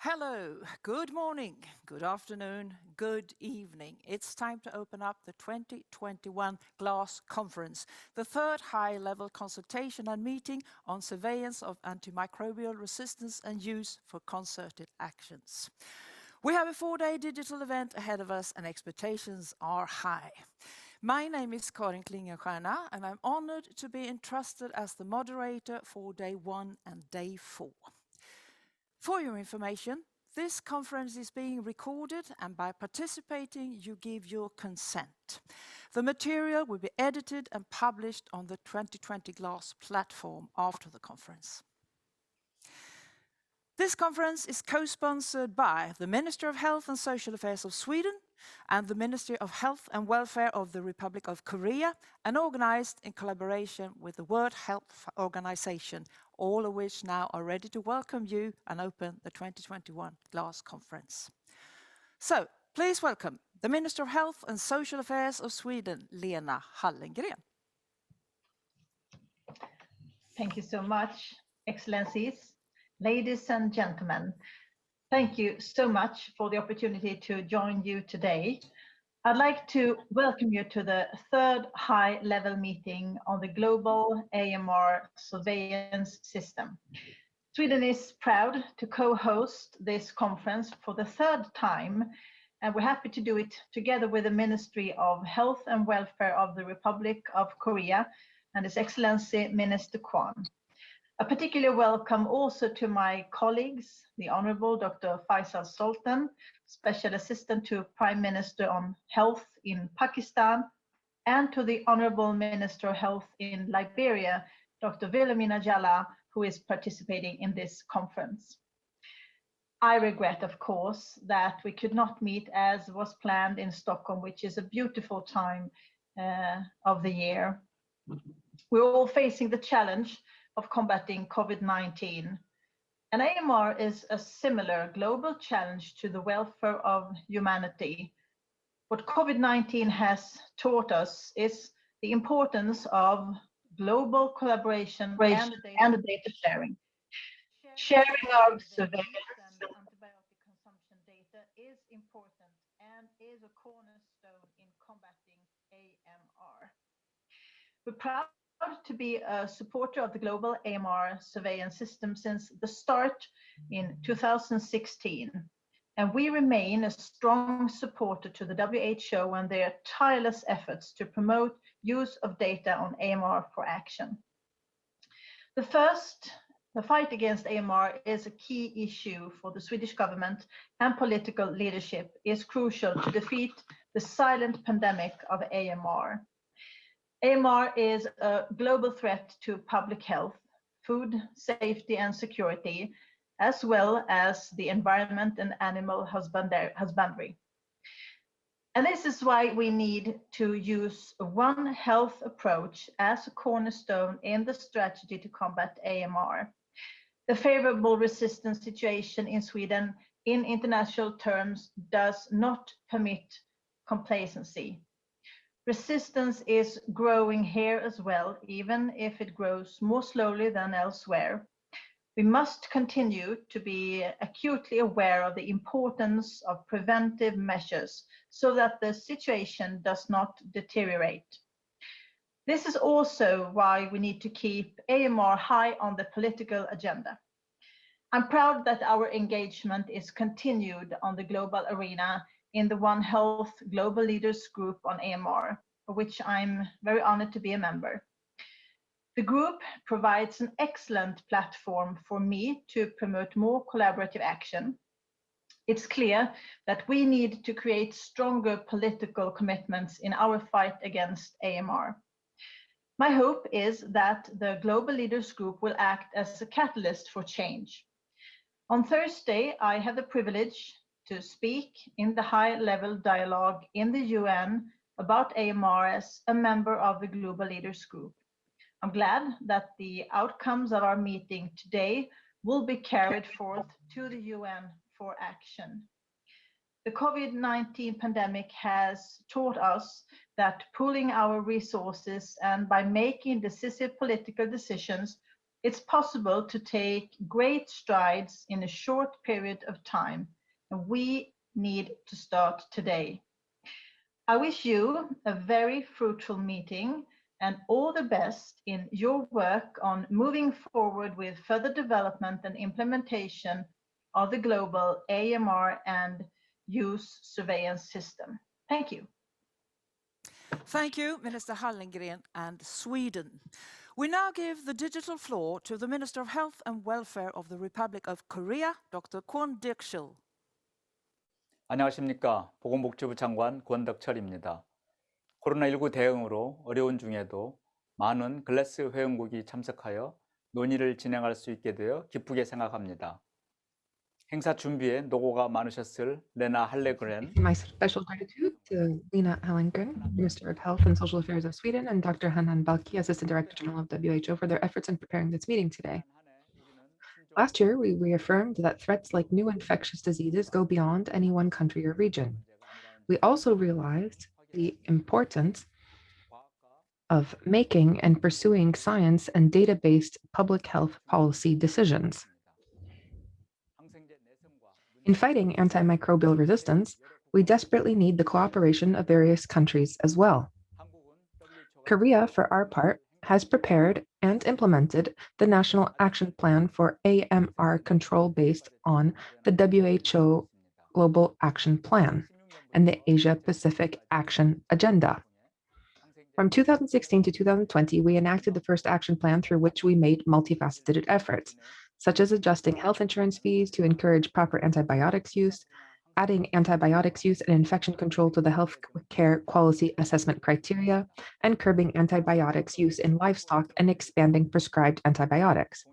Hello, good morning, good afternoon, good evening. It's time to open up the 2021 GLASS conference, the third high-level consultation and meeting on surveillance of antimicrobial resistance and use for concerted actions. We have a 4-day digital event ahead of us and expectations are high. My name is Karin Klingenstierna and I'm honored to be entrusted as the moderator for Day 1 and Day 4. For your information, this conference is being recorded and by participating you give your consent. The material will be edited and published on the 2020 GLASS platform after the conference. This conference is co-sponsored by the Ministry of Health and Social Affairs of Sweden and the Ministry of Health and Welfare of the Republic of Korea and organized in collaboration with the World Health Organization, all of which now are ready to welcome you and open the 2021 GLASS conference. So, please welcome the Minister of Health and Social Affairs of Sweden, Lena Hallengren. Thank you so much, Excellencies, ladies and gentlemen. Thank you so much for the opportunity to join you today. I'd like to welcome you to the third high-level meeting on the global AMR surveillance system. Sweden is proud to co-host this conference for the third time, and we're happy to do it together with the Ministry of Health and Welfare of the Republic of Korea and His Excellency Minister Kwan. A particular welcome also to my colleagues, the Honorable Dr. Faisal Sultan, Special Assistant to Prime Minister on Health in Pakistan, and to the Honorable Minister of Health in Liberia, Dr. Wilhelmina Jalla, who is participating in this conference. I regret, of course, that we could not meet as was planned in Stockholm, which is a beautiful time of the year. We're all facing the challenge of combating COVID-19. And AMR is a similar global challenge to the welfare of humanity. What COVID-19 has taught us is the importance of global collaboration and data sharing. Sharing our surveillance and antibiotic consumption data is important and is a cornerstone in combating AMR. We're proud to be a supporter of the global AMR surveillance system since the start in 2016. And we remain a strong supporter to the WHO and their tireless efforts to promote use of data on AMR for action. The fight against AMR is a key issue for the Swedish government, and political leadership is crucial to defeat the silent pandemic of AMR. AMR is a global threat to public health, food safety and security, as well as the environment and animal husbandry. And this is why we need to use a One Health approach as a cornerstone in the strategy to combat AMR. The favorable resistance situation in Sweden in international terms does not permit complacency. Resistance is growing here as well, even if it grows more slowly than elsewhere. We must continue to be acutely aware of the importance of preventive measures so that the situation does not deteriorate. This is also why we need to keep AMR high on the political agenda. I'm proud that our engagement is continued on the global arena in the One Health Global Leaders Group on AMR, for which I'm very honored to be a member. The group provides an excellent platform for me to promote more collaborative action. It's clear that we need to create stronger political commitments in our fight against AMR. My hope is that the Global Leaders Group will act as a catalyst for change. On Thursday, I had the privilege to speak in the high-level dialogue in the UN about AMR as a member of the Global Leaders Group. I'm glad that the outcomes of our meeting today will be carried forth to the UN for action. The COVID-19 pandemic has taught us that pooling our resources and by making decisive political decisions It's possible to take great strides in a short period of time, and we need to start today. I wish you a very fruitful meeting and all the best in your work on moving forward with further development and implementation of the global AMR and use surveillance system. Thank you. Thank you, Minister Hallengren and Sweden. We now give the digital floor to the Minister of Health and Welfare of the Republic of Korea, Dr. Kwon Deok-shil. 안녕하십니까. 보건복지부 장관 권덕철입니다. 코로나19 대응으로 어려운 중에도 많은 글래스 회원국이 참석하여 논의를 진행할 수 있게 되어 기쁘게 생각합니다. 행사 준비에 노고가 많으셨을 레나 할레그렌. My special gratitude to Lena Hallengren, Minister of Health and Social Affairs of Sweden, and Dr. Hanan Balki, Assistant Director General of WHO, for their efforts in preparing this meeting today. Last year, we reaffirmed that threats like new infectious diseases go beyond any one country or region. We also realized the importance of making and pursuing science and data-based public health policy decisions. In fighting antimicrobial resistance, we desperately need the cooperation of various countries as well. Korea, for our part, has prepared and implemented the National Action Plan for AMR control based on the WHO Global Action Plan and the Asia-Pacific Action Agenda. From 2016 to 2020, we enacted the first action plan through which we made multifaceted efforts, such as adjusting health insurance fees to encourage proper antibiotics use, adding antibiotics use and infection control to the healthcare quality assessment criteria, and curbing antibiotics use in livestock and expanding prescribed antibiotics.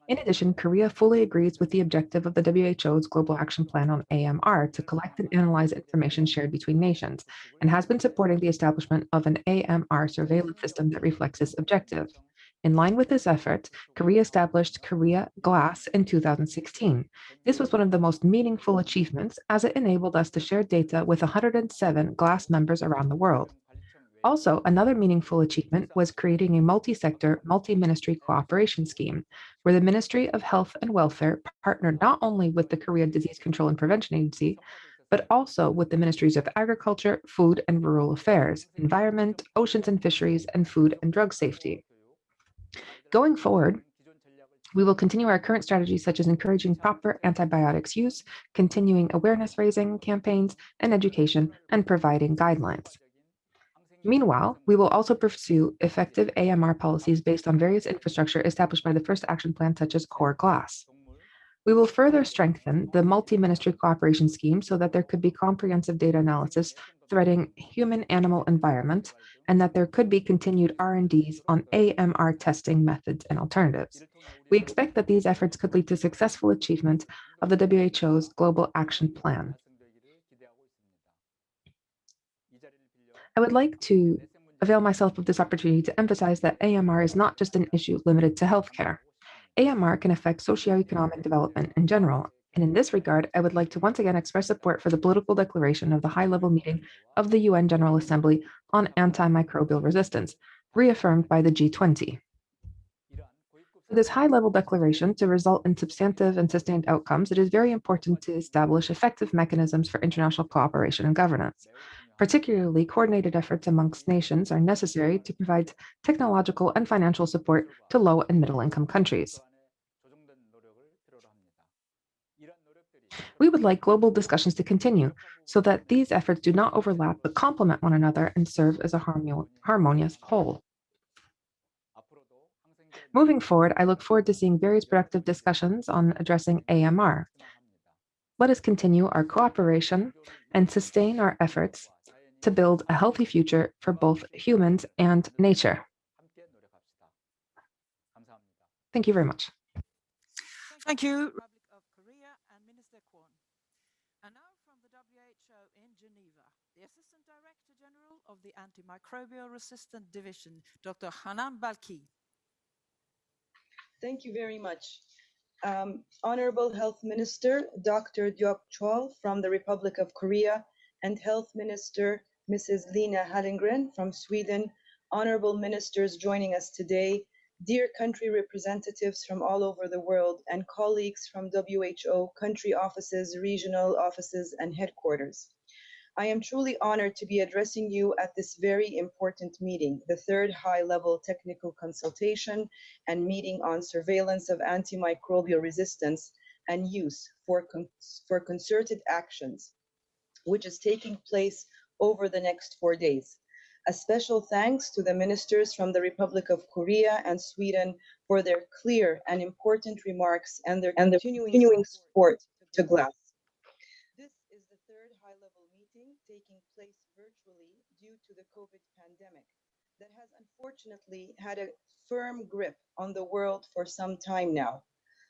In addition, Korea fully agrees with the objective of the WHO's Global Action Plan on AMR to collect and analyze information shared between nations, and has been supporting the establishment of an AMR surveillance system that reflects this objective. In line with this effort, Korea established Korea GLASS in 2016. This was one of the most meaningful achievements as it enabled us to share data with 107 GLASS members around the world. Also, another meaningful achievement was creating a multi-sector, multi-ministry cooperation scheme, where the Ministry of Health and Welfare partnered not only with the Korea Disease Control and Prevention Agency, but also with the Ministries of Agriculture, Food and Rural Affairs, Environment, Oceans and Fisheries, and Food and Drug Safety. Going forward, we will continue our current strategies such as encouraging proper antibiotics use, continuing awareness raising campaigns and education, and providing guidelines. Meanwhile, we will also pursue effective AMR policies based on various infrastructure established by the first action plan, such as Core GLASS. We will further strengthen the multi-ministry cooperation scheme so that there could be comprehensive data analysis threading human-animal environment, and that there could be continued R&Ds on AMR testing methods and alternatives. We expect that these efforts could lead to successful achievement of the WHO's Global Action Plan. I would like to avail myself of this opportunity to emphasize that AMR is not just an issue limited to healthcare. AMR can affect socioeconomic development in general, and in this regard, I would like to once again express support for the political declaration of the high-level meeting of the UN General Assembly on antimicrobial resistance, reaffirmed by the G20. For this high-level declaration to result in substantive and sustained outcomes, it is very important to establish effective mechanisms for international cooperation and governance. Particularly, coordinated efforts amongst nations are necessary to provide technological and financial support to low and middle-income countries. We would like global discussions to continue so that these efforts do not overlap but complement one another and serve as a harmonious whole. Moving forward, I look forward to seeing various productive discussions on addressing AMR. Let us continue our cooperation and sustain our efforts to build a healthy future for both humans and nature. Thank you very much. Thank you, Republic of Korea and Minister Kwon. And now from the WHO in Geneva, the Assistant Director General of the Antimicrobial Resistant Division, Dr. Hanan Balki. Thank you very much. Honorable Health Minister, Dr. Deok-shil from the Republic of Korea, and Health Minister, Mrs. Lena Hallengren from Sweden, honorable ministers joining us today, dear country representatives from all over the world, and colleagues from WHO country offices, regional offices, and headquarters. I am truly honored to be addressing you at this very important meeting, the third high-level technical consultation and meeting on surveillance of antimicrobial resistance and use for concerted actions, which is taking place over the next 4 days. A special thanks to the ministers from the Republic of Korea and Sweden for their clear and important remarks and their continuing support to GLASS. This is the third high-level meeting taking place virtually due to the COVID pandemic that has unfortunately had a firm grip on the world for some time now.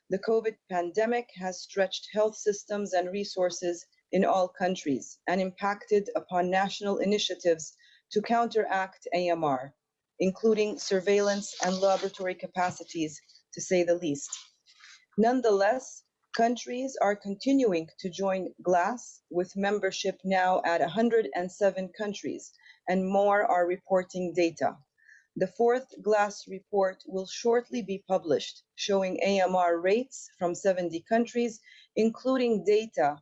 The COVID pandemic has stretched health systems and resources in all countries and impacted upon national initiatives to counteract AMR, including surveillance and laboratory capacities, to say the least. Nonetheless, countries are continuing to join GLASS, with membership now at 107 countries, and more are reporting data. The fourth GLASS report will shortly be published, showing AMR rates from 70 countries, including data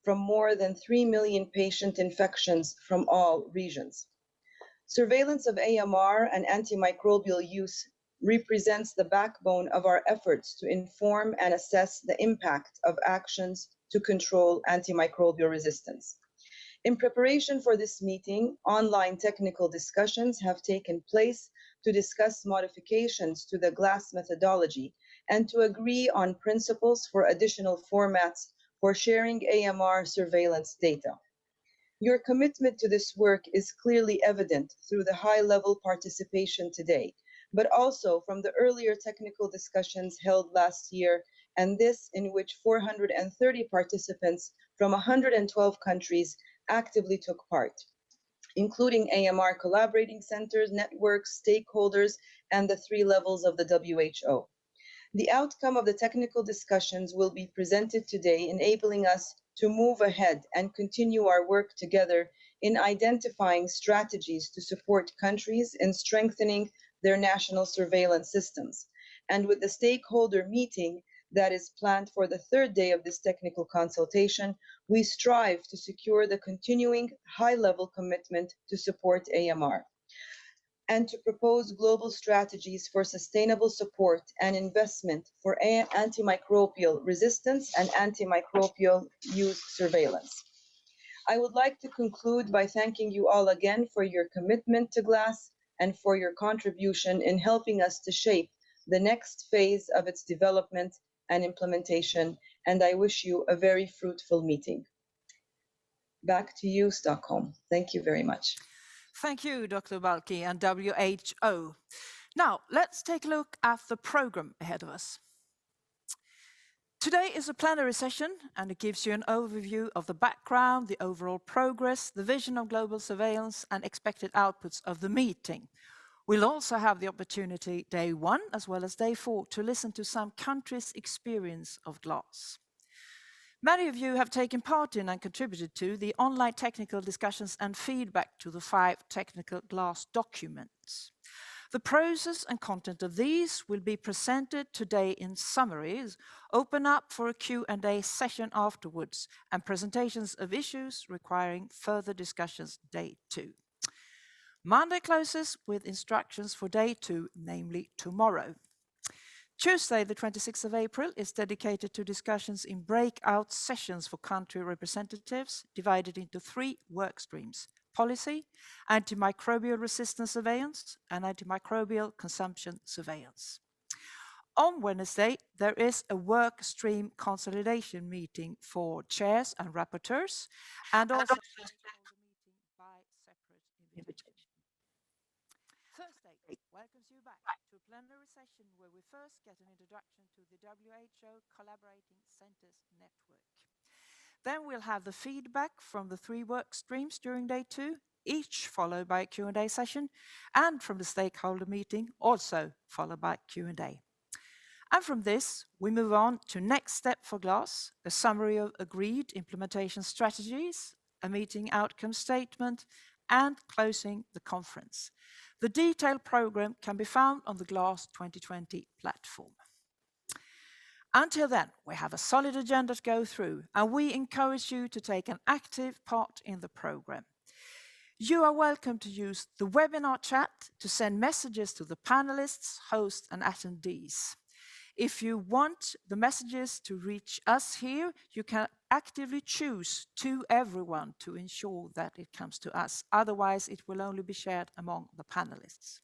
from more than 3 million patient infections from all regions. Surveillance of AMR and antimicrobial use represents the backbone of our efforts to inform and assess the impact of actions to control antimicrobial resistance. In preparation for this meeting, online technical discussions have taken place to discuss modifications to the GLASS methodology and to agree on principles for additional formats for sharing AMR surveillance data. Your commitment to this work is clearly evident through the high-level participation today, but also from the earlier technical discussions held last year, and this in which 430 participants from 112 countries actively took part, including AMR collaborating centers, networks, stakeholders, and the 3 levels of the WHO. The outcome of the technical discussions will be presented today, enabling us to move ahead and continue our work together in identifying strategies to support countries in strengthening their national surveillance systems. And with the stakeholder meeting that is planned for the third day of this technical consultation, we strive to secure the continuing high-level commitment to support AMR and to propose global strategies for sustainable support and investment for antimicrobial resistance and antimicrobial use surveillance. I would like to conclude by thanking you all again for your commitment to GLASS and for your contribution in helping us to shape the next phase of its development and implementation, and I wish you a very fruitful meeting. Back to you, Stockholm. Thank you very much. Thank you, Dr. Balki and WHO. Now, let's take a look at the program ahead of us. Today is a plenary session, and it gives you an overview of the background, the overall progress, the vision of global surveillance, and expected outputs of the meeting. We'll also have the opportunity, day 1 as well as day 4, to listen to some countries' experience of GLASS. Many of you have taken part in and contributed to the online technical discussions and feedback to the 5 technical GLASS documents. The process and content of these will be presented today in summaries, open up for a Q&A session afterwards, and presentations of issues requiring further discussions day 2. Monday closes with instructions for day 2, namely tomorrow. Tuesday, the 26th of April, is dedicated to discussions in breakout sessions for country representatives, divided into 3 work streams: policy, antimicrobial resistance surveillance, and antimicrobial consumption surveillance. On Wednesday, there is a work stream consolidation meeting for chairs and rapporteurs, and also a stakeholder meeting by separate invitation. Thursday welcomes you back to a plenary session where we first get an introduction to the WHO Collaborating Centers Network. Then we'll have the feedback from the 3 work streams during day 2, each followed by a Q&A session, and from the stakeholder meeting, also followed by Q&A. And from this, we move on to next step for GLASS, a summary of agreed implementation strategies, a meeting outcome statement, and closing the conference. The detailed program can be found on the GLASS2020 platform. Until then, we have a solid agenda to go through, and we encourage you to take an active part in the program. You are welcome to use the webinar chat to send messages to the panelists, hosts, and attendees. If you want the messages to reach us here, you can actively choose to everyone to ensure that it comes to us. Otherwise, it will only be shared among the panelists.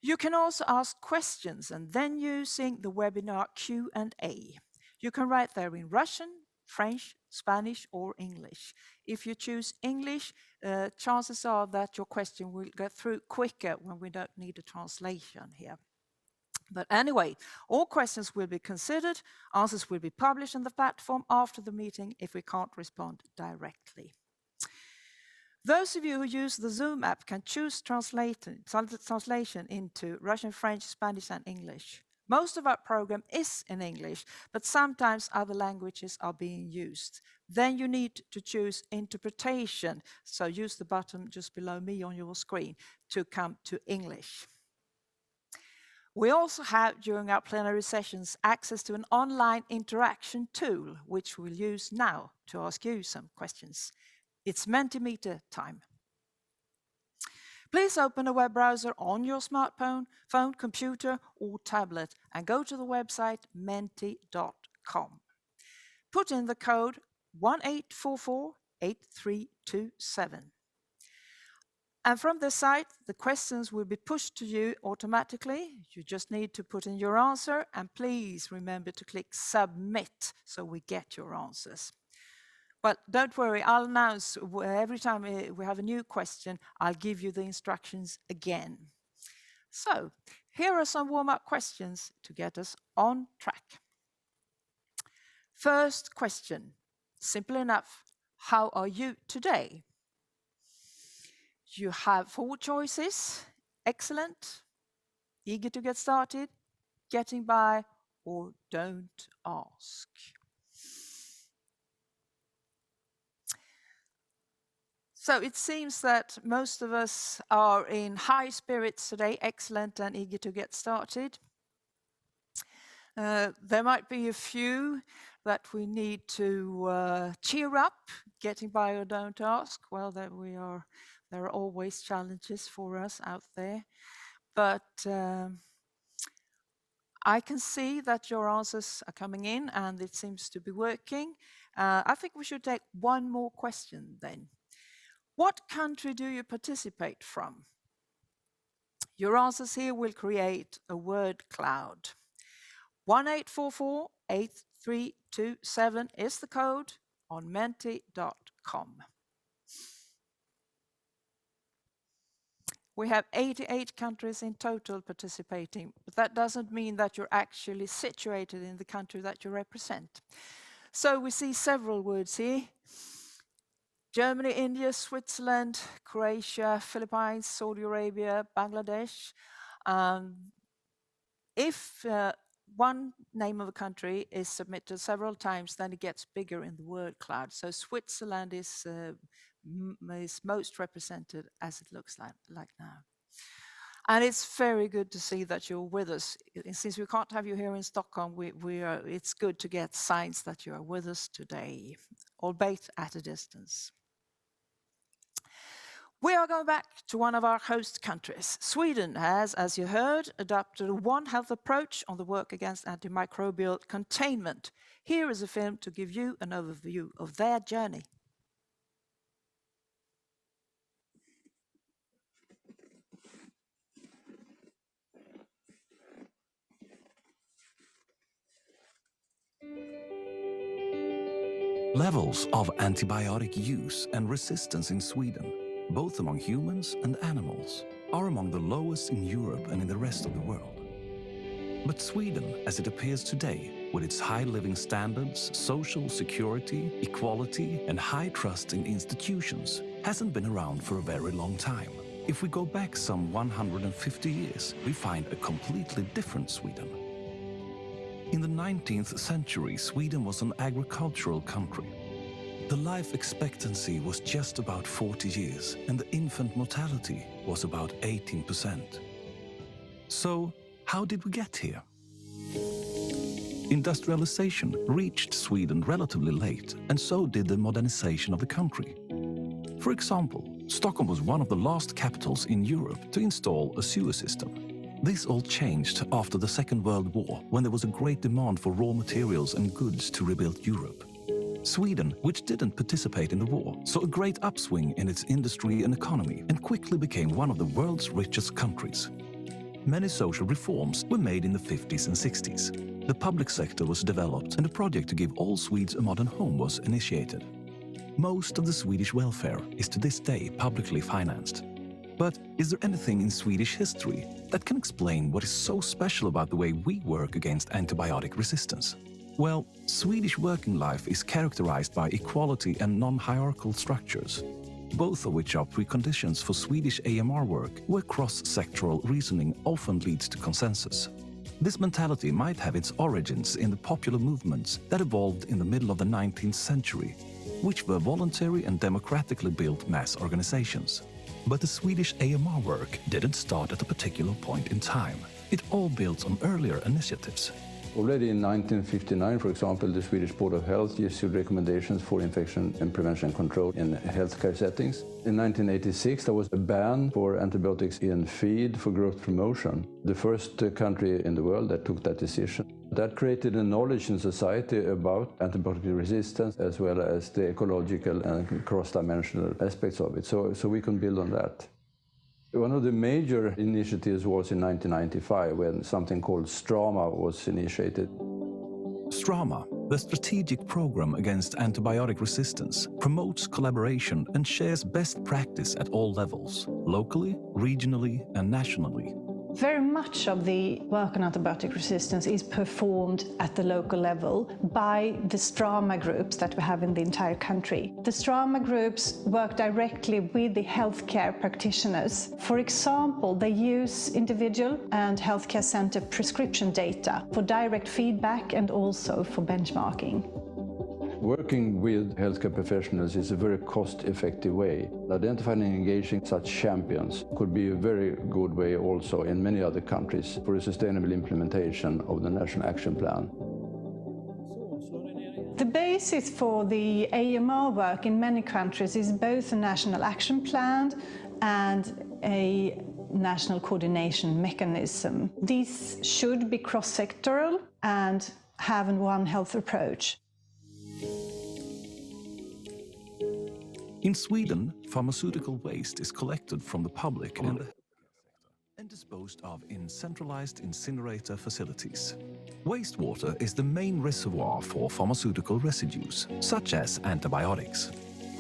You can also ask questions and then using the webinar Q&A. You can write there in Russian, French, Spanish, or English. If you choose English, chances are that your question will get through quicker when we don't need a translation here. But anyway, all questions will be considered. Answers will be published on the platform after the meeting if we can't respond directly. Those of you who use the Zoom app can choose translation into Russian, French, Spanish, and English. Most of our program is in English, but sometimes other languages are being used. Then you need to choose interpretation. So use the button just below me on your screen to come to English. We also have, during our plenary sessions, access to an online interaction tool, which we'll use now to ask you some questions. It's Mentimeter time. Please open a web browser on your smartphone, phone, computer, or tablet and go to the website menti.com. Put in the code 1844-8327. And from the site, the questions will be pushed to you automatically. You just need to put in your answer, and please remember to click submit so we get your answers. But don't worry, I'll announce every time we have a new question, I'll give you the instructions again. So here are some warm-up questions to get us on track. First question, simple enough. How are you today? You have 4 choices: excellent, eager to get started, getting by, or don't ask. So it seems that most of us are in high spirits today, excellent and eager to get started. There might be a few that we need to cheer up, getting by or don't ask. Well, there are always challenges for us out there. But I can see that your answers are coming in and it seems to be working. I think we should take one more question then. What country do you participate from? Your answers here will create a word cloud. 1844-8327 is the code on menti.com. We have 88 countries in total participating, but that doesn't mean that you're actually situated in the country that you represent. So we see several words here. Germany, India, Switzerland, Croatia, Philippines, Saudi Arabia, Bangladesh. If one name of a country is submitted several times, then it gets bigger in the word cloud. So Switzerland is most represented as it looks like now. And it's very good to see that you're with us. Since we can't have you here in Stockholm, it's good to get signs that you are with us today, albeit at a distance. We are going back to one of our host countries. Sweden has, as you heard, adopted a One Health approach on the work against antimicrobial containment. Here is a film to give you an overview of their journey. Levels of antibiotic use and resistance in Sweden, both among humans and animals, are among the lowest in Europe and in the rest of the world. But Sweden, as it appears today, with its high living standards, social security, equality, and high trust in institutions, hasn't been around for a very long time. If we go back some 150 years, we find a completely different Sweden. In the 19th century, Sweden was an agricultural country. The life expectancy was just about 40 years, and the infant mortality was about 18%. So, how did we get here? Industrialization reached Sweden relatively late, and so did the modernization of the country. For example, Stockholm was one of the last capitals in Europe to install a sewer system. This all changed after the Second World War, when there was a great demand for raw materials and goods to rebuild Europe. Sweden, which didn't participate in the war, saw a great upswing in its industry and economy and quickly became one of the world's richest countries. Many social reforms were made in the 50s and 60s. The public sector was developed and a project to give all Swedes a modern home was initiated. Most of the Swedish welfare is to this day publicly financed. But is there anything in Swedish history that can explain what is so special about the way we work against antibiotic resistance? Well, Swedish working life is characterized by equality and non-hierarchical structures, both of which are preconditions for Swedish AMR work, where cross-sectoral reasoning often leads to consensus. This mentality might have its origins in the popular movements that evolved in the middle of the 19th century, which were voluntary and democratically built mass organizations. But the Swedish AMR work didn't start at a particular point in time. It all built on earlier initiatives. Already in 1959, for example, the Swedish Board of Health issued recommendations for infection and prevention control in healthcare settings. In 1986, there was a ban for antibiotics in feed for growth promotion, the first country in the world that took that decision. That created a knowledge in society about antibiotic resistance as well as the ecological and cross-dimensional aspects of it. So we can build on that. One of the major initiatives was in 1995 when something called STRAMA was initiated. STRAMA, the strategic program against antibiotic resistance, promotes collaboration and shares best practice at all levels, locally, regionally, and nationally. Very much of the work on antibiotic resistance is performed at the local level by the STRAMA groups that we have in the entire country. The STRAMA groups work directly with the healthcare practitioners. For example, they use individual and healthcare center prescription data for direct feedback and also for benchmarking. Working with healthcare professionals is a very cost-effective way. Identifying and engaging such champions could be a very good way also in many other countries for a sustainable implementation of the National Action Plan. The basis for the AMR work in many countries is both a National Action Plan and a national coordination mechanism. These should be cross-sectoral and have a One Health approach. In Sweden, pharmaceutical waste is collected from the public and disposed of in centralized incinerator facilities. Wastewater is the main reservoir for pharmaceutical residues, such as antibiotics.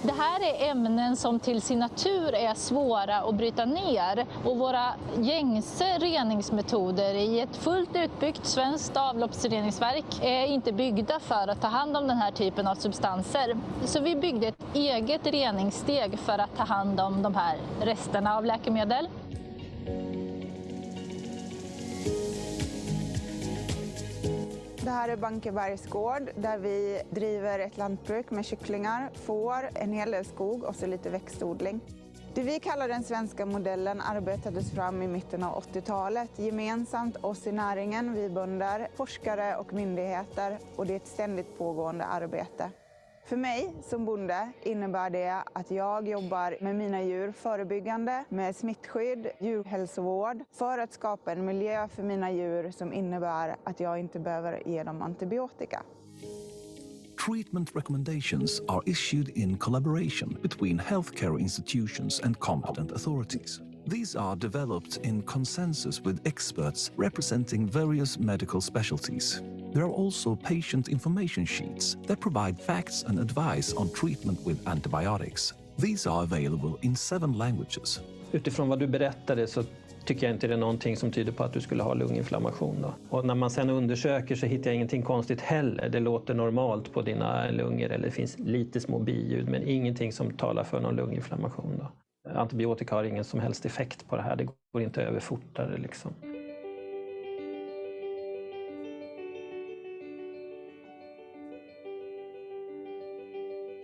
Det här är ämnen som till sin natur är svåra att bryta ner och våra gängse reningsmetoder i ett fullt utbyggt svenskt avloppsreningsverk är inte byggda för att ta hand om den här typen av substanser. Så vi byggde ett eget reningssteg för att ta hand om de här resterna av läkemedel. Det här är Bankebergs gård där vi driver ett lantbruk med kycklingar, får, en hel del skog och så lite växtodling. Det vi kallar den svenska modellen arbetades fram i mitten av 80-talet gemensamt oss i näringen, vi bönder, forskare och myndigheter, och det är ett ständigt pågående arbete. För mig som bonde innebär det att jag jobbar med mina djur förebyggande, med smittskydd, djurhälsovård, för att skapa en miljö för mina djur som innebär att jag inte behöver ge dem antibiotika. Treatment recommendations are issued in collaboration between healthcare institutions and competent authorities. These are developed in consensus with experts representing various medical specialties. There are also patient information sheets that provide facts and advice on treatment with antibiotics. These are available in 7 languages. Utifrån vad du berättade så tycker jag inte det är någonting som tyder på att du skulle ha lunginflammation då. Och när man sen undersöker så hittar jag ingenting konstigt heller. Det låter normalt på dina lungor eller det finns lite små biljud men ingenting som talar för någon lunginflammation då. Antibiotika har ingen som helst effekt på det här. Det går inte över fortare liksom.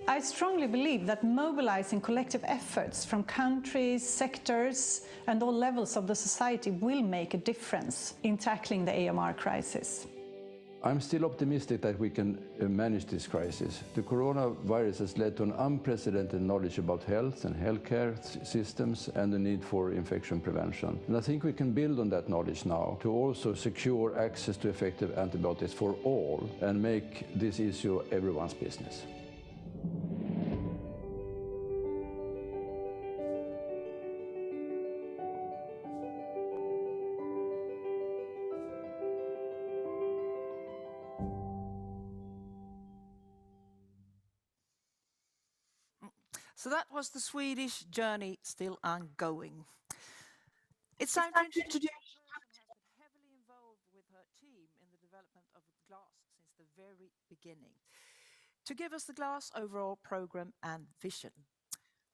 I strongly believe that mobilizing collective efforts from countries, sectors, and all levels of the society will make a difference in tackling the AMR crisis. I'm still optimistic that we can manage this crisis. The coronavirus has led to an unprecedented knowledge about health and healthcare systems and the need for infection prevention. And I think we can build on that knowledge now to also secure access to effective antibiotics for all and make this issue everyone's business. So that was the Swedish journey, still ongoing. It's time to introduce a person who has been heavily involved with her team in the development of GLASS since the very beginning, to give us the GLASS overall program and vision.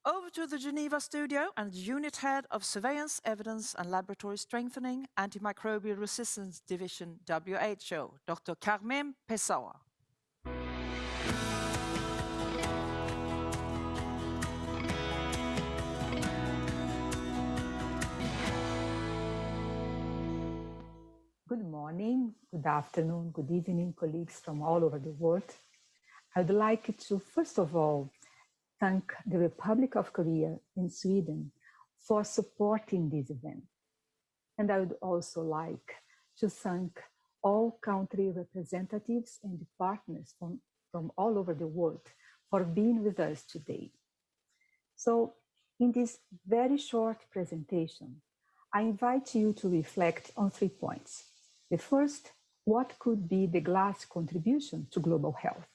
Over to the Geneva studio and Unit Head of Surveillance, Evidence and Laboratory Strengthening, Antimicrobial Resistance Division, WHO, Dr. Carmen Pessoa. Good morning, good afternoon, good evening, colleagues from all over the world. I'd like to, first of all, thank the Republic of Korea and Sweden for supporting this event. And I would also like to thank all country representatives and partners from all over the world for being with us today. So in this very short presentation, I invite you to reflect on 3 points. The first, what could be the GLASS contribution to global health?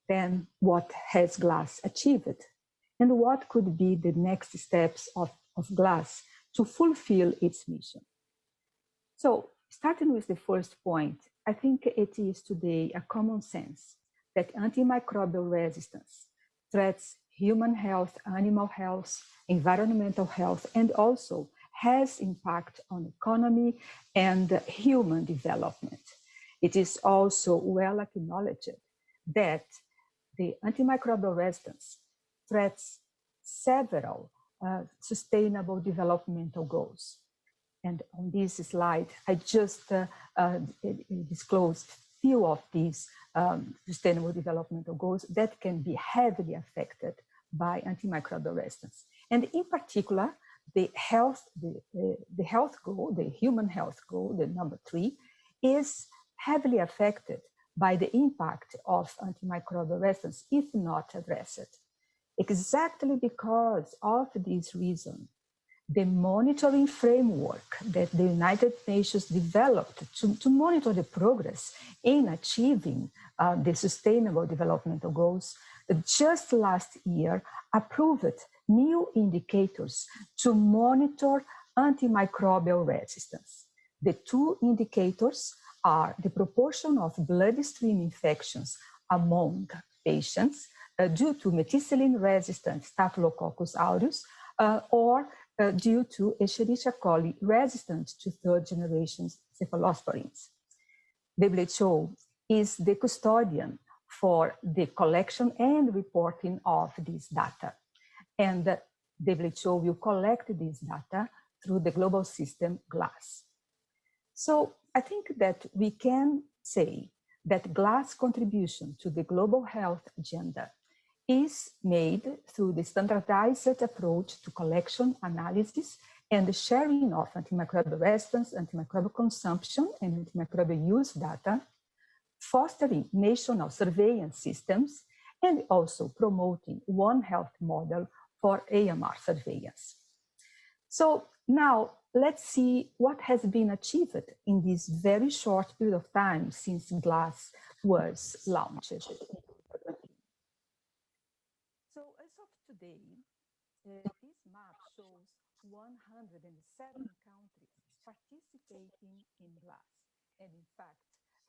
Then, what has GLASS achieved? And what could be the next steps of GLASS to fulfill its mission? So, starting with the first point, I think it is today a common sense that antimicrobial resistance threats human health, animal health, environmental health, and also has impact on economy and human development. It is also well acknowledged that the antimicrobial resistance threats several sustainable developmental goals. And on this slide, I just disclosed few of these sustainable developmental goals that can be heavily affected by antimicrobial resistance. And in particular, the health goal, the human health goal, the number 3, is heavily affected by the impact of antimicrobial resistance if not addressed. Exactly because of this reason, the monitoring framework that the United Nations developed to monitor the progress in achieving the Sustainable Developmental Goals, just last year approved new indicators to monitor antimicrobial resistance. The 2 indicators are the proportion of bloodstream infections among patients due to methicillin-resistant Staphylococcus aureus or due to Escherichia coli resistant to 3rd-generation cephalosporins. WHO is the custodian for the collection and reporting of this data. And WHO will collect this data through the global system GLASS. So I think that we can say that GLASS contribution to the global health agenda is made through the standardized approach to collection, analysis, and the sharing of antimicrobial resistance, antimicrobial consumption, and antimicrobial use data, fostering national surveillance systems, and also promoting One Health model for AMR surveillance. So now let's see what has been achieved in this very short period of time since GLASS was launched. So as of today, this map shows 107 countries participating in GLASS. And in fact,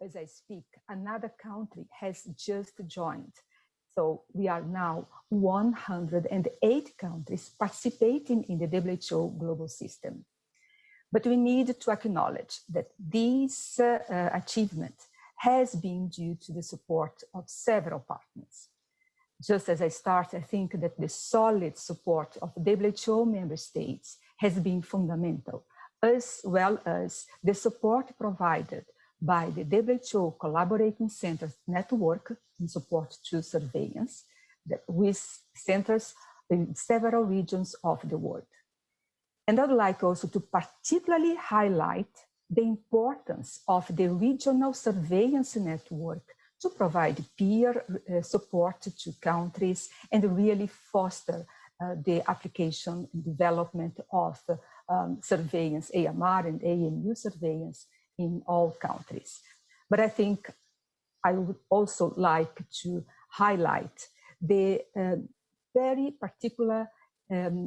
as I speak, another country has just joined. So we are now 108 countries participating in the WHO global system. But we need to acknowledge that this achievement has been due to the support of several partners. just as I start, I think that the solid support of WHO member states has been fundamental, as well as the support provided by the WHO Collaborating Centers Network in support to surveillance, with centers in several regions of the world. And I'd like also to particularly highlight the importance of the regional surveillance network to provide peer support to countries and really foster the application and development of surveillance, AMR and AMU surveillance in all countries. But I think I would also like to highlight the very particular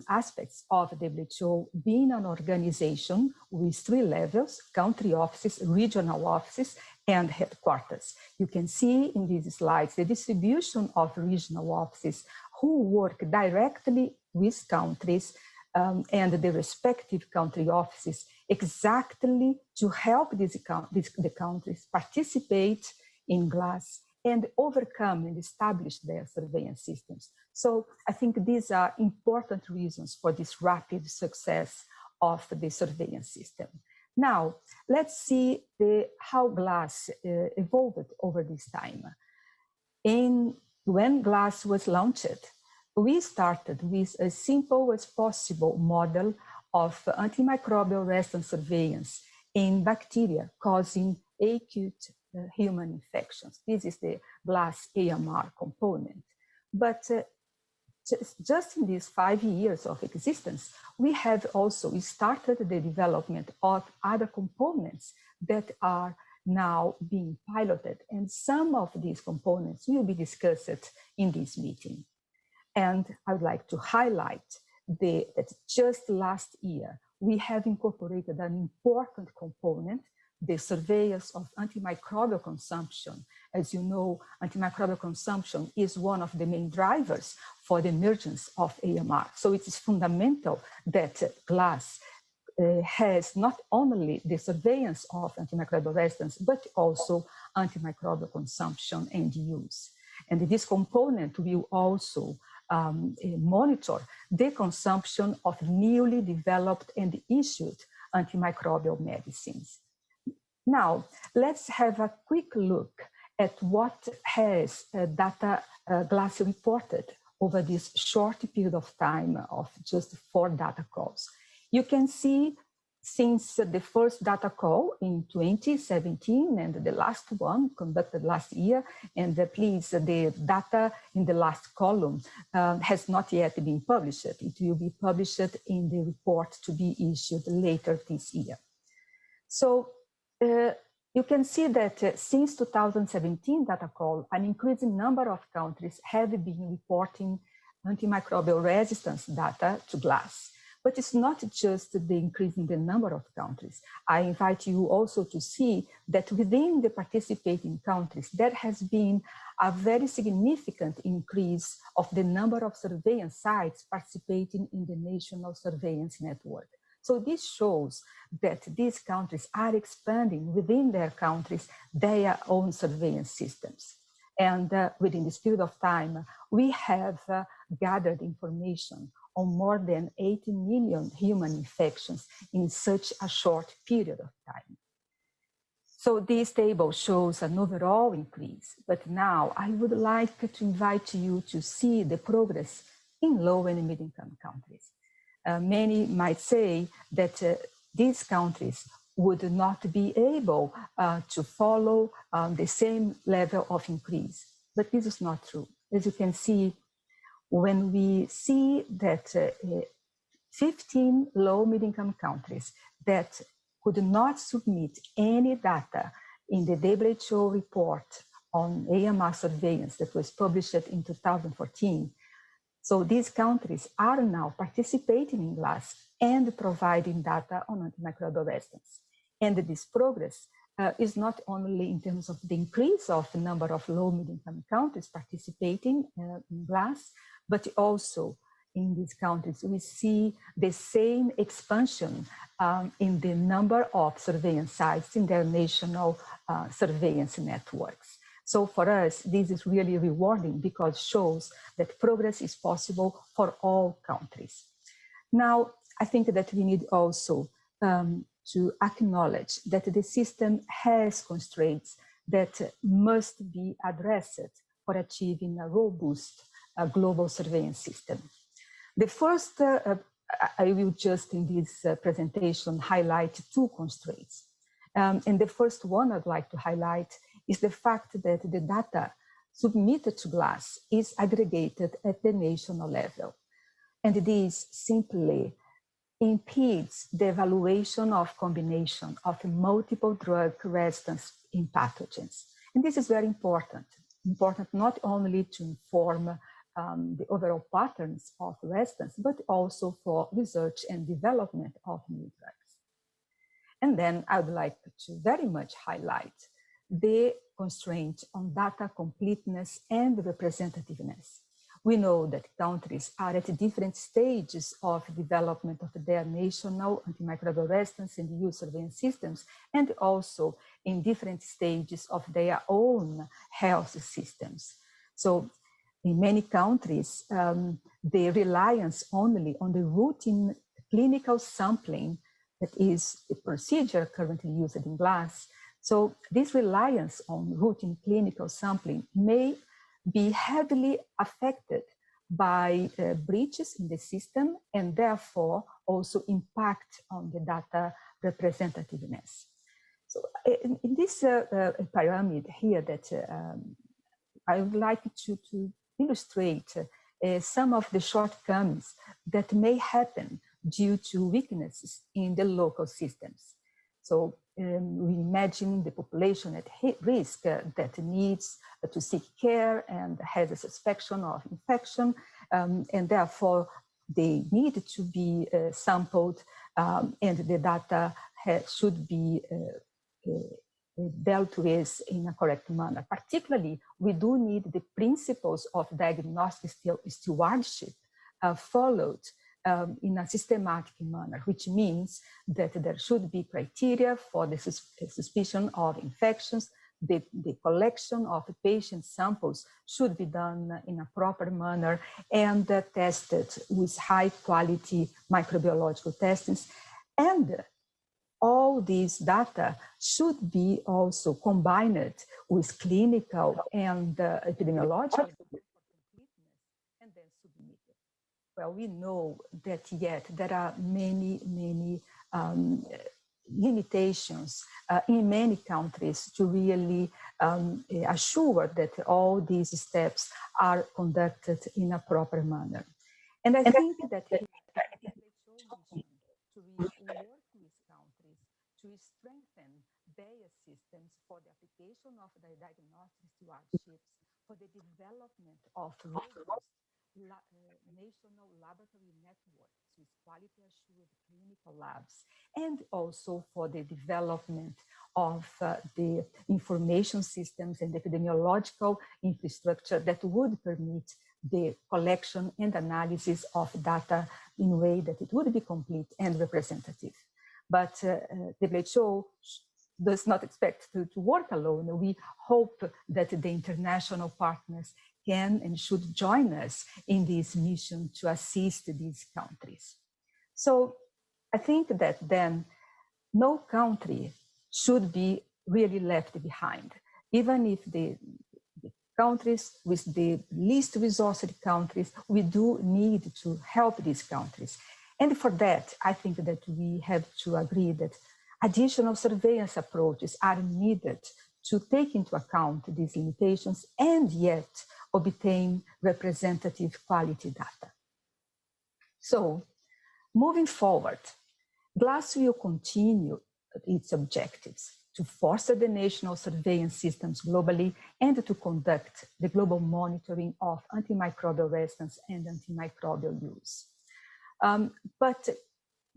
aspects of WHO being an organization with 3 levels: country offices, regional offices, and headquarters. You can see in these slides the distribution of regional offices who work directly with countries and the respective country offices exactly to help the countries participate in GLASS and overcome and establish their surveillance systems. So I think these are important reasons for this rapid success of the surveillance system. Now, let's see how GLASS evolved over this time. When GLASS was launched, we started with a simple as possible model of antimicrobial resistance surveillance in bacteria causing acute human infections. This is the GLASS AMR component. But just in these 5 years of existence, we have also started the development of other components that are now being piloted. And some of these components will be discussed in this meeting. And I would like to highlight that just last year, we have incorporated an important component, the surveillance of antimicrobial consumption. As you know, antimicrobial consumption is one of the main drivers for the emergence of AMR. So it is fundamental that GLASS has not only the surveillance of antimicrobial resistance, but also antimicrobial consumption and use. And this component will also monitor the consumption of newly developed and issued antimicrobial medicines. Now, let's have a quick look at what has data GLASS reported over this short period of time of just 4 data calls. You can see since the first data call in 2017 and the last one conducted last year, and please, the data in the last column has not yet been published. It will be published in the report to be issued later this year. So you can see that since 2017 data call, an increasing number of countries have been reporting antimicrobial resistance data to GLASS. But it's not just the increase in the number of countries. I invite you also to see that within the participating countries, there has been a very significant increase of the number of surveillance sites participating in the national surveillance network. So this shows that these countries are expanding within their countries their own surveillance systems. And within this period of time, we have gathered information on more than 80 million human infections in such a short period of time. So this table shows an overall increase, but now I would like to invite you to see the progress in low and middle-income countries. Many might say that these countries would not be able to follow the same level of increase, but this is not true. As you can see, when we see that 15 low-middle-income countries that could not submit any data in the WHO report on AMR surveillance that was published in 2014, so these countries are now participating in GLASS and providing data on antimicrobial resistance. And this progress is not only in terms of the increase of the number of low-middle-income countries participating in GLASS, but also in these countries, we see the same expansion in the number of surveillance sites in their national surveillance networks. So for us, this is really rewarding because it shows that progress is possible for all countries. Now, I think that we need also to acknowledge that the system has constraints that must be addressed for achieving a robust global surveillance system. The first, I will just in this presentation highlight two constraints. And the first one I'd like to highlight is the fact that the data submitted to GLASS is aggregated at the national level. And this simply impedes the evaluation of combination of multiple drug resistance in pathogens. And this is very important not only to inform the overall patterns of resistance, but also for research and development of new drugs. And then I would like to very much highlight the constraint on data completeness and representativeness. We know that countries are at different stages of development of their national antimicrobial resistance and use surveillance systems, and also in different stages of their own health systems. So in many countries, the reliance only on the routine clinical sampling that is the procedure currently used in GLASS. So this reliance on routine clinical sampling may be heavily affected by breaches in the system and therefore also impact on the data representativeness. So in this pyramid here that I would like to illustrate some of the shortcomings that may happen due to weaknesses in the local systems. So we imagine the population at risk that needs to seek care and has a suspicion of infection, and therefore they need to be sampled, and the data should be dealt with in a correct manner. Particularly, we do need the principles of diagnostic stewardship followed in a systematic manner, which means that there should be criteria for the suspicion of infections. The collection of patient samples should be done in a proper manner and tested with high quality microbiological testings. And all these data should be also combined with clinical and epidemiological and then submitted. Well, we know that yet there are many limitations in many countries to really assure that all these steps are conducted in a proper manner. And I think that to work with countries to strengthen their systems for the application of the diagnostic stewardships, for the development of robust national laboratory networks with quality assured clinical labs, and also for the development of the information systems and epidemiological infrastructure that would permit the collection and analysis of data in a way that it would be complete and representative. But WHO does not expect to work alone. We hope that the international partners can and should join us in this mission to assist these countries. So I think that then no country should be really left behind, even if the countries with the least resourced countries, we do need to help these countries. And for that, I think that we have to agree that additional surveillance approaches are needed to take into account these limitations and yet obtain representative quality data. So, moving forward, GLASS will continue its objectives to foster the national surveillance systems globally and to conduct the global monitoring of antimicrobial resistance and antimicrobial use. But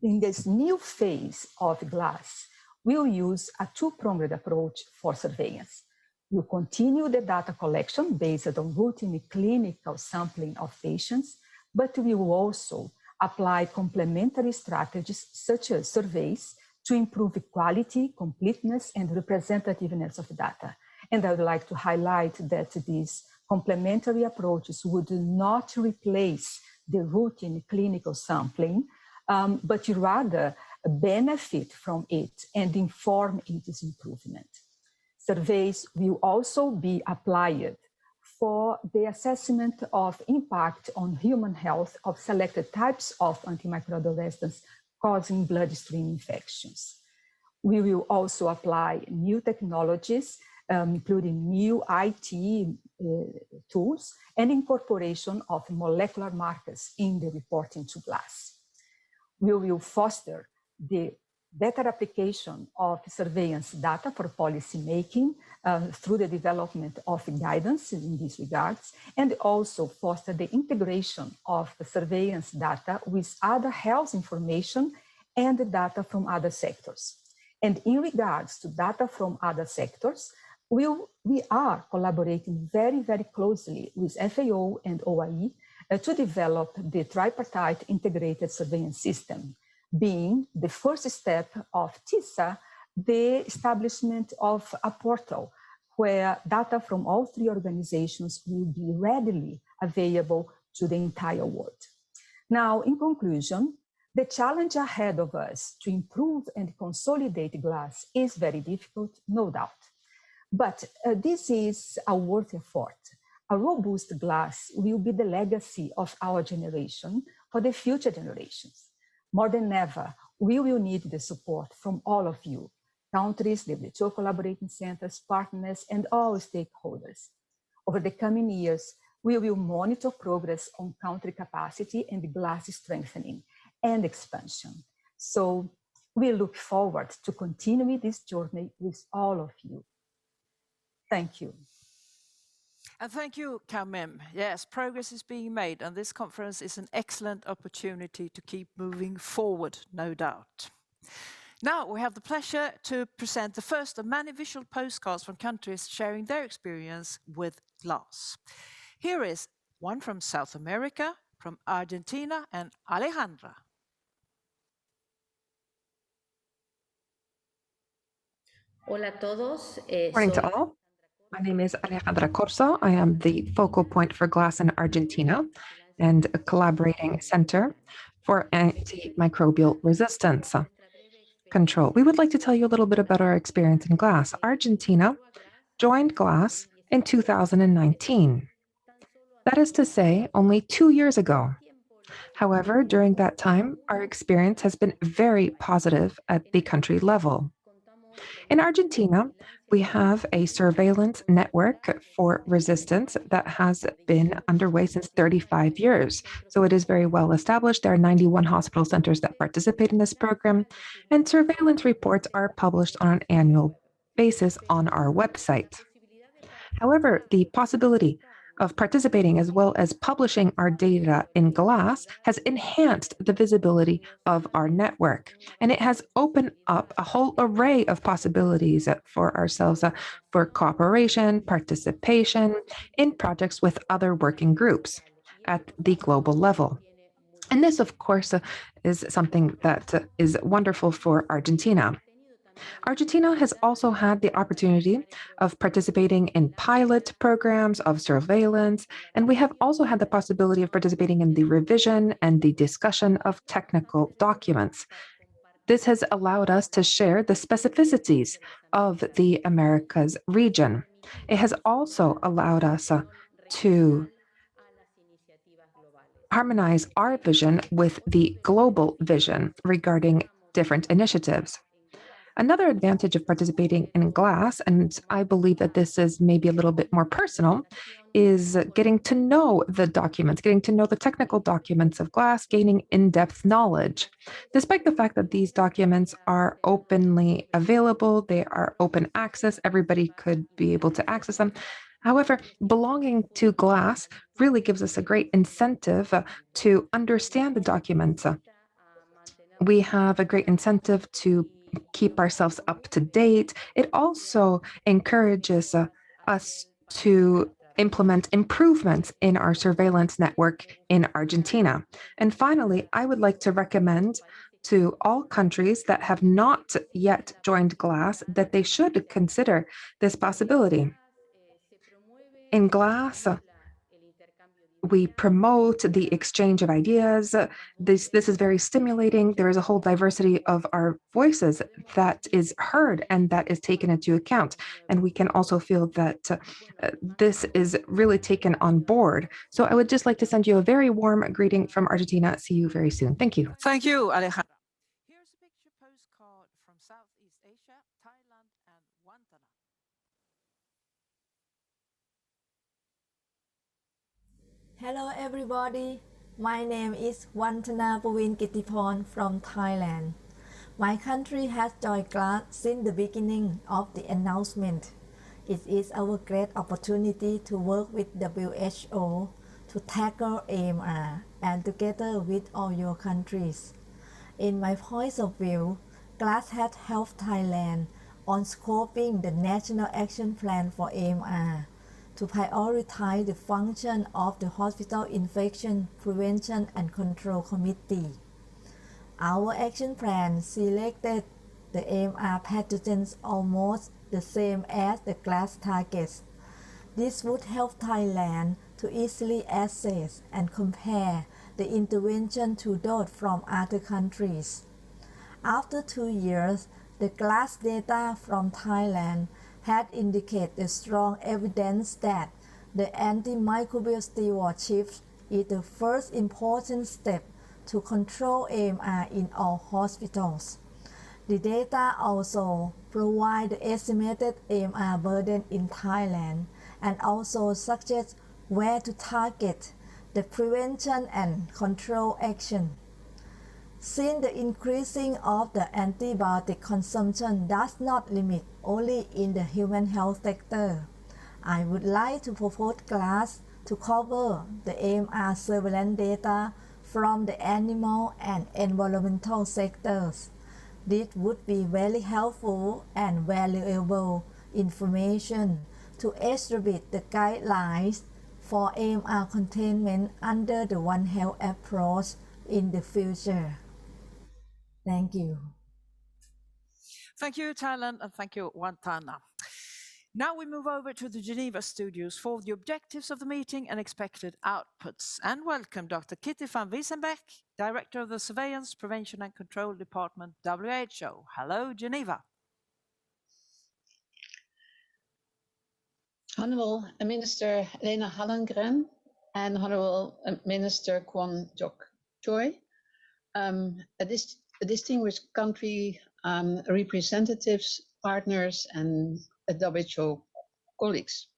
in this new phase of GLASS, we'll use a two-pronged approach for surveillance. We'll continue the data collection based on routine clinical sampling of patients, but we will also apply complementary strategies such as surveys to improve quality, completeness, and representativeness of data. And I would like to highlight that these complementary approaches would not replace the routine clinical sampling, but rather benefit from it and inform its improvement. Surveys will also be applied for the assessment of impact on human health of selected types of antimicrobial resistance causing bloodstream infections. We will also apply new technologies, including new IT tools and incorporation of molecular markers in the reporting to GLASS. We will foster the better application of surveillance data for policy making through the development of guidance in these regards, and also foster the integration of the surveillance data with other health information and the data from other sectors. And in regards to data from other sectors, we are collaborating very, very closely with FAO and OIE to develop the tripartite integrated surveillance system, being the first step of TISA, the establishment of a portal where data from all three organizations will be readily available to the entire world. Now, in conclusion, the challenge ahead of us to improve and consolidate GLASS is very difficult, no doubt. But this is a worth effort. A robust GLASS will be the legacy of our generation for the future generations. More than ever, we will need the support from all of you, countries, WHO collaborating centers, partners, and all stakeholders. Over the coming years, we will monitor progress on country capacity and GLASS strengthening and expansion. So we look forward to continuing this journey with all of you. Thank you. And thank you, Kamim. Yes, progress is being made, and this conference is an excellent opportunity to keep moving forward, no doubt. Now we have the pleasure to present the first of many visual postcards from countries sharing their experience with GLASS. Here is one from South America, from Argentina, and Alejandra. Hola a todos. Morning to all. My name is Alejandra Corso. I am the focal point for GLASS in Argentina and a collaborating center for antimicrobial resistance control. We would like to tell you a little bit about our experience in GLASS. Argentina joined GLASS in 2019. That is to say, only 2 years ago. However, during that time, our experience has been very positive at the country level. In Argentina, we have a surveillance network for resistance that has been underway since 35 years. So it is very well established. There are 91 hospital centers that participate in this program, and surveillance reports are published on an annual basis on our website. However, the possibility of participating as well as publishing our data in GLASS has enhanced the visibility of our network. And it has opened up a whole array of possibilities for ourselves for cooperation, participation in projects with other working groups at the global level. And this, of course, is something that is wonderful for Argentina. Argentina has also had the opportunity of participating in pilot programs of surveillance, and we have also had the possibility of participating in the revision and the discussion of technical documents. This has allowed us to share the specificities of the Americas region. It has also allowed us to harmonize our vision with the global vision regarding different initiatives. Another advantage of participating in GLASS, and I believe that this is maybe a little bit more personal, is getting to know the documents, getting to know the technical documents of GLASS, gaining in-depth knowledge. Despite the fact that these documents are openly available, they are open access, everybody could be able to access them. However, belonging to GLASS really gives us a great incentive to understand the documents. We have a great incentive to keep ourselves up to date. It also encourages us to implement improvements in our surveillance network in Argentina. And finally, I would like to recommend to all countries that have not yet joined GLASS that they should consider this possibility. In GLASS, we promote the exchange of ideas. This is very stimulating. There is a whole diversity of our voices that is heard and that is taken into account. And we can also feel that this is really taken on board. So I would just like to send you a very warm greeting from Argentina. See you very soon. Thank you. Thank you, Alejandra. Here's a picture postcard from Southeast Asia, Thailand, and Guantanamo. Hello everybody, my name is Wantana Pawin from Thailand. My country has joined GLASS since the beginning of the announcement. It is our great opportunity to work with WHO to tackle AMR and together with all your countries. In my point of view, GLASS has helped Thailand on scoping the National Action Plan for AMR to prioritize the function of the Hospital Infection Prevention and Control Committee. Our action plan selected the AMR pathogens almost the same as the GLASS targets. This would help Thailand to easily assess and compare the intervention to those from other countries. After 2 years, the GLASS data from Thailand had indicated strong evidence that the antimicrobial stewardship is the first important step to control AMR in all hospitals. The data also provide the estimated AMR burden in Thailand and also suggest where to target the prevention and control action. Since the increasing of the antibiotic consumption does not limit only in the human health sector, I would like to propose GLASS to cover the AMR surveillance data from the animal and environmental sectors. This would be very helpful and valuable information to establish the guidelines for AMR containment under the One Health approach in the future. Thank you. Thank you, Thailand, and thank you, Wantana. Now we move over to the Geneva studios for the objectives of the meeting and expected outputs. And welcome Dr. Kitty van Wiesenbeck, Director of the Surveillance, Prevention and Control Department, WHO. Hello, Geneva. Honorable Minister Lena Hallengren and Honorable Minister Kwon Jok Choi, a distinguished country representatives, partners, and WHO colleagues.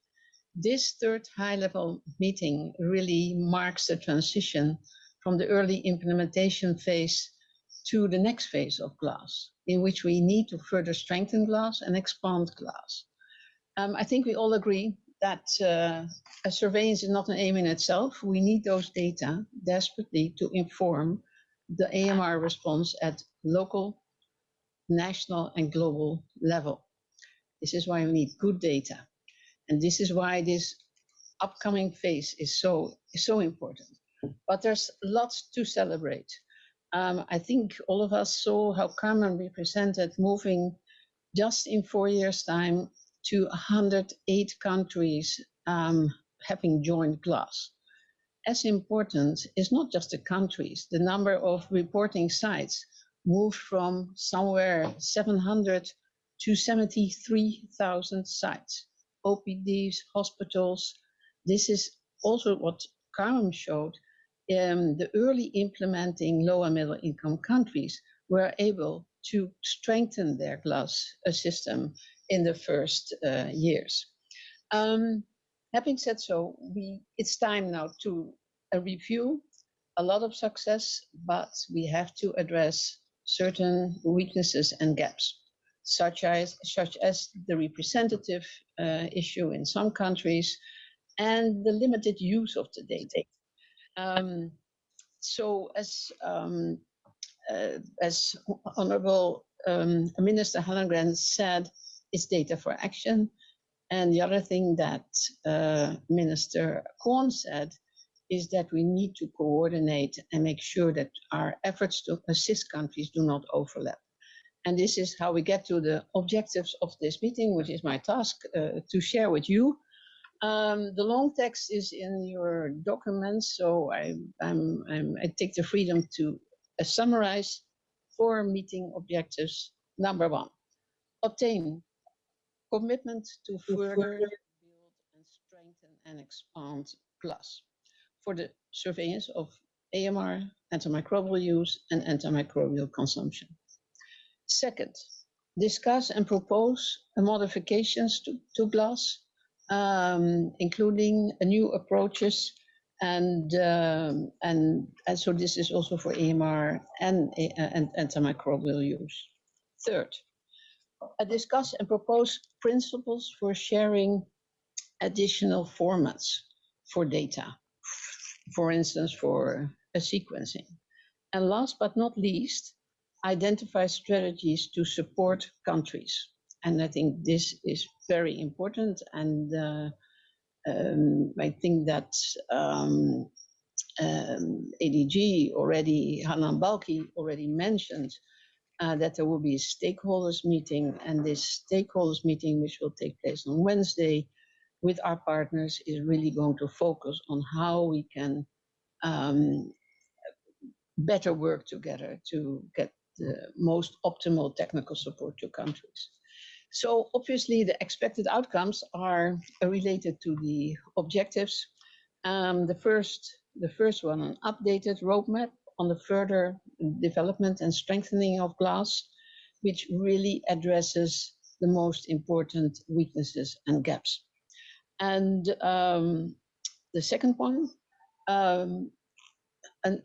This third high-level meeting really marks the transition from the early implementation phase to the next phase of GLASS, in which we need to further strengthen GLASS and expand GLASS. I think we all agree that a surveillance is not an aim in itself. We need those data desperately to inform the AMR response at local, national, and global level. This is why we need good data. And this is why this upcoming phase is so important. But there's lots to celebrate. I think all of us saw how Carmen represented moving just in 4 years' time to 108 countries having joined GLASS. As important is not just the countries. The number of reporting sites moved from somewhere 700 to 73,000 sites. OPDs, hospitals. This is also what Carmen showed. The early implementing low and middle income countries were able to strengthen their GLASS system in the first years. Having said so, it's time now to review a lot of success, but we have to address certain weaknesses and gaps, such as the representative issue in some countries and the limited use of the data. So as Honorable Minister Hallengren said, it's data for action. And the other thing that Minister Kwon said is that we need to coordinate and make sure that our efforts to assist countries do not overlap. And this is how we get to the objectives of this meeting, which is my task to share with you. The long text is in your documents, so I take the freedom to summarize 4 meeting objectives. Number 1, obtain commitment to further build and strengthen and expand GLASS for the surveillance of AMR, antimicrobial use, and antimicrobial consumption. Second, discuss and propose modifications to GLASS, including new approaches, and so this is also for AMR and antimicrobial use. Third, discuss and propose principles for sharing additional formats for data, for instance, for sequencing. And last but not least, identify strategies to support countries. And I think this is very important. And I think that ADG already, Hanan Balki already mentioned that there will be a stakeholders meeting, and this stakeholders meeting, which will take place on Wednesday with our partners, is really going to focus on how we can better work together to get the most optimal technical support to countries. So obviously the expected outcomes are related to the objectives. The first one, an updated roadmap on the further development and strengthening of GLASS, which really addresses the most important weaknesses and gaps. And the second one, and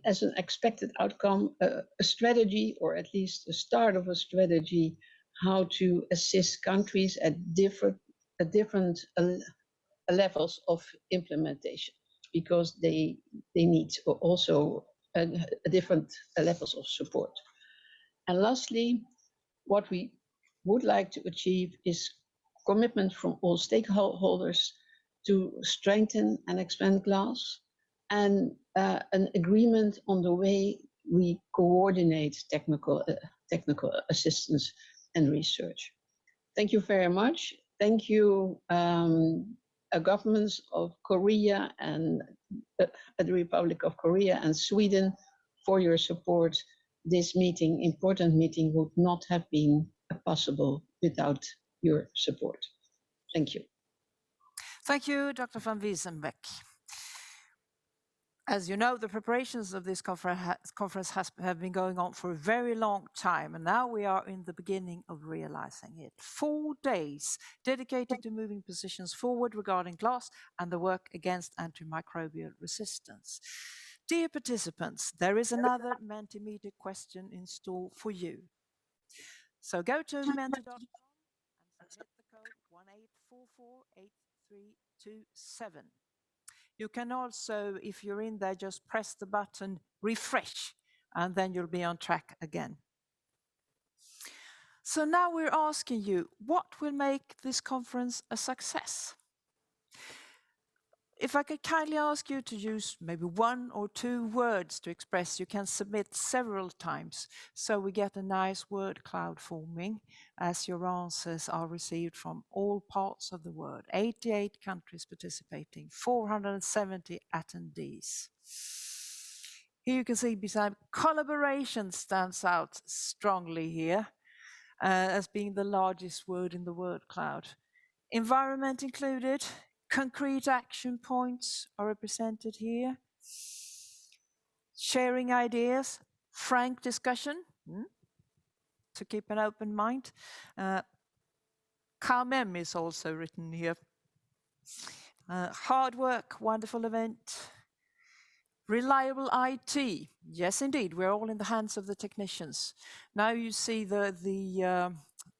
as an expected outcome, a strategy, or at least the start of a strategy, how to assist countries at different levels of implementation, because they need also different levels of support. And lastly, what we would like to achieve is commitment from all stakeholders to strengthen and expand GLASS, and an agreement on the way we coordinate technical assistance and research. Thank you very much. Thank you, governments of Korea and the Republic of Korea and Sweden for your support. This meeting, important meeting, would not have been possible without your support. Thank you. Thank you, Dr. van Wiesenbeck. As you know, the preparations of this conference have been going on for a very long time, and now we are in the beginning of realizing it. 4 days dedicated to moving positions forward regarding GLASS and the work against antimicrobial resistance. Dear participants, there is another Mentimeter question in store for you. So go to menti.com and submit the code 18448327. You can also, if you're in there, just press the button refresh, and then you'll be on track again. So now we're asking you, what will make this conference a success? If I could kindly ask you to use maybe 1 or 2 words to express, you can submit several times, so we get a nice word cloud forming as your answers are received from all parts of the world. 88 countries participating, 470 attendees. Here you can see beside collaboration stands out strongly here as being the largest word in the word cloud. Environment included. Concrete action points are represented here. Sharing ideas, frank discussion, to keep an open mind. Carmem is also written here. Hard work, wonderful event. Reliable IT, yes indeed, we're all in the hands of the technicians. Now you see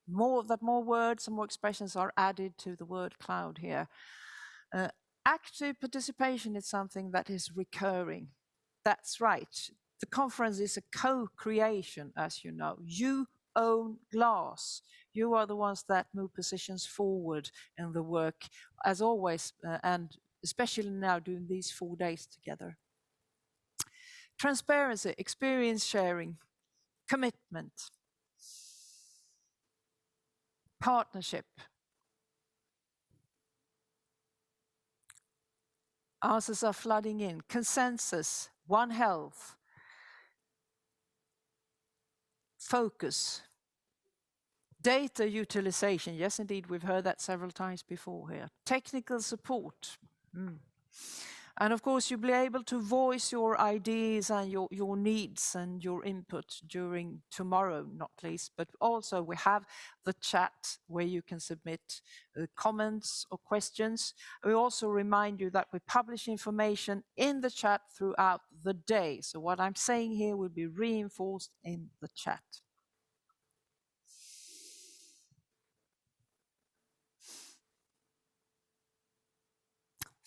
more words and more expressions are added to the word cloud here. Active participation is something that is recurring. That's right. The conference is a co-creation, as you know. You own GLASS. You are the ones that move positions forward in the work, as always, and especially now doing these 4 days together. Transparency, experience sharing, commitment, partnership. Answers are flooding in. Consensus, One Health, focus, data utilization. Yes, indeed, we've heard that several times before here. Technical support. And of course, you'll be able to voice your ideas and your needs and your input during tomorrow, not least. But also we have the chat where you can submit comments or questions. We also remind you that we publish information in the chat throughout the day. So what I'm saying here will be reinforced in the chat.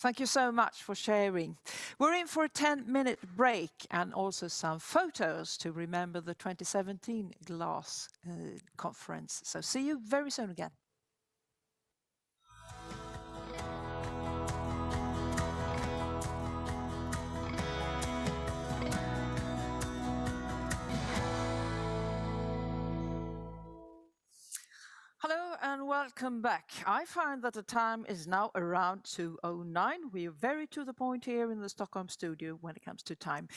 Thank you so much for sharing. We're in for a 10-minute break and also some photos to remember the 2017 GLASS conference. So see you very soon again. Hello and welcome back. I find that the time is now around 2:09. We are very to the point here in the Stockholm studio when it comes to time.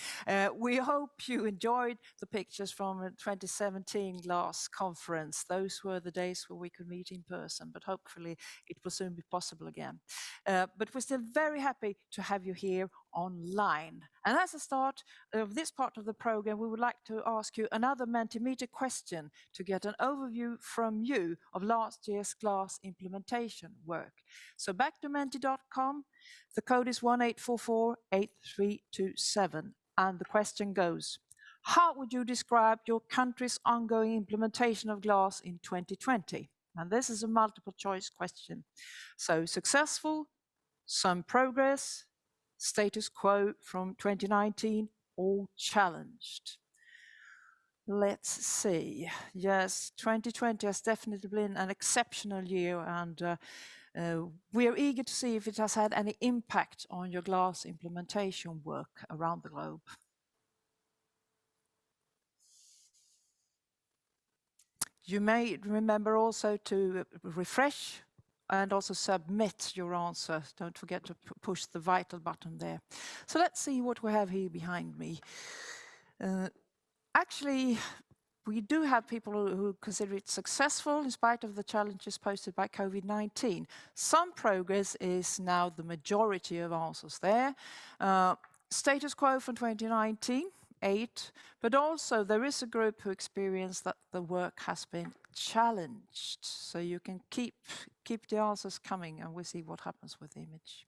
We hope you enjoyed the pictures from the 2017 GLASS conference. Those were the days where we could meet in person, but hopefully it will soon be possible again. But we're still very happy to have you here online. And as a start of this part of the program, we would like to ask you another Mentimeter question to get an overview from you of last year's GLASS implementation work. So back to menti.com, the code is 18448327, and the question goes, how would you describe your country's ongoing implementation of GLASS in 2020? And this is a multiple choice question. So successful, some progress, status quo from 2019, or challenged? Let's see. Yes, 2020 has definitely been an exceptional year, and we are eager to see if it has had any impact on your GLASS implementation work around the globe. You may remember also to refresh and also submit your answer. Don't forget to push the vital button there. So let's see what we have here behind me. Actually, we do have people who consider it successful in spite of the challenges posed by COVID-19. Some progress is now the majority of answers there. Status quo from 2019, 8, but also there is a group who experienced that the work has been challenged. So you can keep the answers coming and we'll see what happens with the image.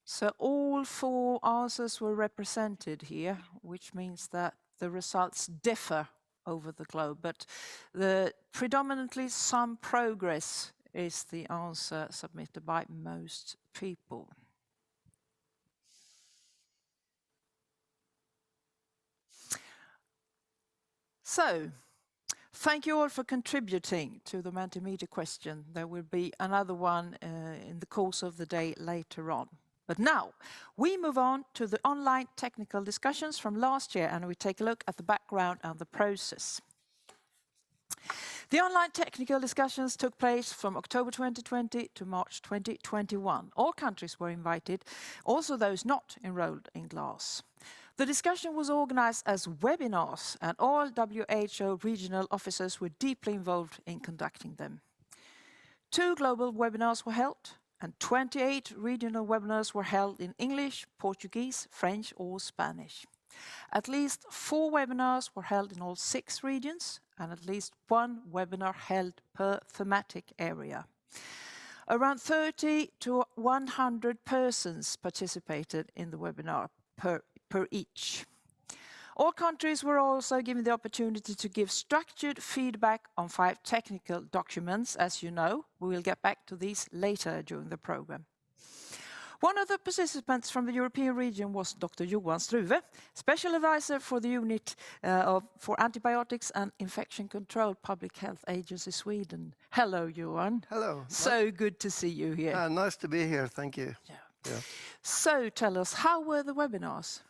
So all 4 answers were represented here, which means that the results differ over the globe, but predominantly some progress is the answer submitted by most people. So, thank you all for contributing to the Mentimeter question. There will be another one in the course of the day later on. But now, we move on to the online technical discussions from last year, and we take a look at the background and the process. The online technical discussions took place from October 2020 to March 2021. All countries were invited, also those not enrolled in GLASS. The discussion was organized as webinars, and all WHO regional officers were deeply involved in conducting them. 2 global webinars were held, and 28 regional webinars were held in English, Portuguese, French or Spanish. At least 4 webinars were held in all 6 regions, and at least 1 webinar held per thematic area. Around 30 to 100 persons participated in the webinar per each. All countries were also given the opportunity to give structured feedback on 5 technical documents. As you know, we will get back to these later during the program. One of the participants from the European region was Dr. Johan Struve, Special Advisor for the Unit for Antibiotics and Infection Control, Public Health Agency Sweden. Hello, Johan. Hello. So good to see you here. Nice to be here, thank you. Yeah. So tell us, how were the webinars?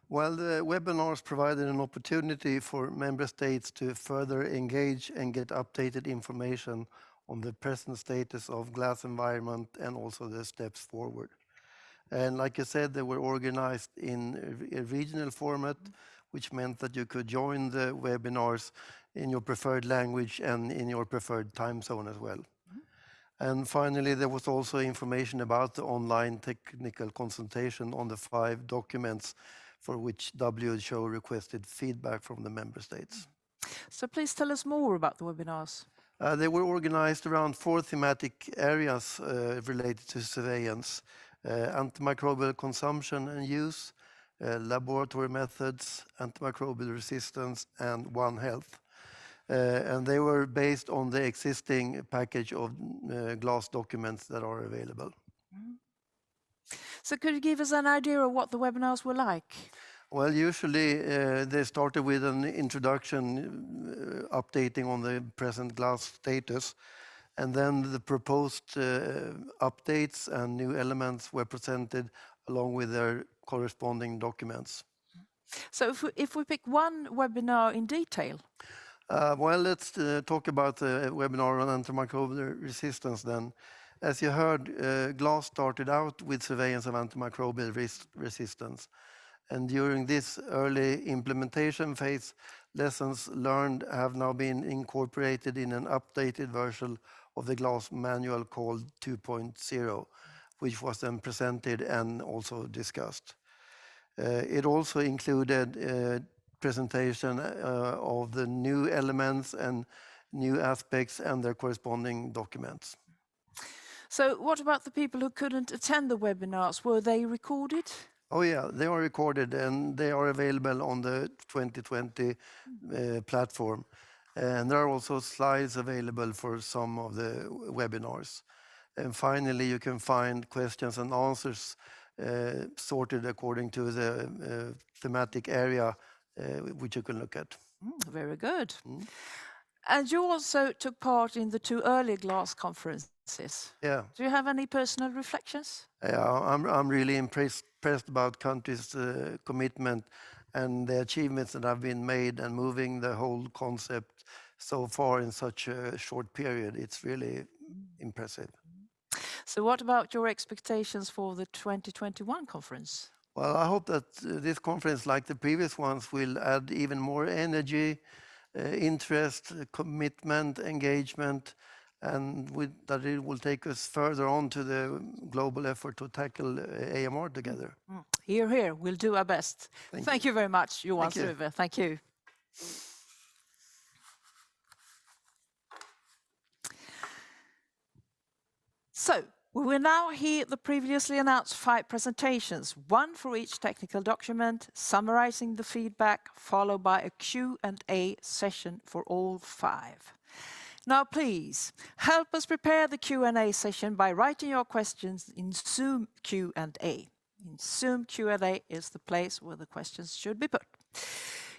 Well, the webinars provided an opportunity for member states to further engage and get updated information on the present status of GLASS environment and also the steps forward. And like you said, they were organized in a regional format, which meant that you could join the webinars in your preferred language and in your preferred time zone as well. And finally, there was also information about the online technical consultation on the 5 documents for which WHO requested feedback from the member states. So please tell us more about the webinars. They were organized around 4 thematic areas related to surveillance: antimicrobial consumption and use, laboratory methods, antimicrobial resistance, and One Health. And they were based on the existing package of GLASS documents that are available. So could you give us an idea of what the webinars were like? Well, usually they started with an introduction, updating on the present GLASS status, and then the proposed updates and new elements were presented along with their corresponding documents. So if we pick one webinar in detail? Well, let's talk about the webinar on antimicrobial resistance then. As you heard, GLASS started out with surveillance of antimicrobial resistance. And during this early implementation phase, lessons learned have now been incorporated in an updated version of the GLASS manual called 2.0, which was then presented and also discussed. It also included presentation of the new elements and new aspects and their corresponding documents. So what about the people who couldn't attend the webinars? Were they recorded? Oh yeah, they are recorded and they are available on the 2020 platform. And there are also slides available for some of the webinars. And finally, you can find questions and answers sorted according to the thematic area which you can look at. Very good. And you also took part in the 2 earlier GLASS conferences. Yeah. Do you have any personal reflections? Yeah, I'm really impressed about countries' commitment and the achievements that have been made and moving the whole concept so far in such a short period. It's really impressive. So what about your expectations for the 2021 conference? Well, I hope that this conference, like the previous ones, will add even more energy, interest, commitment, engagement, and that it will take us further on to the global effort to tackle AMR together. Hear, hear. We'll do our best. Thank you very much, Johan Struve. Thank you. So, we will now hear the previously announced 5 presentations, 1 for each technical document, summarizing the feedback, followed by a Q&A session for all 5. Now, please, help us prepare the Q&A session by writing your questions in Zoom Q&A. In Zoom Q&A is the place where the questions should be put.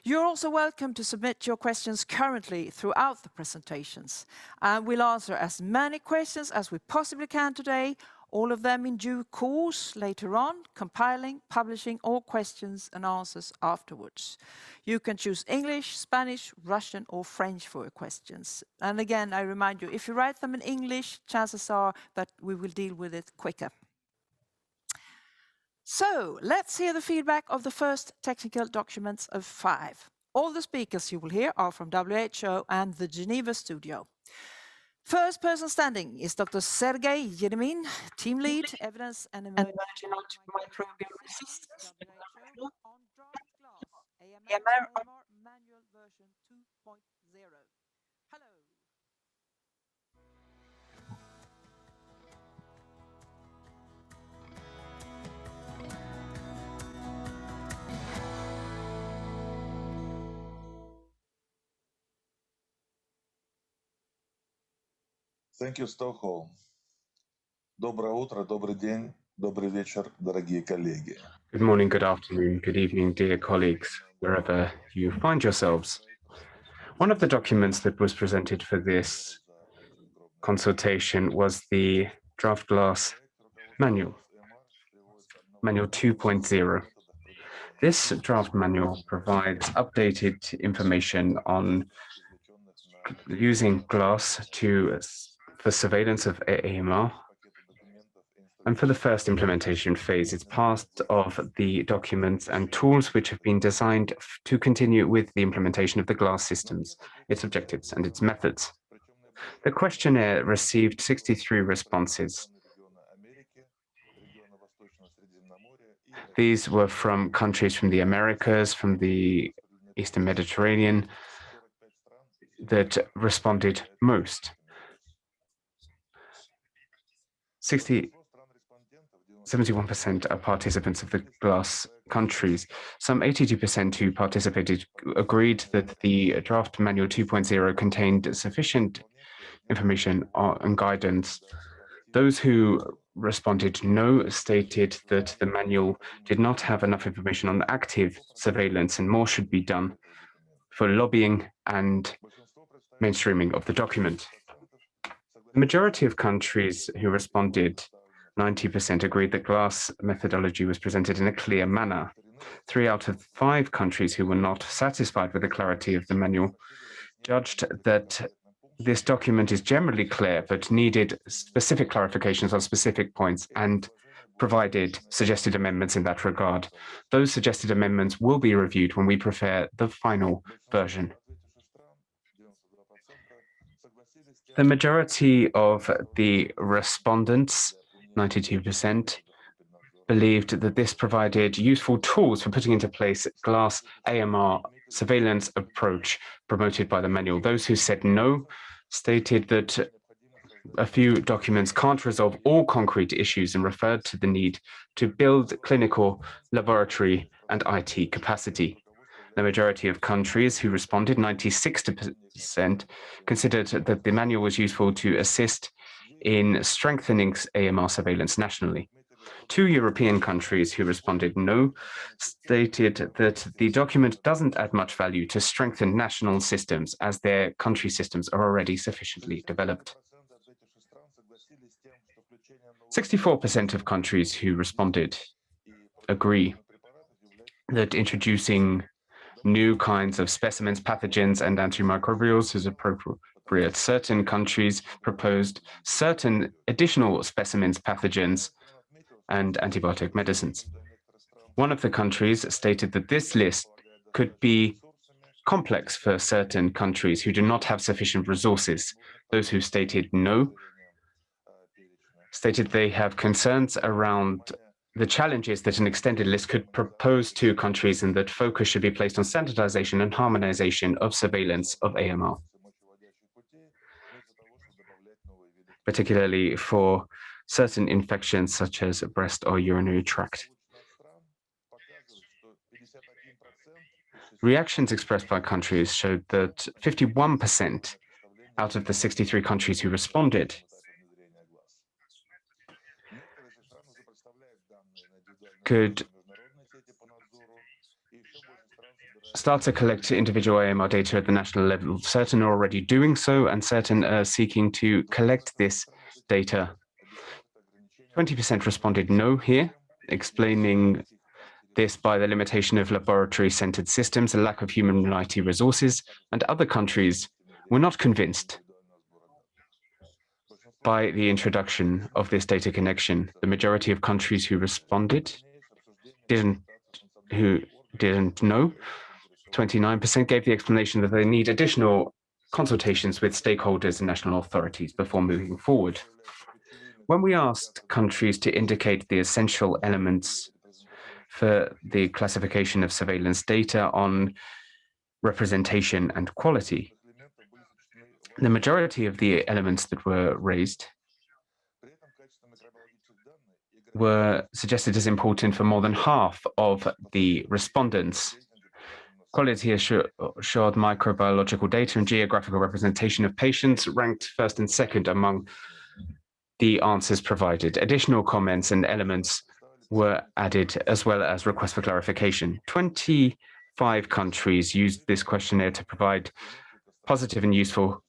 You're also welcome to submit your questions currently throughout the presentations. And we'll answer as many questions as we possibly can today, all of them in due course later on, compiling, publishing all questions and answers afterwards. You can choose English, Spanish, Russian or French for your questions. And again, I remind you, if you write them in English, chances are that we will deal with it quicker. So let's hear the feedback of the first technical documents of 5. All the speakers you will hear are from WHO and the Geneva studio. First person standing is Dr. Sergei Yeremin, Team Lead, Evidence and Emerging Microbial Resistance on Draft GLASS, AMR Manual version 2.0. Hello. Thank you, Stockholm. Доброе утро, добрый день. Good morning, good afternoon, good evening, dear colleagues, wherever you find yourselves. One of the documents that was presented for this consultation was the draft GLASS manual, Manual 2.0. This draft manual provides updated information on using GLASS for surveillance of AMR. And for the first implementation phase, it's part of the documents and tools which have been designed to continue with the implementation of the GLASS systems, its objectives and its methods. The questionnaire received 63 responses. These were from countries from the Americas, from the Eastern Mediterranean, that responded most. 71% are participants of the GLASS countries. Some 82% who participated agreed that the draft manual 2.0 contained sufficient information and guidance. Those who responded no stated that the manual did not have enough information on active surveillance and more should be done for lobbying and mainstreaming of the document. The majority of countries who responded, 90%, agreed that GLASS methodology was presented in a clear manner. 3 out of 5 countries who were not satisfied with the clarity of the manual judged that this document is generally clear, but needed specific clarifications on specific points and provided suggested amendments in that regard. Those suggested amendments will be reviewed when we prepare the final version. The majority of the respondents, 92%, believed that this provided useful tools for putting into place GLASS AMR surveillance approach promoted by the manual. Those who said no stated that a few documents can't resolve all concrete issues and referred to the need to build clinical, laboratory, and IT capacity. The majority of countries who responded, 96%, considered that the manual was useful to assist in strengthening AMR surveillance nationally. 2 European countries who responded no stated that the document doesn't add much value to strengthen national systems as their country systems are already sufficiently developed. 64% of countries who responded agree that introducing new kinds of specimens, pathogens, and antimicrobials is appropriate. Certain countries proposed certain additional specimens, pathogens, and antibiotic medicines. One of the countries stated that this list could be complex for certain countries who do not have sufficient resources. Those who stated no stated they have concerns around the challenges that an extended list could propose to countries and that focus should be placed on standardization and harmonization of surveillance of AMR, particularly for certain infections such as breast or urinary tract. Reactions expressed by countries showed that 51% out of the 63 countries who responded could start to collect individual AMR data at the national level. Certain are already doing so, and certain are seeking to collect this data. 20% responded no here, explaining this by the limitation of laboratory-centered systems, a lack of human IT resources, and other countries were not convinced by the introduction of this data connection. The majority of countries who responded didn't know. 29% gave the explanation that they need additional consultations with stakeholders and national authorities before moving forward. When we asked countries to indicate the essential elements for the classification of surveillance data on representation and quality, the majority of the elements that were raised were suggested as important for more than half of the respondents. Quality assured microbiological data and geographical representation of patients ranked first and second among the answers provided. Additional comments and elements were added, as well as requests for clarification. 25 countries used this questionnaire to provide positive and useful,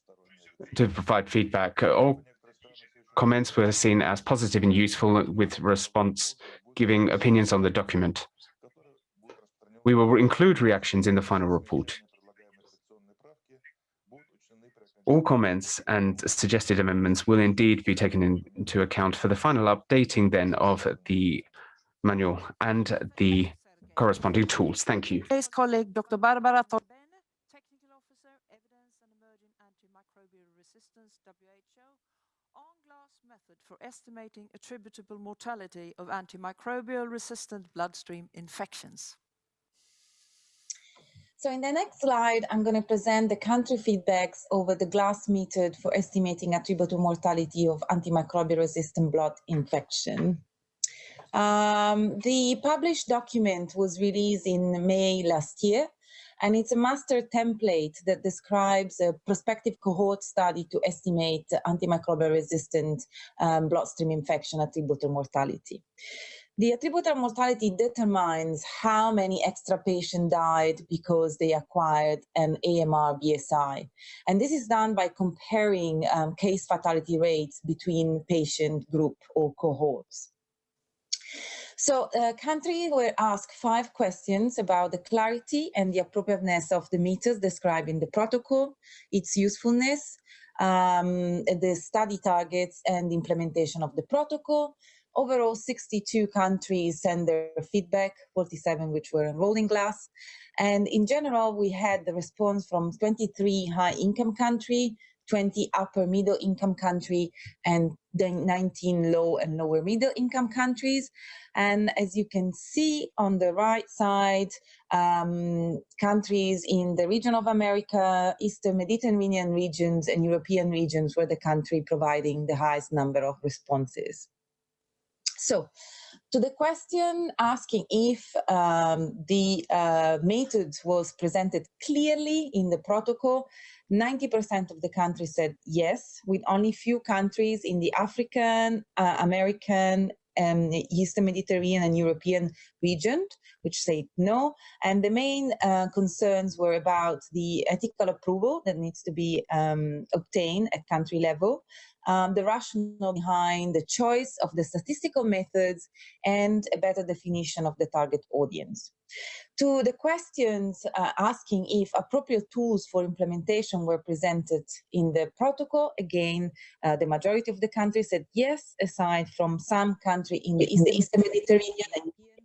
to provide feedback. All comments were seen as positive and useful, with response giving opinions on the document. We will include reactions in the final report. All comments and suggested amendments will indeed be taken into account for the final updating then of the manual and the corresponding tools. Thank you. Today's colleague, Dr. Barbara Torbene, Technical Officer, Evidence and Emerging Antimicrobial Resistance, WHO, on GLASS method for estimating attributable mortality of antimicrobial resistant bloodstream infections. So in the next slide, I'm going to present the country feedbacks over the GLASS method for estimating attributable mortality of antimicrobial resistant blood infection. The published document was released in May last year, and it's a master template that describes a prospective cohort study to estimate antimicrobial resistant bloodstream infection attributable mortality. The attributable mortality determines how many extra patients died because they acquired an AMR BSI. And this is done by comparing case fatality rates between patient group or cohorts. So countries were asked 5 questions about the clarity and the appropriateness of the methods described in the protocol, its usefulness, the study targets and the implementation of the protocol. Overall, 62 countries sent their feedback, 47 which were enrolled in GLASS. And in general, we had the response from 23 high-income countries, 20 upper middle income country, and then 19 low and lower middle income countries. And as you can see on the right side, countries in the region of America, Eastern Mediterranean regions, and European regions were the country providing the highest number of responses. So, to the question asking if the method was presented clearly in the protocol, 90% of the countries said yes, with only few countries in the African, American, Eastern Mediterranean and European region, which said no. And the main concerns were about the ethical approval that needs to be obtained at country level, the rationale behind the choice of the statistical methods, and a better definition of the target audience. To the questions asking if appropriate tools for implementation were presented in the protocol, again, the majority of the countries said yes, aside from some country in the Eastern Mediterranean and European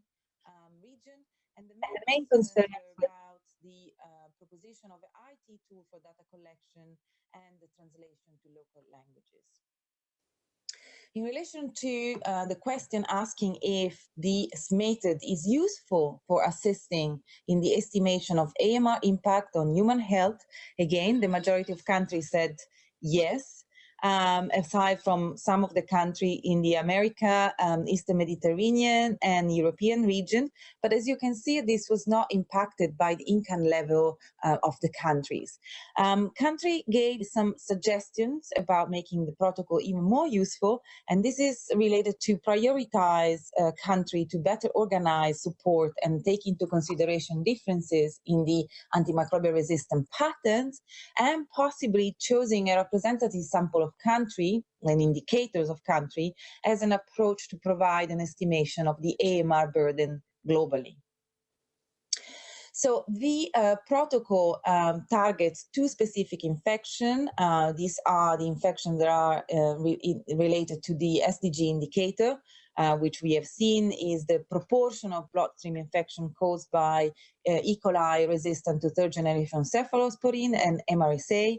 region. And the main concern about the proposition of an IT tool for data collection and the translation to local languages. In relation to the question asking if this method is useful for assisting in the estimation of AMR impact on human health, again, the majority of countries said yes, aside from some of the country in the America, Eastern Mediterranean and European region. But as you can see, this was not impacted by the income level of the countries. Country gave some suggestions about making the protocol even more useful, and this is related to prioritize a country to better organize support and take into consideration differences in the antimicrobial resistant patterns, and possibly choosing a representative sample of country and indicators of country as an approach to provide an estimation of the AMR burden globally. So the protocol targets 2 specific infections. These are the infections that are related to the SDG indicator, which we have seen is the proportion of bloodstream infection caused by E. coli resistant to 3rd generation cephalosporin and MRSA.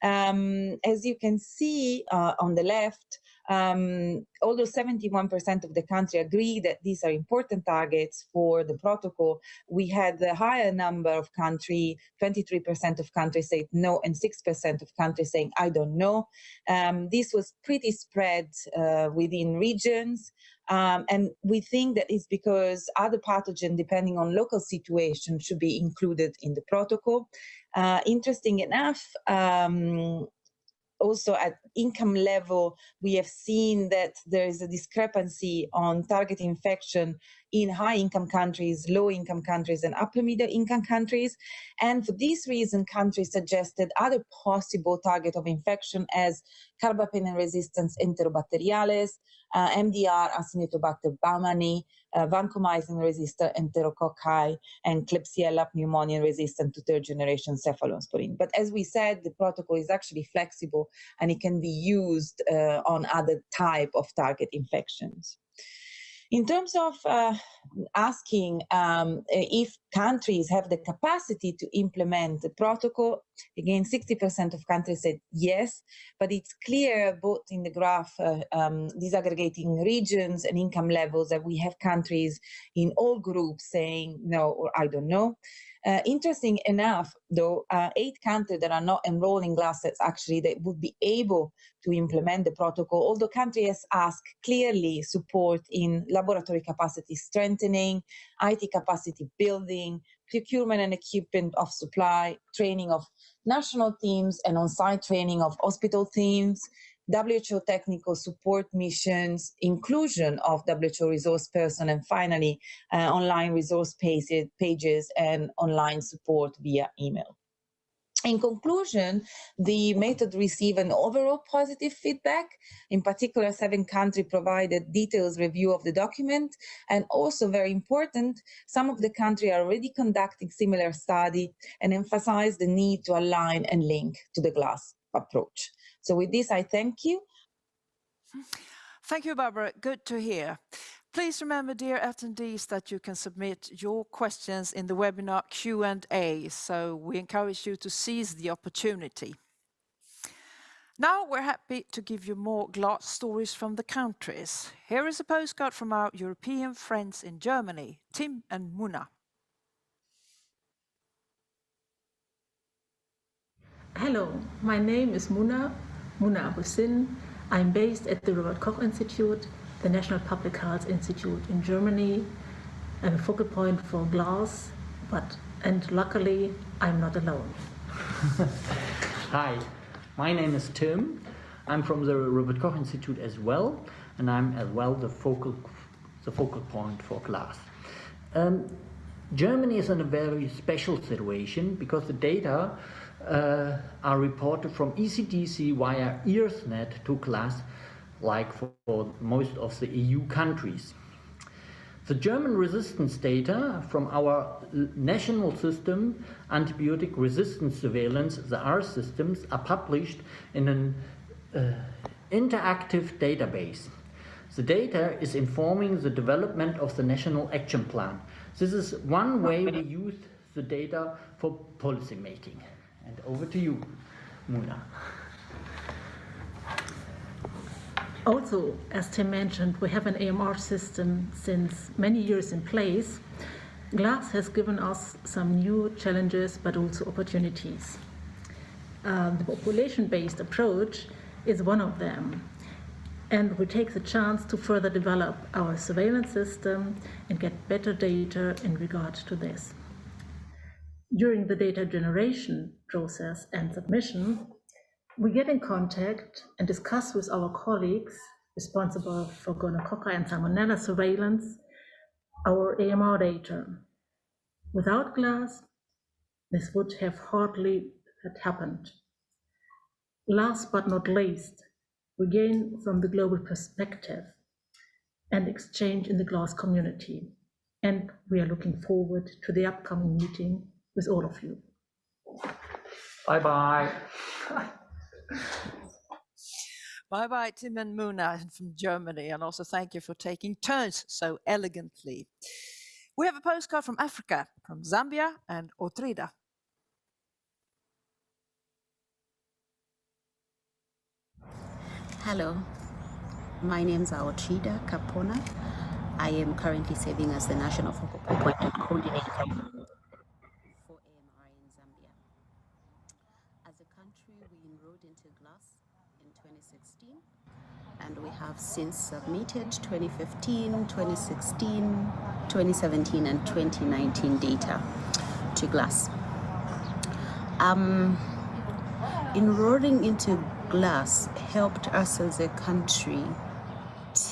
As you can see on the left, although 71% of the country agree that these are important targets for the protocol, we had a higher number of countries, 23% of countries said no, and 6% of countries saying, I don't know. This was pretty spread within regions. And we think that it's because other pathogens, depending on local situation, should be included in the protocol. Interesting enough, also at income level, we have seen that there is a discrepancy on target infection in high-income countries, low-income countries, and upper-middle-income countries. And for this reason, countries suggested other possible target of infection as carbapenem-resistant enterobacteriales, MDR, Acinetobacter baumannii, vancomycin-resistant enterococci, and Klebsiella pneumoniae-resistant to third-generation cephalosporin. But as we said, the protocol is actually flexible and it can be used on other type of target infections. In terms of asking if countries have the capacity to implement the protocol, again, 60% of countries said yes, but it's clear both in the graph disaggregating regions and income levels that we have countries in all groups saying no or I don't know. Interesting enough, though, 8 countries that are not enrolling GLASS actually they would be able to implement the protocol, although countries ask clearly support in laboratory capacity strengthening, IT capacity building, procurement and equipment of supply, training of national teams and on-site training of hospital teams, WHO technical support missions, inclusion of WHO resource person, and finally, online resource pages and online support via email. In conclusion, the method received an overall positive feedback. In particular, 7 countries provided detailed review of the document, and also very important, some of the countries are already conducting similar study and emphasize the need to align and link to the GLASS approach. So with this, I thank you. Thank you, Barbara. Good to hear. Please remember, dear attendees, that you can submit your questions in the webinar Q&A, so we encourage you to seize the opportunity. Now we're happy to give you more GLASS stories from the countries. Here is a postcard from our European friends in Germany, Tim and Muna. Hello, my name is Muna Abusin. I'm based at the Robert Koch Institute, the National Public Health Institute in Germany. I'm a focal point for GLASS, and luckily I'm not alone. Hi, my name is Tim. I'm from the Robert Koch Institute as well, and I'm as well the focal point for GLASS. Germany is in a very special situation because the data are reported from ECDC via EARTHnet to GLASS, like for most of the EU countries. The German resistance data from our national system, antibiotic resistance surveillance, the R systems, are published in an interactive database. The data is informing the development of the national action plan. This is one way we use the data for policy making. And over to you, Muna. Also, as Tim mentioned, we have an AMR system since many years in place. GLASS has given us some new challenges, but also opportunities. The population-based approach is one of them. And we take the chance to further develop our surveillance system and get better data in regard to this. During the data generation process and submission, we get in contact and discuss with our colleagues responsible for gonococci and salmonella surveillance our AMR data. Without GLASS, this would have hardly happened. Last but not least, we gain from the global perspective and exchange in the GLASS community. And we are looking forward to the upcoming meeting with all of you. Bye-bye. Bye-bye, Tim and Muna from Germany, and also thank you for taking turns so elegantly. We have a postcard from Africa, from Zambia and Otrida. Hello, my name is Otrida Kapona. I am currently serving as the National Focal Point and Coordinator for AMR in Zambia. As a country, we enrolled into GLASS in 2016, and we have since submitted 2015, 2016, 2017, and 2019 data to GLASS. Enrolling into GLASS helped us as a country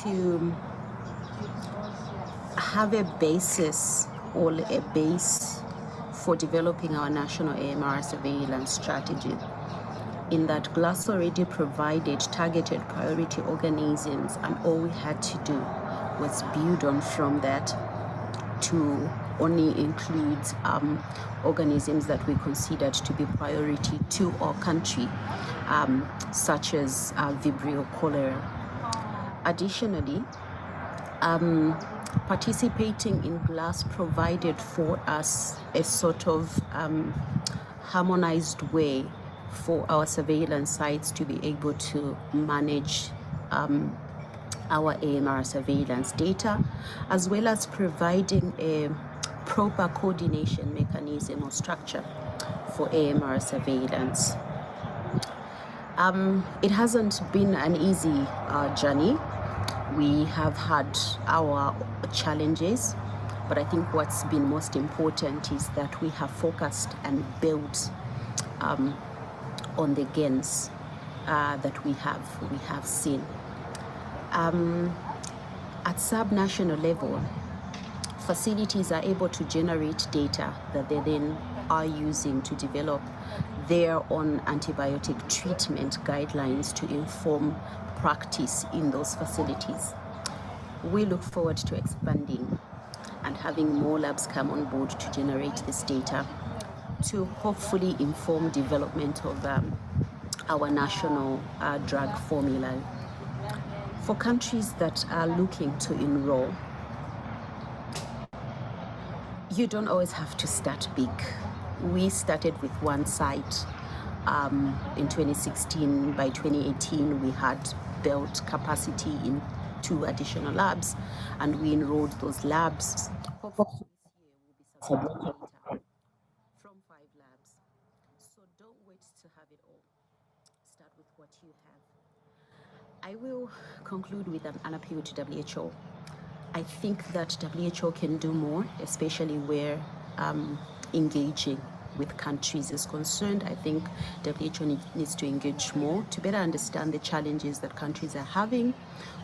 to have a basis or a base for developing our national AMR surveillance strategy, in that GLASS already provided targeted priority organisms, and all we had to do was build on from that to only include organisms that we considered to be priority to our country, such as Vibrio cholera. Additionally, participating in GLASS provided for us a sort of harmonized way for our surveillance sites to be able to manage our AMR surveillance data, as well as providing a proper coordination mechanism or structure for AMR surveillance. It hasn't been an easy journey. We have had our challenges, but I think what's been most important is that we have focused and built on the gains that we have seen. At sub-national level, facilities are able to generate data that they then are using to develop their own antibiotic treatment guidelines to inform practice in those facilities. We look forward to expanding and having more labs come on board to generate this data to hopefully inform development of our national drug formula. For countries that are looking to enroll, you don't always have to start big. We started with one site in 2016. By 2018, we had built capacity in 2 additional labs, and we enrolled those labs. Hopefully this year we'll be submitting data from 5 labs. So don't wait to have it all. Start with what you have. I will conclude with an appeal to WHO. I think that WHO can do more, especially where engaging with countries is concerned. I think WHO needs to engage more to better understand the challenges that countries are having.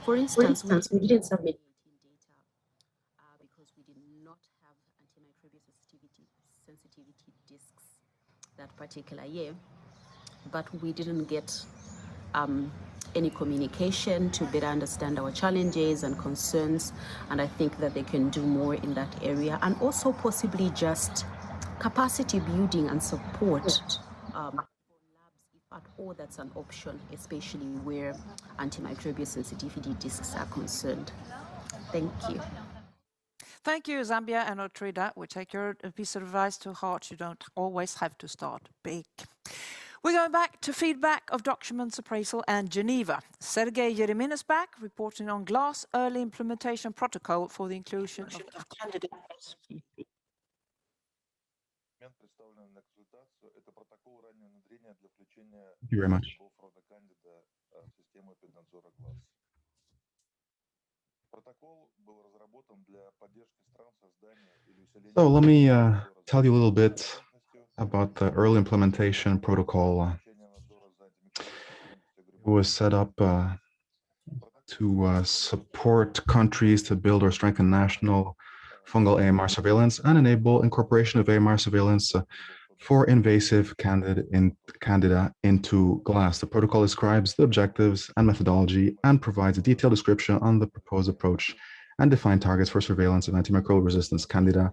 For instance, we didn't submit data because we did not have antimicrobial sensitivity discs that particular year, but we didn't get any communication to better understand our challenges and concerns, and I think that they can do more in that area, and also possibly just capacity building and support for labs, if at all that's an option, especially where antimicrobial sensitivity discs are concerned. Thank you. Thank you, Zambia and Otrida. We take your piece of advice to heart. You don't always have to start big. We're going back to feedback of documents appraisal and Geneva. Sergei Yeremin is back, reporting on GLASS early implementation protocol for the inclusion of candidates. Thank you very much. So let me tell you a little bit about the early implementation protocol. It was set up to support countries to build or strengthen national fungal AMR surveillance and enable incorporation of AMR surveillance for invasive candida into GLASS. The protocol describes the objectives and methodology and provides a detailed description on the proposed approach and define targets for surveillance of antimicrobial resistance candida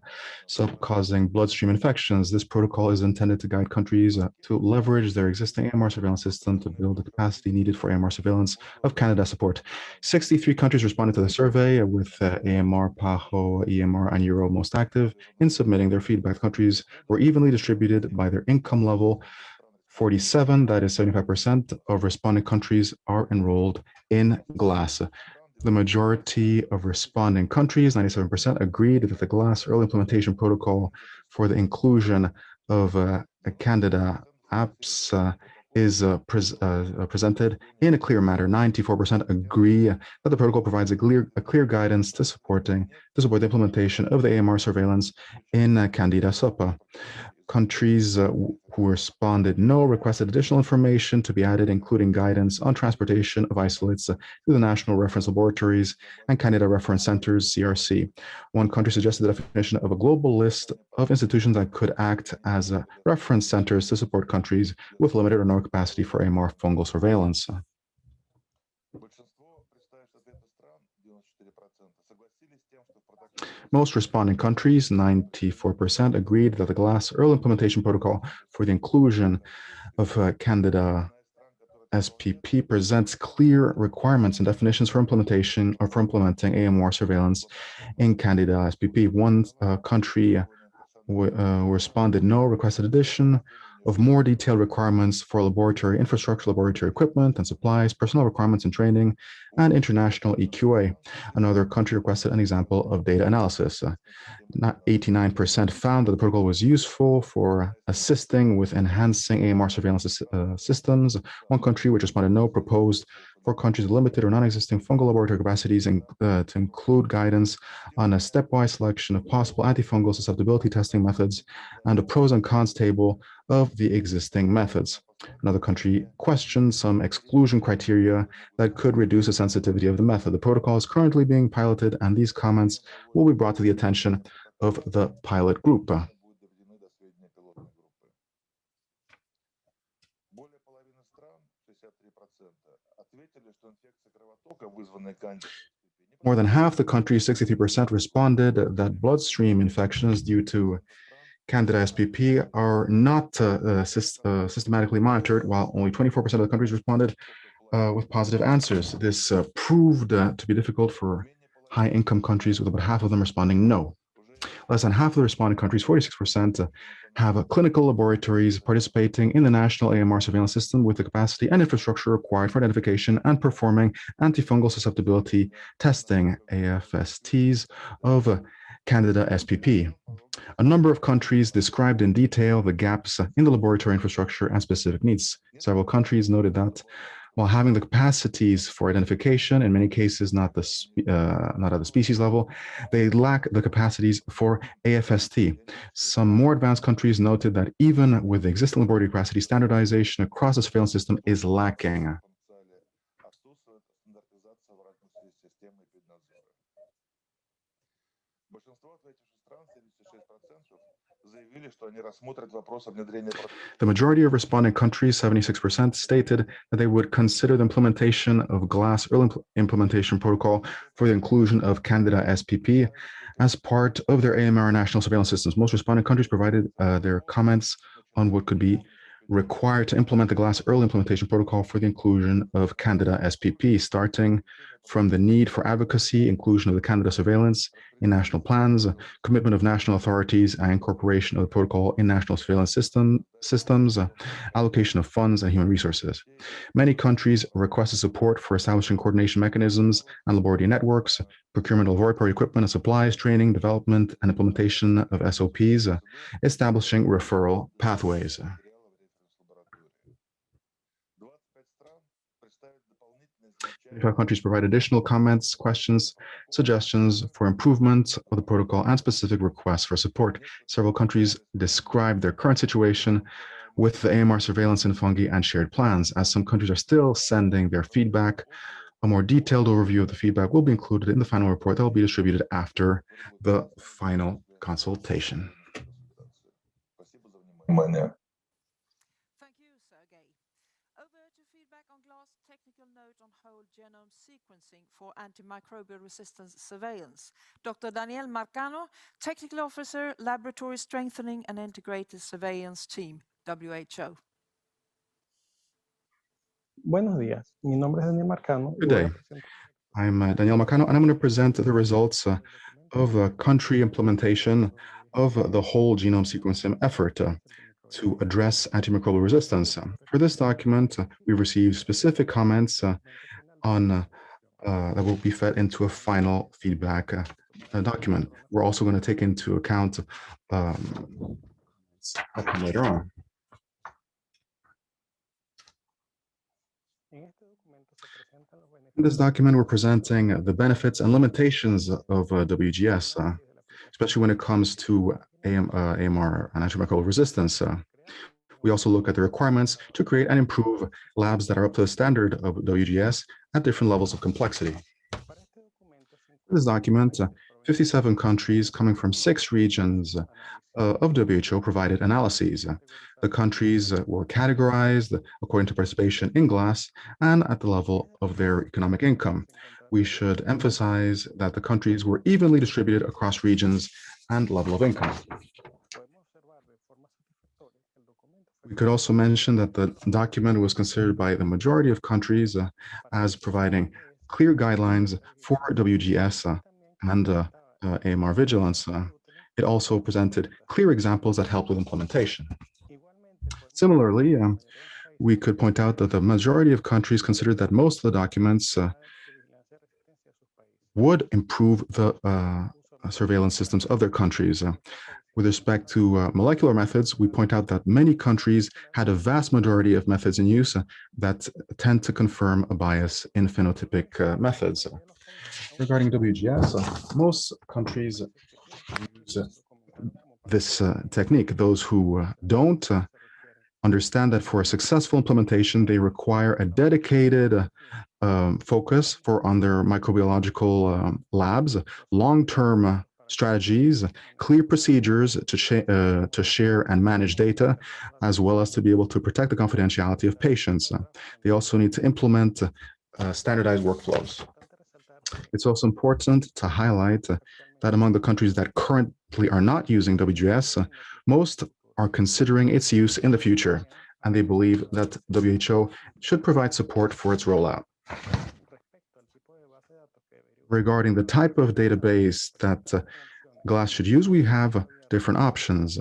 causing bloodstream infections. This protocol is intended to guide countries to leverage their existing AMR surveillance system to build the capacity needed for AMR surveillance of candida support. 63 countries responded to the survey, with AMR, PAHO, EMR, and Euro most active in submitting their feedback. Countries were evenly distributed by their income level. 47, that is 75% of responding countries, are enrolled in GLASS. The majority of responding countries, 97%, agreed that the GLASS early implementation protocol for the inclusion of candida apps is presented in a clear manner. 94% agree that the protocol provides a clear guidance to support the implementation of the AMR surveillance in Candida SOPA. Countries who responded no requested additional information to be added, including guidance on transportation of isolates to the national reference laboratories and Candida reference centers, CRC. One country suggested the definition of a global list of institutions that could act as reference centers to support countries with limited or no capacity for AMR fungal surveillance. Most responding countries, 94%, agreed that the GLASS early implementation protocol for the inclusion of Candida SPP presents clear requirements and definitions for implementation or for implementing AMR surveillance in Candida SPP. One country responded no, requested addition of more detailed requirements for laboratory infrastructure, laboratory equipment and supplies, personnel requirements and training, and international EQA. Another country requested an example of data analysis. 89% found that the protocol was useful for assisting with enhancing AMR surveillance systems. One country, which responded no, proposed for countries with limited or non-existing fungal laboratory capacities to include guidance on a stepwise selection of possible antifungal susceptibility testing methods and a pros and cons table of the existing methods. Another country questioned some exclusion criteria that could reduce the sensitivity of the method. The protocol is currently being piloted, and these comments will be brought to the attention of the pilot group. More than half the countries, 63%, responded that bloodstream infections due to Candida SPP are not systematically monitored, while only 24% of the countries responded with positive answers. This proved to be difficult for high-income countries, with about half of them responding no. Less than half of the responding countries, 46%, have clinical laboratories participating in the national AMR surveillance system with the capacity and infrastructure required for identification and performing antifungal susceptibility testing, AFSTs, of Candida SPP. A number of countries described in detail the gaps in the laboratory infrastructure and specific needs. Several countries noted that while having the capacities for identification, in many cases not at the species level, they lack the capacities for AFST. Some more advanced countries noted that even with the existing laboratory capacity, standardization across the surveillance system is lacking. The majority of responding countries, 76%, stated that they would consider the implementation of GLASS early implementation protocol for the inclusion of Candida SPP as part of their AMR national surveillance systems. Most responding countries provided their comments on what could be required to implement the GLASS early implementation protocol for the inclusion of Candida SPP, starting from the need for advocacy, inclusion of the Candida surveillance in national plans, commitment of national authorities, and incorporation of the protocol in national surveillance systems, allocation of funds, and human resources. Many countries requested support for establishing coordination mechanisms and laboratory networks, procurement of laboratory equipment and supplies, training, development, and implementation of SOPs, establishing referral pathways. 25 countries provide additional comments, questions, suggestions for improvement of the protocol, and specific requests for support. Several countries described their current situation with the AMR surveillance in fungi and shared plans. As some countries are still sending their feedback, a more detailed overview of the feedback will be included in the final report that will be distributed after the final consultation. On whole genome sequencing for antimicrobial resistance surveillance. Dr. Daniel Marcano, Technical Officer, Laboratory Strengthening and Integrated Surveillance Team, WHO. Buenos días. Mi nombre es Daniel Marcano. Good day. I'm Daniel Marcano, and I'm going to present the results of country implementation of the whole genome sequencing effort to address antimicrobial resistance. For this document, we received specific comments on that will be fed into a final feedback document. We're also going to take into account later on. In this document, we're presenting the benefits and limitations of WGS. especially when it comes to AMR and antimicrobial resistance. We also look at the requirements to create and improve labs that are up to the standard of WGS at different levels of complexity. In this document, 57 countries coming from 6 regions of WHO provided analyses. The countries were categorized according to participation in GLASS and at the level of their economic income. We should emphasize that the countries were evenly distributed across regions and level of income. We could also mention that the document was considered by the majority of countries as providing clear guidelines for WGS and AMR vigilance. It also presented clear examples that helped with implementation. Similarly, we could point out that the majority of countries considered that most of the documents would improve the surveillance systems of their countries. With respect to molecular methods, we point out that many countries had a vast majority of methods in use that tend to confirm a bias in phenotypic methods. Regarding WGS, most countries use this technique. Those who don't understand that for a successful implementation, they require a dedicated focus on their microbiological labs, long-term strategies, clear procedures to share and manage data, as well as to be able to protect the confidentiality of patients. They also need to implement standardized workflows. It's also important to highlight that among the countries that currently are not using WGS, most are considering its use in the future, and they believe that WHO should provide support for its rollout. Regarding the type of database that GLASS should use, we have different options.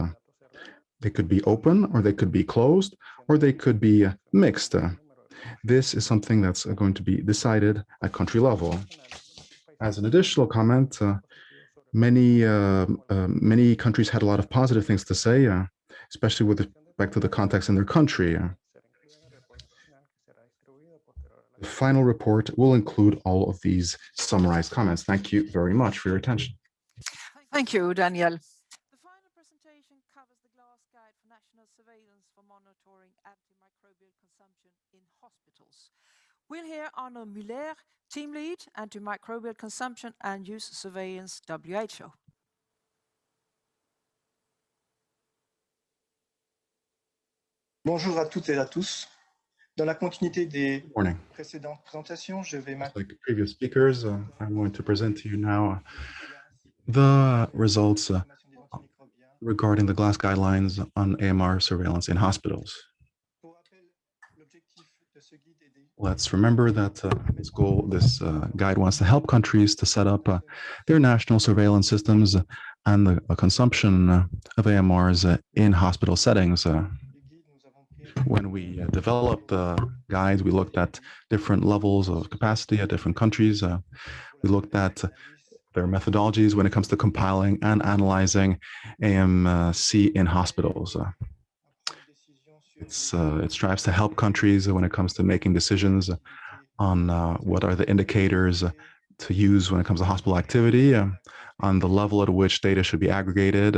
They could be open, or they could be closed, or they could be mixed. This is something that's going to be decided at country level. As an additional comment, many countries had a lot of positive things to say, especially with respect to the context in their country. The final report will include all of these summarized comments. Thank you very much for your attention. Thank you, Daniel. The final presentation covers the GLASS guide for national surveillance for monitoring antimicrobial consumption in hospitals. We'll hear Arnaud Muller, Team Lead, Antimicrobial Consumption and Use Surveillance, WHO. Bonjour à toutes et à tous. Dans la continuité des précédentes présentations, je vais maintenant. Like previous speakers, I'm going to present to you now the results regarding the GLASS guidelines on AMR surveillance in hospitals. Let's remember that this guide wants to help countries to set up their national surveillance systems and the consumption of AMRs in hospital settings. When we developed the guides, we looked at different levels of capacity at different countries. We looked at their methodologies when it comes to compiling and analyzing AMC in hospitals. It strives to help countries when it comes to making decisions on what are the indicators to use when it comes to hospital activity, on the level at which data should be aggregated.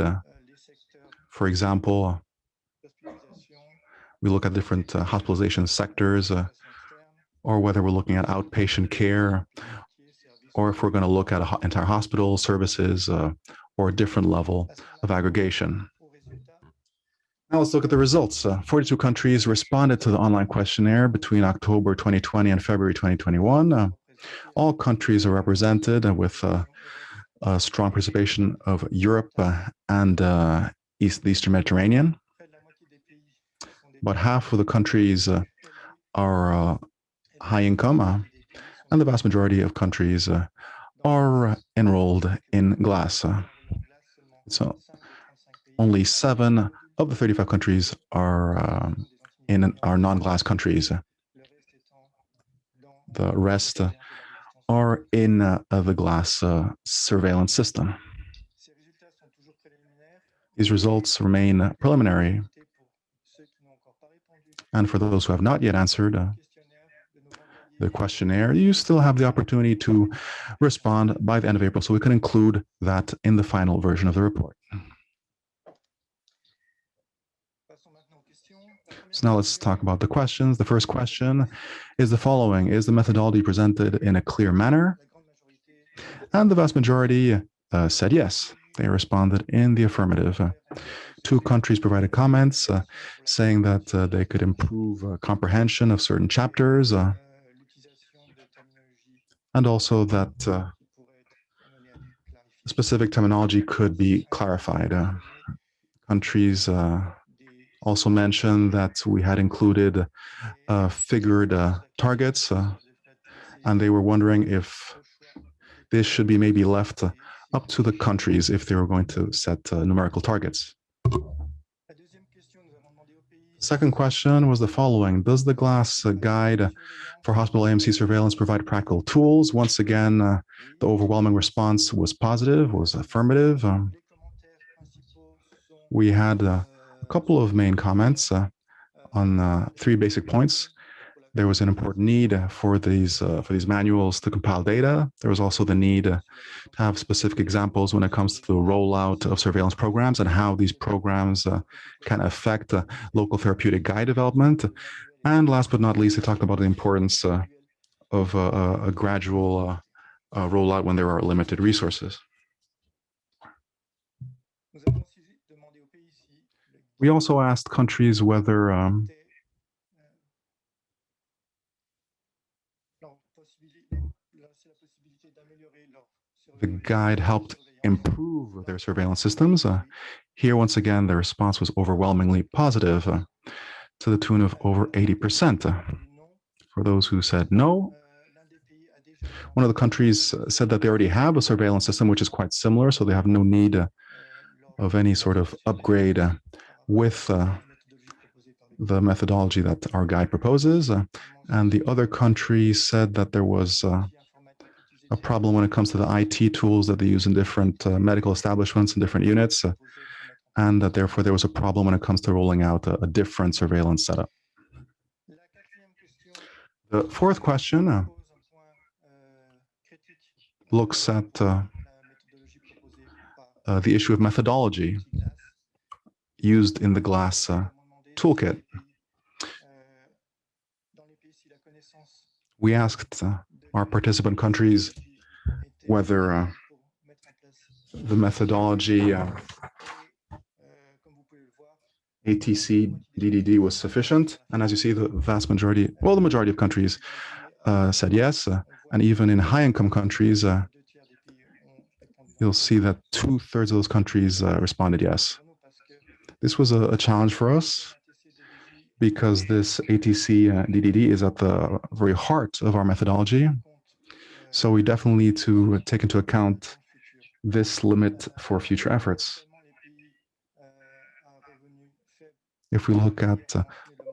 For example, we look at different hospitalization sectors, or whether we're looking at outpatient care, or if we're going to look at entire hospital services or a different level of aggregation. Now let's look at the results. 42 countries responded to the online questionnaire between October 2020 and February 2021. All countries are represented with a strong participation of Europe and the Eastern Mediterranean. About half of the countries are high income, and the vast majority of countries are enrolled in GLASS. So only 7 of the 35 countries are non-GLASS countries. The rest are in the GLASS surveillance system. These results remain preliminary. And for those who have not yet answered, the questionnaire, you still have the opportunity to respond by the end of April, so we can include that in the final version of the report. So now let's talk about the questions. The first question is the following: is the methodology presented in a clear manner? And the vast majority said yes. They responded in the affirmative. 2 countries provided comments saying that they could improve comprehension of certain chapters and also that specific terminology could be clarified. Countries also mentioned that we had included figured targets, and they were wondering if this should be maybe left up to the countries if they were going to set numerical targets. Second question was the following: does the GLASS guide for hospital AMC surveillance provide practical tools? Once again, the overwhelming response was positive, was affirmative. We had a couple of main comments on 3 basic points. There was an important need for these manuals to compile data. There was also the need to have specific examples when it comes to the rollout of surveillance programs and how these programs can affect local therapeutic guide development. And last but not least, they talked about the importance of a gradual rollout when there are limited resources. We also asked countries whether the guide helped improve their surveillance systems. Here, once again, the response was overwhelmingly positive, to the tune of over 80%. For those who said no, one of the countries said that they already have a surveillance system which is quite similar, so they have no need of any sort of upgrade with the methodology that our guide proposes. And the other country said that there was a problem when it comes to the IT tools that they use in different medical establishments and different units, and that therefore there was a problem when it comes to rolling out a different surveillance setup. The fourth question looks at the issue of methodology used in the GLASS toolkit. We asked our participant countries whether the methodology ATC DDD was sufficient, and as you see, the majority of countries said yes, and even in high-income countries, you'll see that 2/3 of those countries responded yes. This was a challenge for us because this ATC DDD is at the very heart of our methodology. So we definitely need to take into account this limit for future efforts. If we look at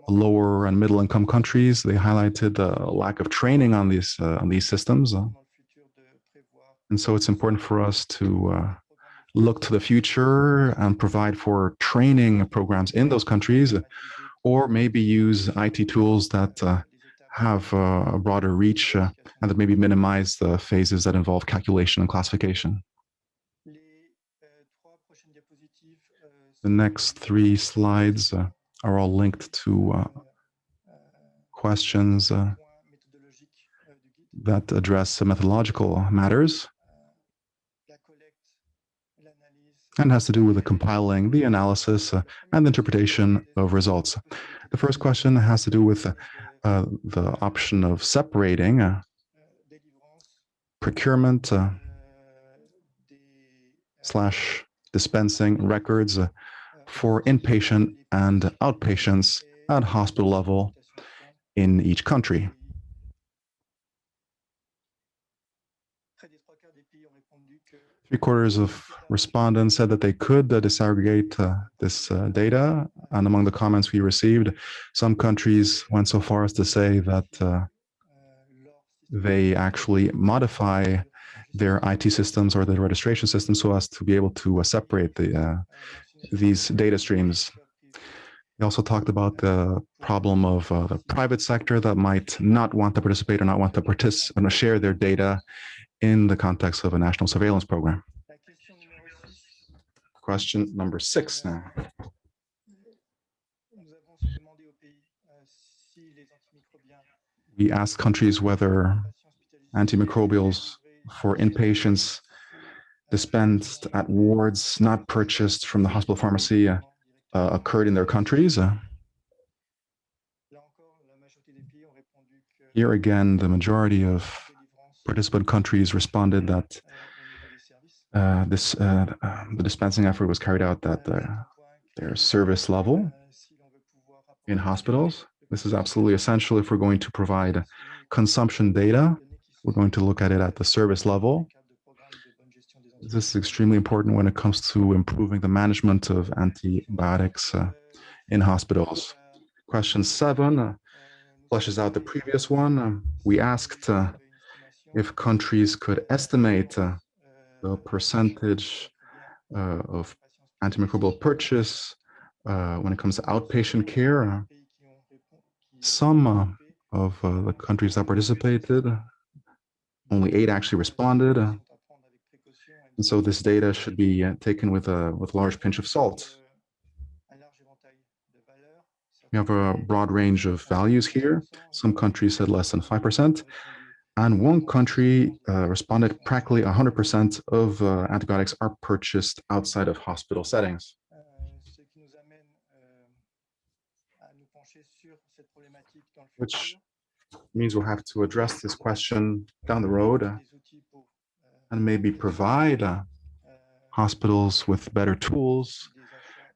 lower and middle income countries, they highlighted the lack of training on these systems. And so it's important for us to look to the future and provide for training programs in those countries, or maybe use IT tools that have a broader reach and that maybe minimize the phases that involve calculation and classification. The next 3 slides are all linked to questions that address methodological matters and has to do with the compiling, the analysis, and the interpretation of results. The first question has to do with the option of separating procurement / dispensing records for inpatient and outpatients at hospital level in each country. 3/4 of respondents said that they could disaggregate this data, and among the comments we received, some countries went so far as to say that they actually modify their IT systems or their registration systems so as to be able to separate these data streams. He also talked about the problem of the private sector that might not want to participate or not want to share their data in the context of a national surveillance program. Question number 6 now. We asked countries whether antimicrobials for inpatients dispensed at wards not purchased from the hospital pharmacy occurred in their countries. Here again, the majority of participant countries responded that the dispensing effort was carried out at their service level in hospitals. This is absolutely essential if we're going to provide consumption data. We're going to look at it at the service level. This is extremely important when it comes to improving the management of antibiotics in hospitals. Question 7 fleshes out the previous one. We asked if countries could estimate the percentage of antimicrobial purchase when it comes to outpatient care. Some of the countries that participated, only 8 actually responded. And so this data should be taken with a large pinch of salt. We have a broad range of values here. Some countries said less than 5%. And one country responded practically 100% of antibiotics are purchased outside of hospital settings. Which means we'll have to address this question down the road and maybe provide hospitals with better tools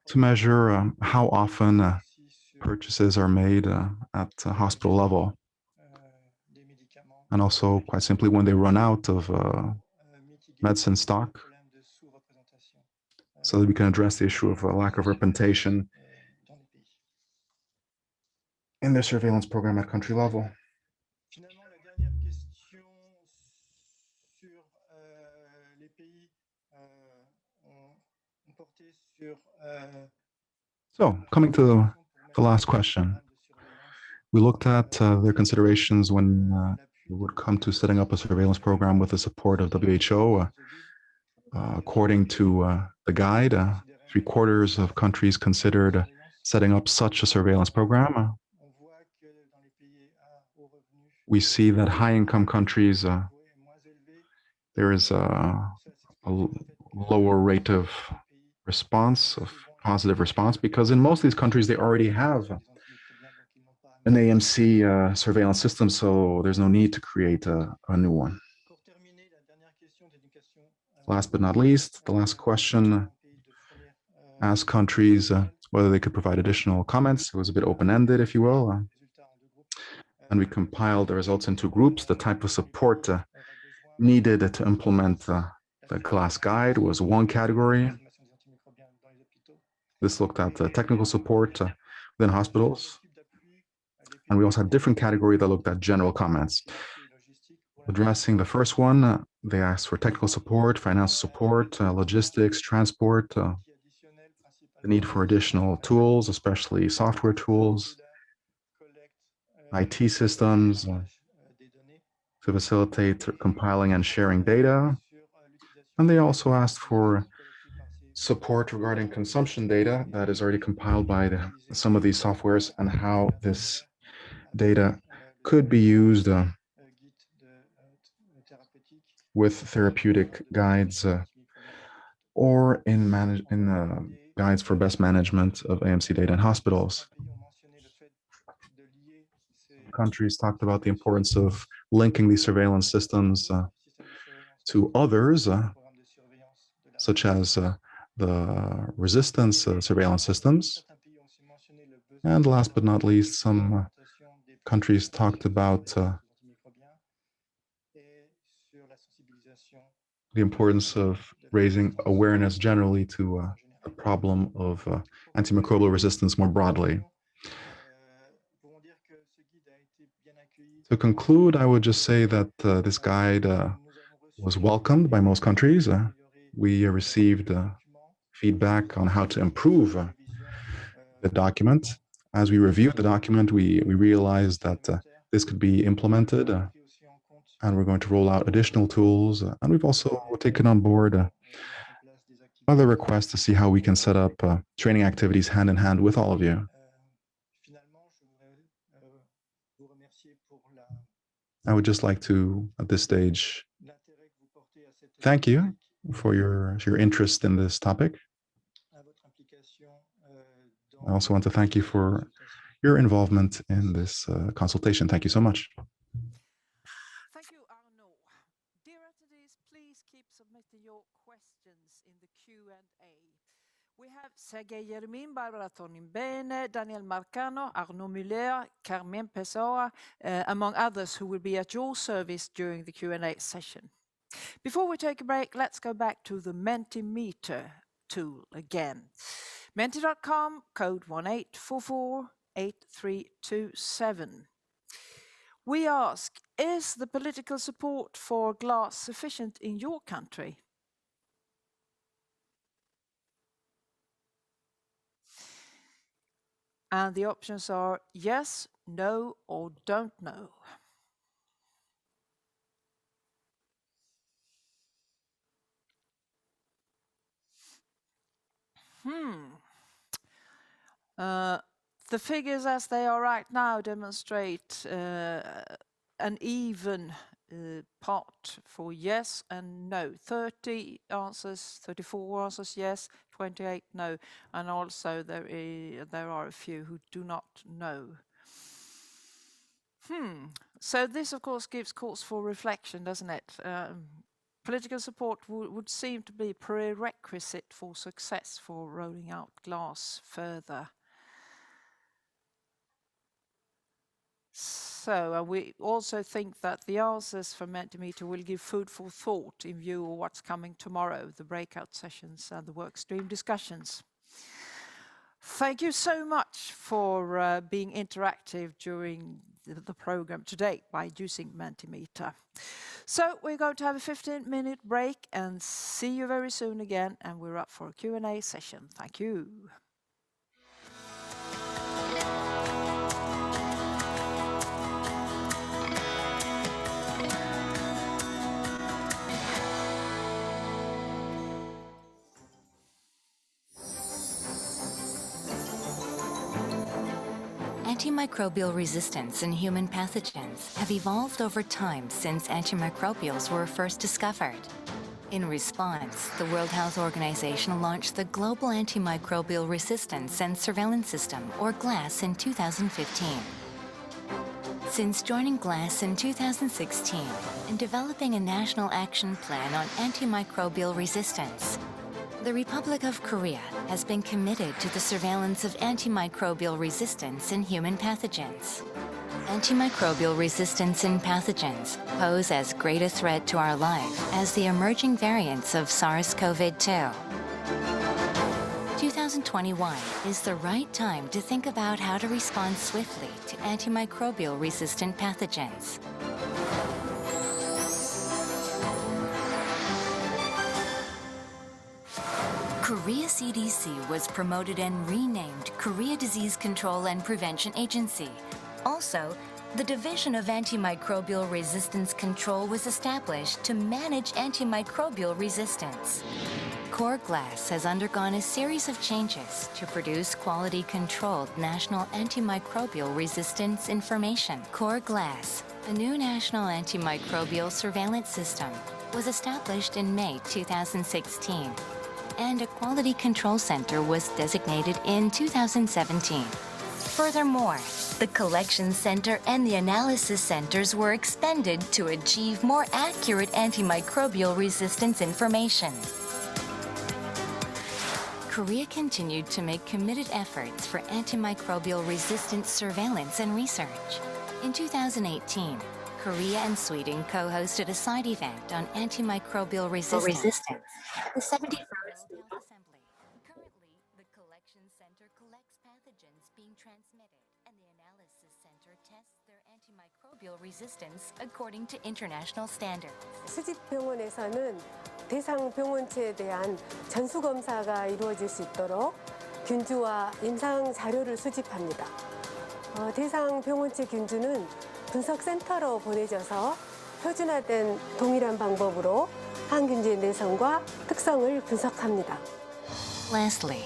to measure how often purchases are made at hospital level. And also, quite simply, when they run out of medicine stock, so that we can address the issue of a lack of representation in their surveillance program at country level. So, coming to the last question, we looked at their considerations when it would come to setting up a surveillance program with the support of WHO. According to the guide, 3/4 of countries considered setting up such a surveillance program. We see that high-income countries, there is a lower rate of response, of positive response, because in most of these countries, they already have an AMC surveillance system, so there's no need to create a new one. Last but not least, the last question asked countries whether they could provide additional comments. It was a bit open-ended, if you will. And we compiled the results into groups. The type of support needed to implement the GLASS guide was one category. This looked at technical support within hospitals. And we also had a different category that looked at general comments. Addressing the first one, they asked for technical support, financial support, logistics, transport, the need for additional tools, especially software tools, IT systems to facilitate compiling and sharing data. And they also asked for support regarding consumption data that is already compiled by some of these softwares and how this data could be used with therapeutic guides or in guides for best management of AMC data in hospitals. Countries talked about the importance of linking these surveillance systems to others, such as the resistance surveillance systems. And last but not least, some countries talked about the importance of raising awareness generally to the problem of antimicrobial resistance more broadly. To conclude, I would just say that this guide was welcomed by most countries. We received feedback on how to improve the document. As we reviewed the document, we realized that this could be implemented, and we're going to roll out additional tools. And we've also taken on board other requests to see how we can set up training activities hand in hand with all of you. I would just like to, at this stage, thank you for your interest in this topic. I also want to thank you for your involvement in this consultation. Thank you so much. Thank you, Arno. Dear attendees, please keep submitting your questions in the Q&A. We have Sergei Yermin, Barbara Thornin-Bene, Daniel Marcano, Arnaud Muller, Carmen Pessoa, among others who will be at your service during the Q&A session. Before we take a break, let's go back to the Mentimeter tool again. Menti.com, code 18448327. We ask, is the political support for GLASS sufficient in your country? And the options are yes, no, or don't know. The figures as they are right now demonstrate an even part for yes and no. 30 answers, 34 answers yes, 28 no, and also there are a few who do not know. So this, of course, gives cause for reflection, doesn't it? Political support would seem to be a prerequisite for success for rolling out GLASS further. So we also think that the answers from Mentimeter will give food for thought in view of what's coming tomorrow, the breakout sessions and the workstream discussions. Thank you so much for being interactive during the program today by using Mentimeter. So we're going to have a 15-minute break and see you very soon again, and we're up for a Q&A session. Thank you. Antimicrobial resistance in human pathogens have evolved over time since antimicrobials were first discovered. In response, the World Health Organization launched the Global Antimicrobial Resistance and Surveillance System, or GLASS, in 2015. Since joining GLASS in 2016 and developing a national action plan on antimicrobial resistance, the Republic of Korea has been committed to the surveillance of antimicrobial resistance in human pathogens. Antimicrobial resistance in pathogens pose as great a threat to our life as the emerging variants of SARS-CoV-2. 2021 is the right time to think about how to respond swiftly to antimicrobial resistant pathogens. Korea CDC was promoted and renamed Korea Disease Control and Prevention Agency. Also, the Division of Antimicrobial Resistance Control was established to manage antimicrobial resistance. Core GLASS has undergone a series of changes to produce quality-controlled national antimicrobial resistance information. Core GLASS, a new national antimicrobial surveillance system, was established in May 2016. And a Quality Control Center was designated in 2017. Furthermore, the Collection Center and the Analysis Centers were expanded to achieve more accurate antimicrobial resistance information. Korea continued to make committed efforts for antimicrobial resistance surveillance and research. In 2018, Korea and Sweden co-hosted a side event on antimicrobial resistance at the 71st World Health Assembly. Currently, the Collection Center collects pathogens being transmitted, and the Analysis Center tests their antimicrobial resistance according to international standards. 수집 병원에서는 대상 병원체에 대한 전수 검사가 이루어질 수 있도록 균주와 임상 자료를 수집합니다. 대상 병원체 균주는 분석센터로 보내져서 표준화된 동일한 방법으로 항균주의 내성과 특성을 분석합니다. Lastly,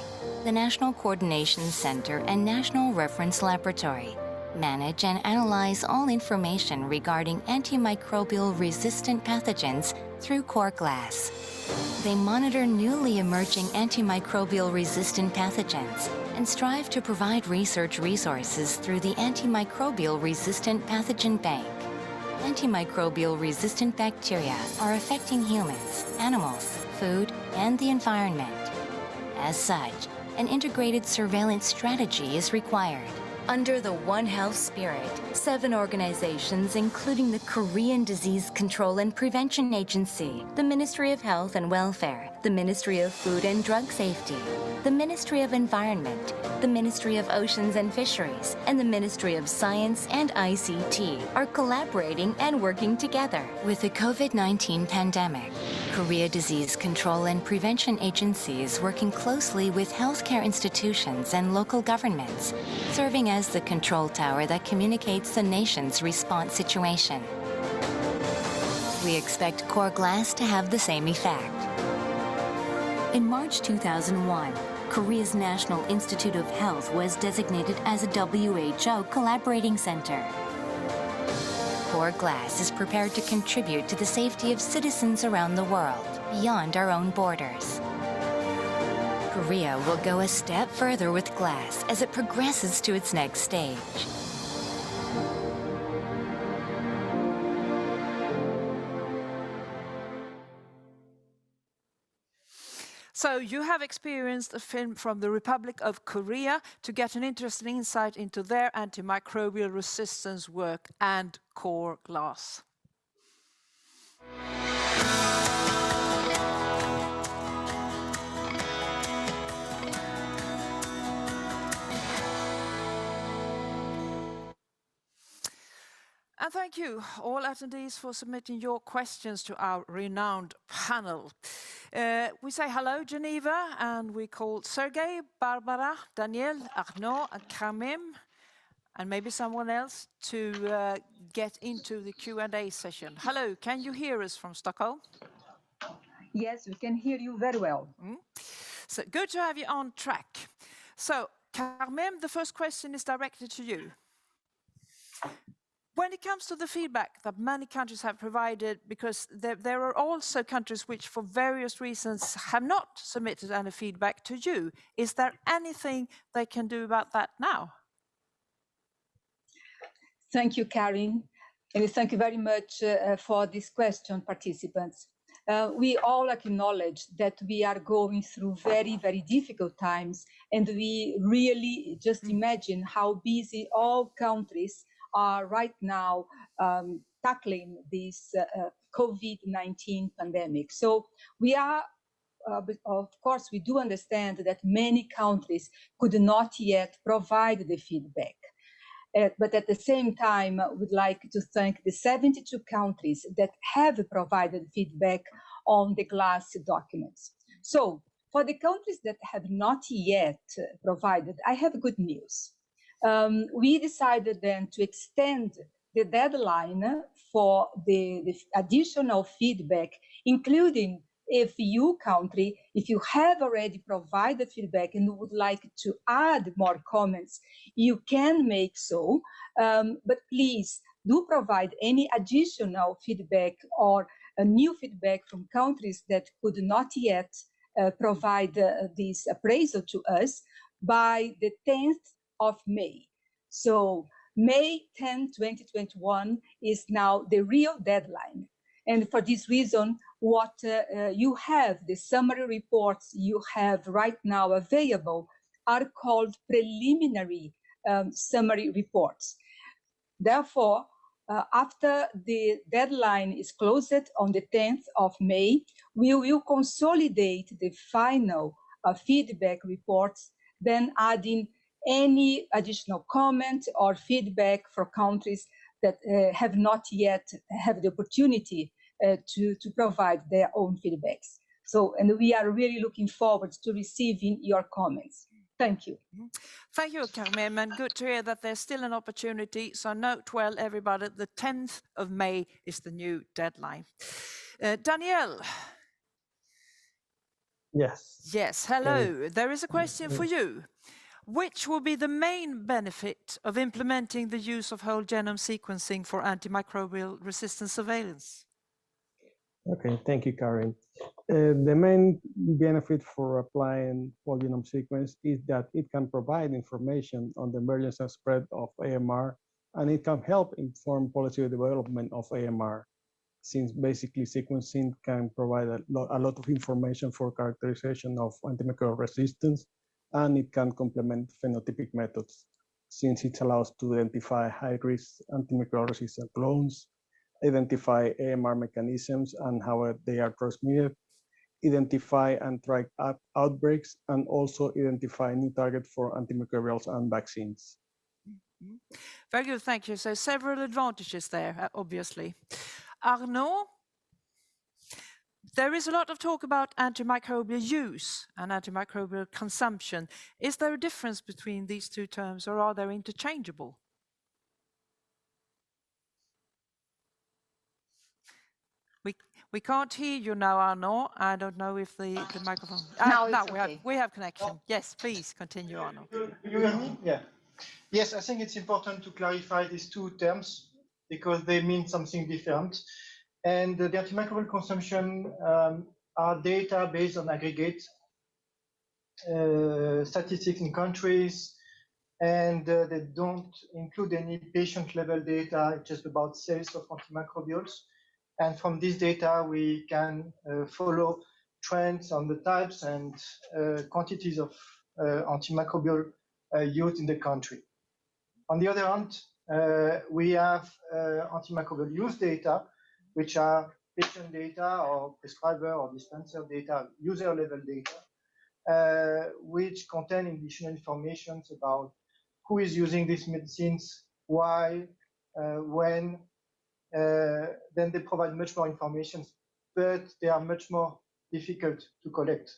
the National Coordination Center and National Reference Laboratory manage and analyze all information regarding antimicrobial resistant pathogens through core GLASS. They monitor newly emerging antimicrobial resistant pathogens and strive to provide research resources through the Antimicrobial Resistant Pathogen Bank. Antimicrobial resistant bacteria are affecting humans, animals, food, and the environment. As such, an integrated surveillance strategy is required. Under the One Health spirit, 7 organizations, including the Korean Disease Control and Prevention Agency, the Ministry of Health and Welfare, the Ministry of Food and Drug Safety, the Ministry of Environment, the Ministry of Oceans and Fisheries, and the Ministry of Science and ICT, are collaborating and working together. With the COVID-19 pandemic, Korea Disease Control and Prevention Agency is working closely with healthcare institutions and local governments, serving as the control tower that communicates the nation's response situation. We expect core GLASS to have the same effect. In March 2001, Korea's National Institute of Health was designated as a WHO collaborating center. Core GLASS is prepared to contribute to the safety of citizens around the world, beyond our own borders. Korea will go a step further with GLASS as it progresses to its next stage. So you have experienced a film from the Republic of Korea to get an interesting insight into their antimicrobial resistance work and core GLASS. And thank you, all attendees, for submitting your questions to our renowned panel. We say hello, Geneva, and we call Sergey, Barbara, Daniel, Arnaud, and Kamim, and maybe someone else to get into the Q&A session. Hello, can you hear us from Stockholm? Yes, we can hear you very well. So good to have you on track. So, Kamim, the first question is directed to you. When it comes to the feedback that many countries have provided, because there are also countries which for various reasons have not submitted any feedback to you, is there anything they can do about that now? Thank you, Karin, and thank you very much for this question, participants. We all acknowledge that we are going through very, very difficult times, and we really just imagine how busy all countries are right now tackling this COVID-19 pandemic. So we are, of course, we do understand that many countries could not yet provide the feedback. But at the same time, we'd like to thank the 72 countries that have provided feedback on the GLASS documents. So for the countries that have not yet provided, I have good news. We decided then to extend the deadline for the additional feedback, including if you country, if you have already provided feedback and would like to add more comments, you can make so, but please do provide any additional feedback or a new feedback from countries that could not yet provide this appraisal to us by the 10th of May. So May 10, 2021 is now the real deadline. And for this reason, what you have, the summary reports you have right now available are called preliminary summary reports. Therefore, after the deadline is closed on the 10th of May, we will consolidate the final feedback reports, then adding any additional comment or feedback for countries that have not yet have the opportunity to provide their own feedbacks. So, and we are really looking forward to receiving your comments. Thank you. Thank you, Carmen, and good to hear that there's still an opportunity. So note well, everybody, the 10th of May is the new deadline. Danielle. Yes. Yes, hello. There is a question for you. Which will be the main benefit of implementing the use of whole genome sequencing for antimicrobial resistance surveillance? Okay, thank you, Karen. The main benefit for applying whole genome sequence is that it can provide information on the emergence and spread of AMR, and it can help inform policy development of AMR, since basically sequencing can provide a lot of information for characterization of antimicrobial resistance, and it can complement phenotypic methods, since it allows to identify high-risk antimicrobial resistant clones, identify AMR mechanisms and how they are transmitted, identify and track outbreaks, and also identify new targets for antimicrobials and vaccines. Very good, thank you. So several advantages there, obviously. Arnaud, there is a lot of talk about antimicrobial use and antimicrobial consumption. Is there a difference between these two terms, or are they interchangeable? We can't hear you now, Arnaud. I don't know if the microphone... Now we have connection. Yes, please continue, Arnaud. You hear me? Yeah. Yes, I think it's important to clarify these two terms because they mean something different. And the antimicrobial consumption are data based on aggregate statistics in countries, and they don't include any patient-level data, just about sales of antimicrobials. And from this data, we can follow trends on the types and quantities of antimicrobial used in the country. On the other hand, we have antimicrobial use data, which are patient data or prescriber or dispenser data, user-level data, which contain additional information about who is using these medicines, why, when. Then they provide much more information, but they are much more difficult to collect.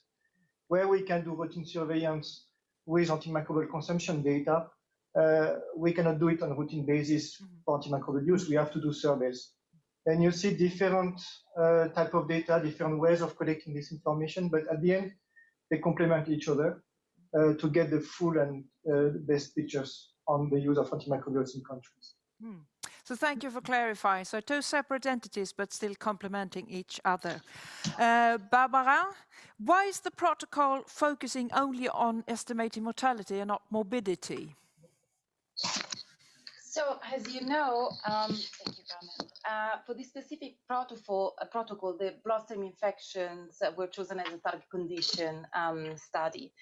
Where we can do routine surveillance with antimicrobial consumption data, we cannot do it on a routine basis for antimicrobial use. We have to do surveys. And you see different type of data, different ways of collecting this information, but at the end, they complement each other to get the full and best pictures on the use of antimicrobials in countries. So thank you for clarifying. So two separate entities, but still complementing each other. Barbara, why is the protocol focusing only on estimating mortality and not morbidity? So, as you know, thank you, Carmen. For this specific protocol, the bloodstream infections were chosen as a target condition study.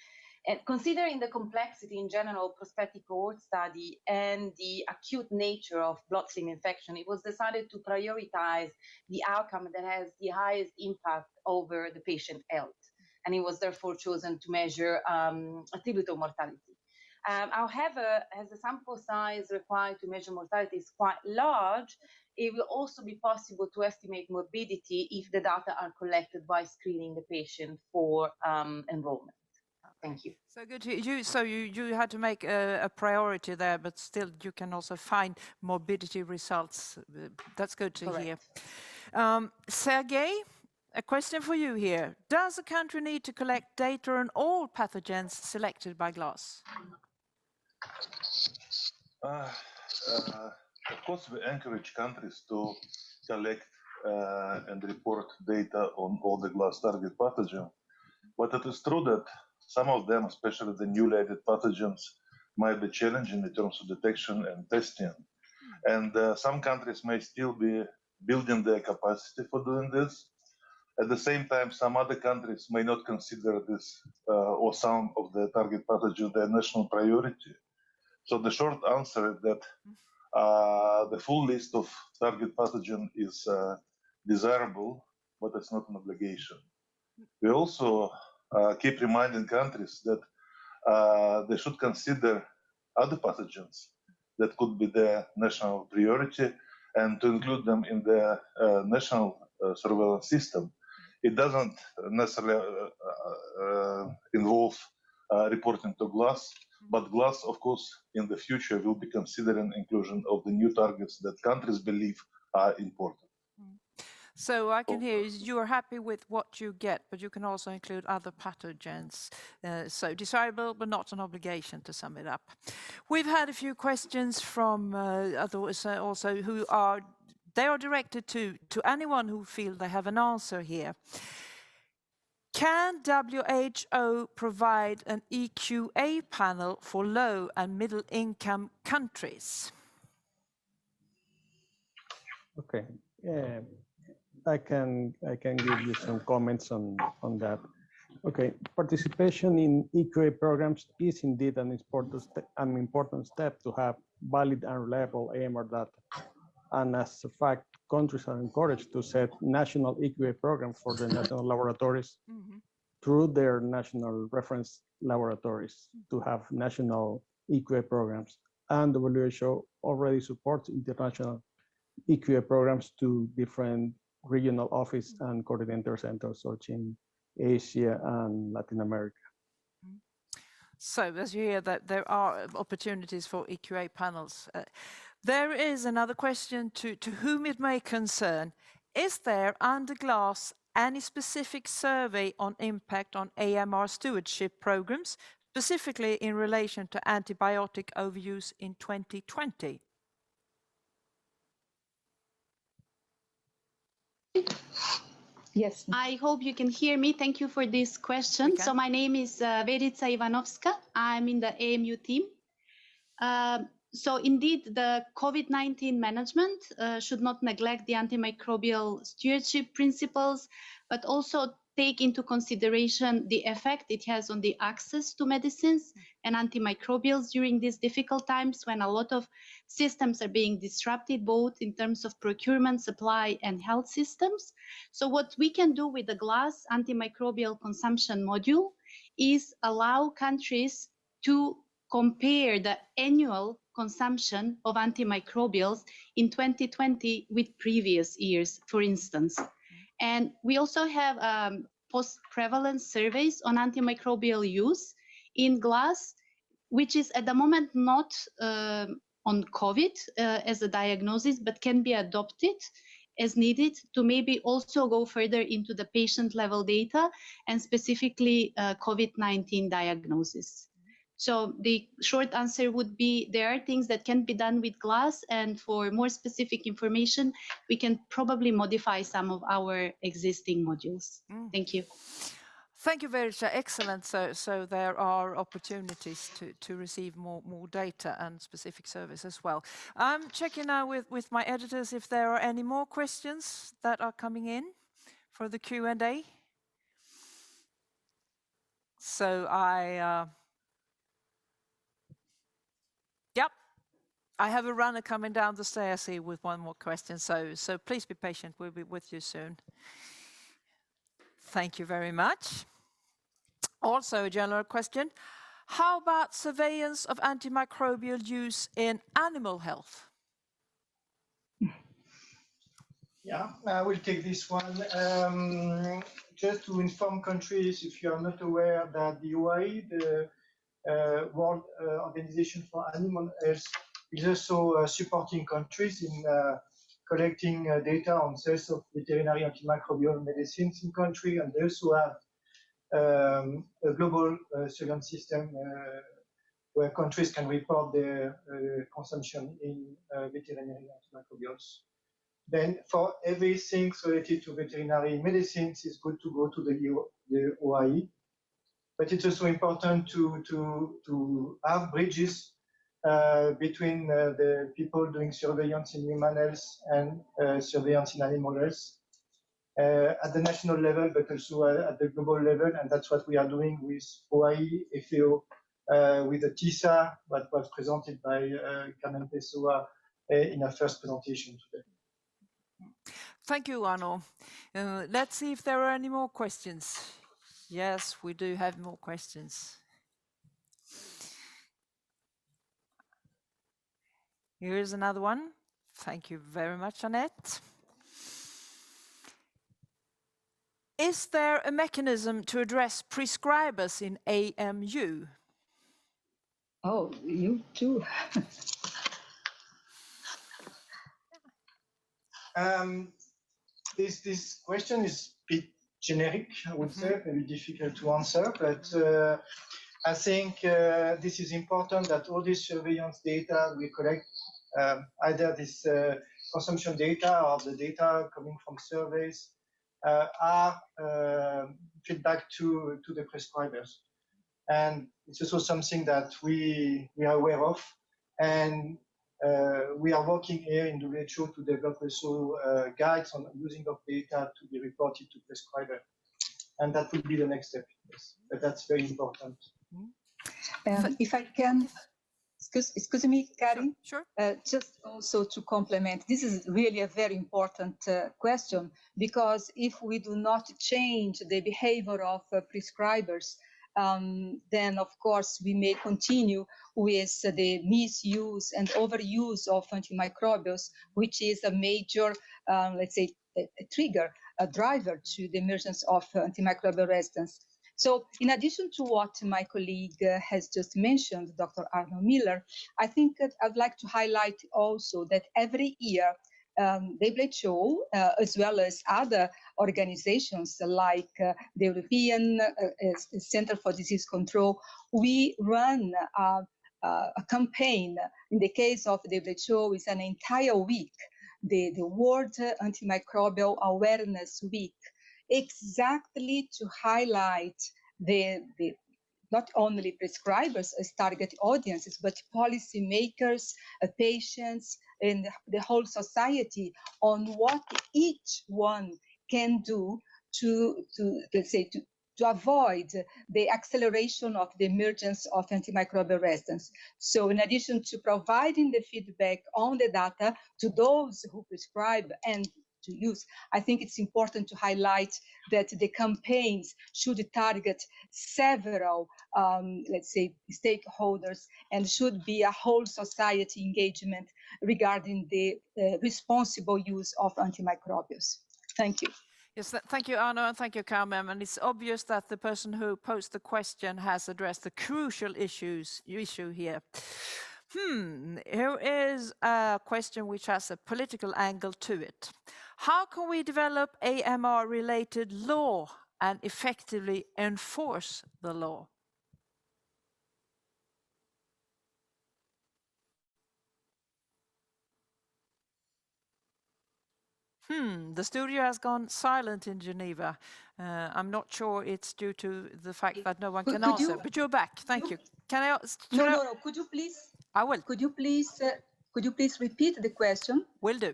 And considering the complexity in general prospective cohort study and the acute nature of bloodstream infection, it was decided to prioritize the outcome that has the highest impact over the patient health. And it was therefore chosen to measure attributable mortality. However, as the sample size required to measure mortality is quite large, it will also be possible to estimate morbidity if the data are collected by screening the patient for enrollment. Thank you. So good. You had to make a priority there, but still you can also find morbidity results. That's good to hear. Sergey, a question for you here. Does a country need to collect data on all pathogens selected by GLASS? Of course, we encourage countries to collect and report data on all the GLASS target pathogens. But it is true that some of them, especially the newly added pathogens, might be challenging in terms of detection and testing. And some countries may still be building their capacity for doing this. At the same time, some other countries may not consider this or some of the target pathogens their national priority. So the short answer is that the full list of target pathogen is desirable, but it's not an obligation. We also keep reminding countries that they should consider other pathogens that could be their national priority and to include them in their national surveillance system. It doesn't necessarily involve reporting to GLASS. But GLASS, of course, in the future will be considering inclusion of the new targets that countries believe are important. So I can hear you are happy with what you get, but you can also include other pathogens. So desirable, but not an obligation, to sum it up. We've had a few questions from others also they are directed to anyone who feels they have an answer here. Can WHO provide an EQA panel for low and middle income countries? Okay. I can give you some comments on that. Okay, participation in EQA programs is indeed an important step to have valid and reliable AMR data. And as a fact, countries are encouraged to set national EQA programs for the national laboratories through their national reference laboratories to have national EQA programs. And the WHO already supports international EQA programs to different regional office and coordinator centers, such in Asia and Latin America. So as you hear that there are opportunities for EQA panels. There is another question to whom it may concern. Is there under GLASS any specific survey on impact on AMR stewardship programs, specifically in relation to antibiotic overuse in 2020? Yes. I hope you can hear me. Thank you for this question. So my name is Verica Ivanovska. I'm in the AMU team. So indeed, the COVID-19 management should not neglect the antimicrobial stewardship principles, but also take into consideration the effect it has on the access to medicines and antimicrobials during these difficult times when a lot of systems are being disrupted, both in terms of procurement, supply, and health systems. So what we can do with the GLASS antimicrobial consumption module is allow countries to compare the annual consumption of antimicrobials in 2020 with previous years, for instance. And we also have post-prevalence surveys on antimicrobial use in GLASS, which is at the moment not on COVID as a diagnosis, but can be adopted as needed to maybe also go further into the patient level data and specifically COVID-19 diagnosis. So the short answer would be there are things that can be done with GLASS, and for more specific information, we can probably modify some of our existing modules. Thank you. Thank you, Verica. Excellent. So there are opportunities to receive more data and specific service as well. I'm checking now with my editors if there are any more questions that are coming in for the Q&A. So I have a runner coming down the stairs here with one more question, so please be patient. We'll be with you soon. Thank you very much. Also a general question. How about surveillance of antimicrobial use in animal health? Yeah, I will take this one. Just to inform countries, if you are not aware, that the OIE, the World Organization for Animal Health, is also supporting countries in collecting data on sales of veterinary antimicrobial medicines in country, and they also have a global surveillance system where countries can report their consumption in veterinary antimicrobials. Then for everything related to veterinary medicines, it's good to go to the OIE. But it's also important to have bridges between the people doing surveillance in human health and surveillance in animal health at the national level, but also at the global level. And that's what we are doing with OIE, FAO, with the TISA, that was presented by Carmen Pessoa in her first presentation today. Thank you, Arno. Let's see if there are any more questions. Yes, we do have more questions. Here is another one. Thank you very much, Annette. Is there a mechanism to address prescribers in AMU? Oh, you too. This question is a bit generic, I would say, maybe difficult to answer, but I think this is important that all this surveillance data we collect, either this consumption data or the data coming from surveys, are feedback to the prescribers. And it's also something that we are aware of. And we are working here in WHO to develop also guides on using of data to be reported to prescriber. And that will be the next step. Yes. But that's very important. If I can, excuse me, Karin, sure. Just also to complement, this is really a very important question, because if we do not change the behavior of prescribers, then of course we may continue with the misuse and overuse of antimicrobials, which is a major, let's say, a trigger, a driver to the emergence of antimicrobial resistance. So in addition to what my colleague has just mentioned, Dr. Arno Miller, I think that I'd like to highlight also that every year, WHO, as well as other organizations like the European Center for Disease Control, we run a campaign. In the case of WHO, it's an entire week, the World Antimicrobial Awareness Week, exactly to highlight the not only prescribers as target audiences, but policymakers, patients, and the whole society on what each one can do to let's say, to avoid the acceleration of the emergence of antimicrobial resistance. So in addition to providing the feedback on the data to those who prescribe and to use, I think it's important to highlight that the campaigns should target several, let's say, stakeholders, and should be a whole society engagement regarding the responsible use of antimicrobials. Thank you. Yes, thank you, Arno, and thank you, Carmen. And it's obvious that the person who posed the question has addressed the crucial issue here. Here is a question which has a political angle to it. How can we develop AMR-related law and effectively enforce the law? The studio has gone silent in Geneva. I'm not sure it's due to the fact that no one can answer, but you're back. Thank you. Can I? No. Could you please? I will. Could you please repeat the question? Will do.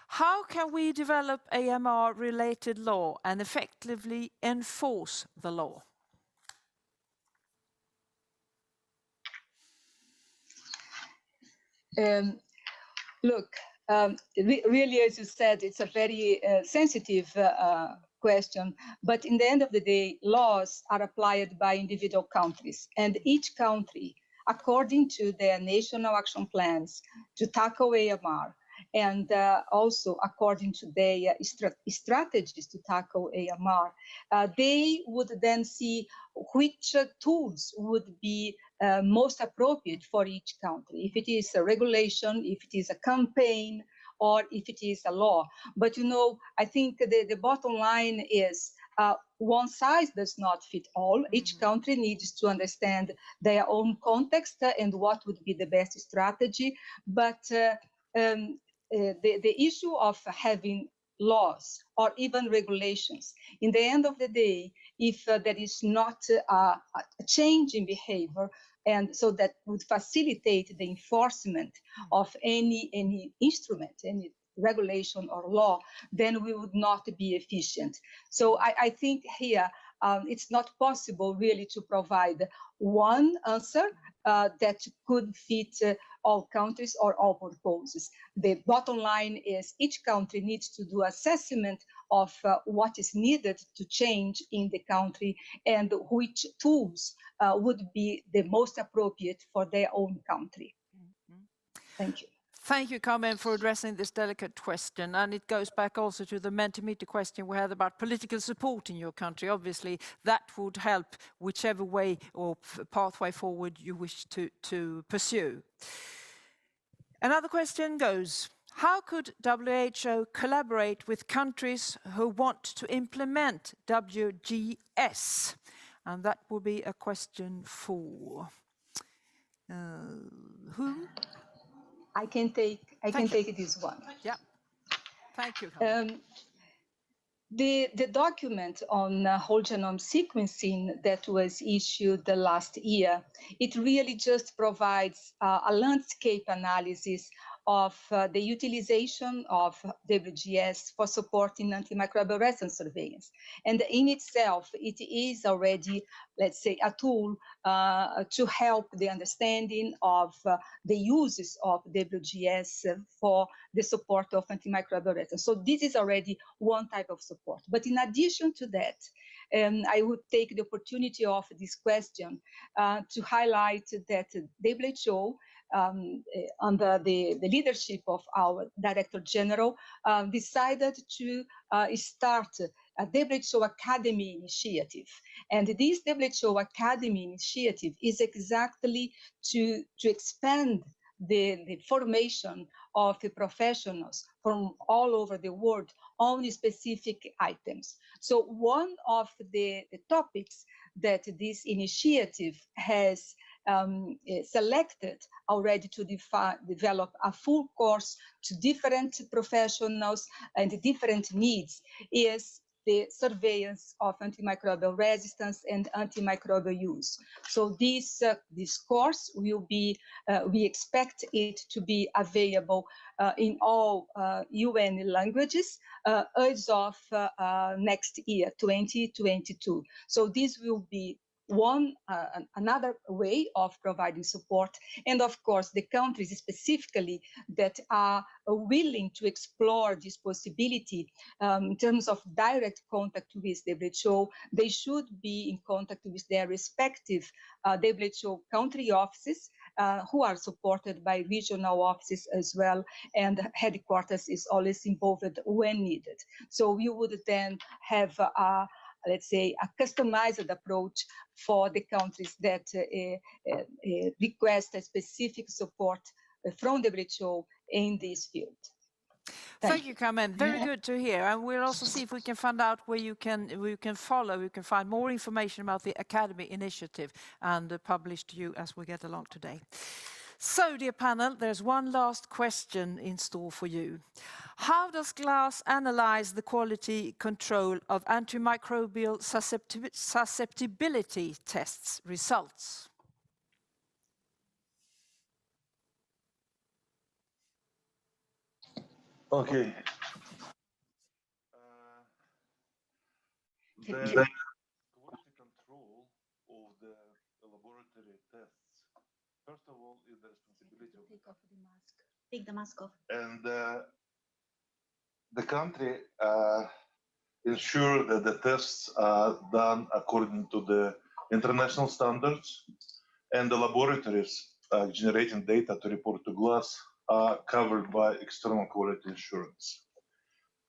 How can we develop AMR-related law and effectively enforce the law? Look, really, as you said, it's a very sensitive question, but in the end of the day, laws are applied by individual countries, and each country, according to their national action plans to tackle AMR, and also according to their strategies to tackle AMR, they would then see which tools would be most appropriate for each country, if it is a regulation, if it is a campaign, or if it is a law. But you know, I think the bottom line is one size does not fit all. Each country needs to understand their own context and what would be the best strategy. But the issue of having laws or even regulations, in the end of the day, if there is not a change in behavior, and so that would facilitate the enforcement of any instrument, any regulation or law, then we would not be efficient. So I think here it's not possible really to provide one answer that could fit all countries or all purposes. The bottom line is each country needs to do assessment of what is needed to change in the country and which tools would be the most appropriate for their own country. Thank you. Thank you, Carmen, for addressing this delicate question. And it goes back also to the Mentimeter question we had about political support in your country. Obviously, that would help whichever way or pathway forward you wish to pursue. Another question goes, how could WHO collaborate with countries who want to implement WGS? And that will be a question for whom? I can take this one. Yeah. Thank you. The document on whole genome sequencing that was issued last year, it really just provides a landscape analysis of the utilization of WGS for supporting antimicrobial resistance surveillance. And in itself, it is already, let's say, a tool to help the understanding of the uses of WGS for the support of antimicrobial resistance. So this is already one type of support. But in addition to that, I would take the opportunity of this question to highlight that WHO, under the leadership of our Director General, decided to start a WHO Academy initiative. And this WHO Academy initiative is exactly to expand the formation of the professionals from all over the world on specific items. So one of the topics that this initiative has selected already to develop a full course to different professionals and different needs is the surveillance of antimicrobial resistance and antimicrobial use. So this course will be, we expect it to be available in all UN languages as of next year, 2022. So this will be another way of providing support. And of course, the countries specifically that are willing to explore this possibility in terms of direct contact with WHO, they should be in contact with their respective WHO country offices who are supported by regional offices as well, and headquarters is always involved when needed. So we would then have let's say, a customized approach for the countries that request a specific support from WHO in this field. Thank you, Carmen. Very good to hear. And we'll also see if we can find out where you can find more information about the Academy initiative and publish to you as we get along today. So, dear panel, there's one last question in store for you. How does GLASS analyze the quality control of antimicrobial susceptibility tests results? Okay. The quality control of the laboratory tests, first of all, is the responsibility of Take the mask off. And the country ensure that the tests are done according to the international standards, and the laboratories generating data to report to GLASS are covered by external quality assurance.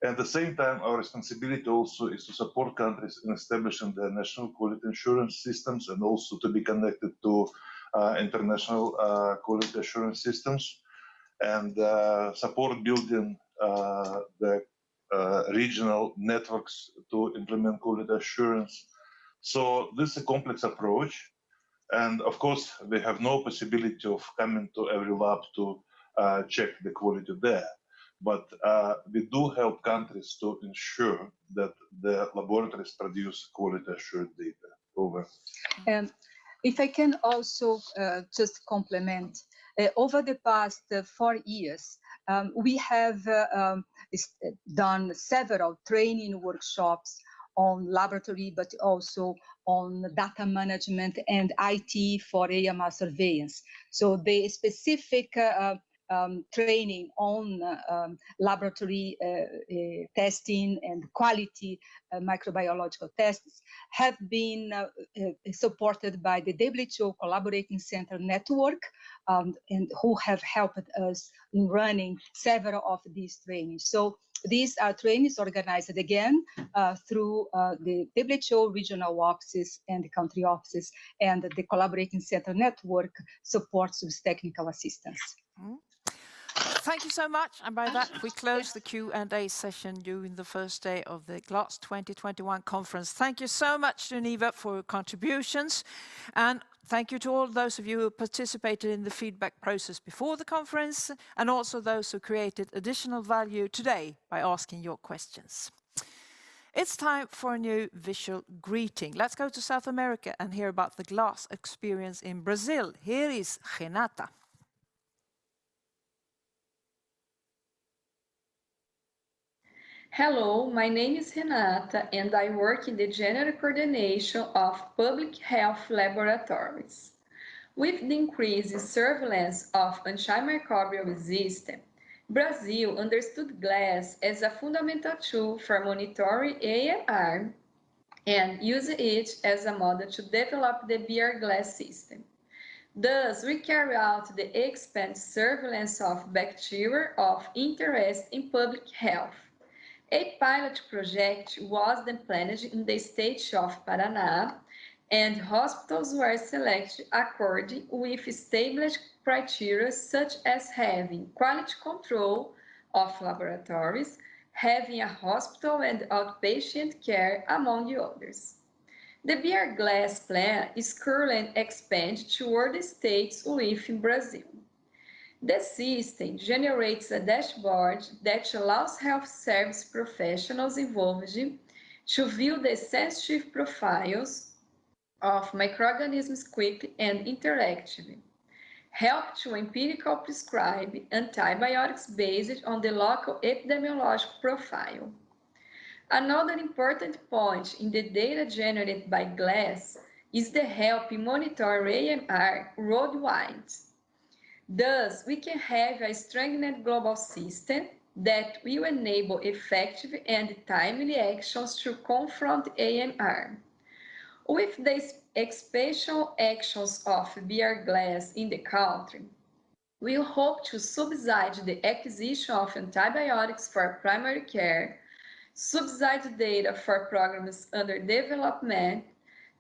At the same time, our responsibility also is to support countries in establishing their national quality assurance systems and also to be connected to international quality assurance systems, and support building the regional networks to implement quality assurance. So this is a complex approach. And of course, we have no possibility of coming to every lab to check the quality there. But we do help countries to ensure that the laboratories produce quality assured data. Over. If I can also just complement, over the past 4 years, we have done several training workshops on laboratory, but also on data management and IT for AMR surveillance. So the specific training on laboratory testing and quality microbiological tests have been supported by the WHO Collaborating Center Network, and who have helped us in running several of these trainings. So these are trainings organized again through the WHO regional offices and the country offices, and the Collaborating Center Network supports with technical assistance. Thank you so much. And by that, we close the Q&A session during the first day of the GLASS 2021 conference. Thank you so much, Geneva, for your contributions. And thank you to all those of you who participated in the feedback process before the conference, and also those who created additional value today by asking your questions. It's time for a new visual greeting. Let's go to South America and hear about the GLASS experience in Brazil. Here is Renata. Hello, my name is Renata and I work in the General Coordination of Public Health Laboratories. With the increasing surveillance of antimicrobial resistance, Brazil understood GLASS as a fundamental tool for monitoring AMR and used it as a model to develop the BR-GLASS system. Thus, we carry out the expanded surveillance of bacteria of interest in public health. A pilot project was then planned in the state of Paraná, and hospitals were selected according with established criteria such as having quality control of laboratories, having a hospital and outpatient care, among the others. The BR-GLASS plan is currently expanded to other states within Brazil. The system generates a dashboard that allows health service professionals involved to view the sensitive profiles of microorganisms quickly and interactively, help to empirically prescribe antibiotics based on the local epidemiological profile. Another important point in the data generated by GLASS is the help in monitoring AMR worldwide. Thus, we can have a strengthened global system that will enable effective and timely actions to confront AMR. With the expansion actions of BR-GLASS in the country, we hope to subsidize the acquisition of antibiotics for primary care, subsidize data for programs under development,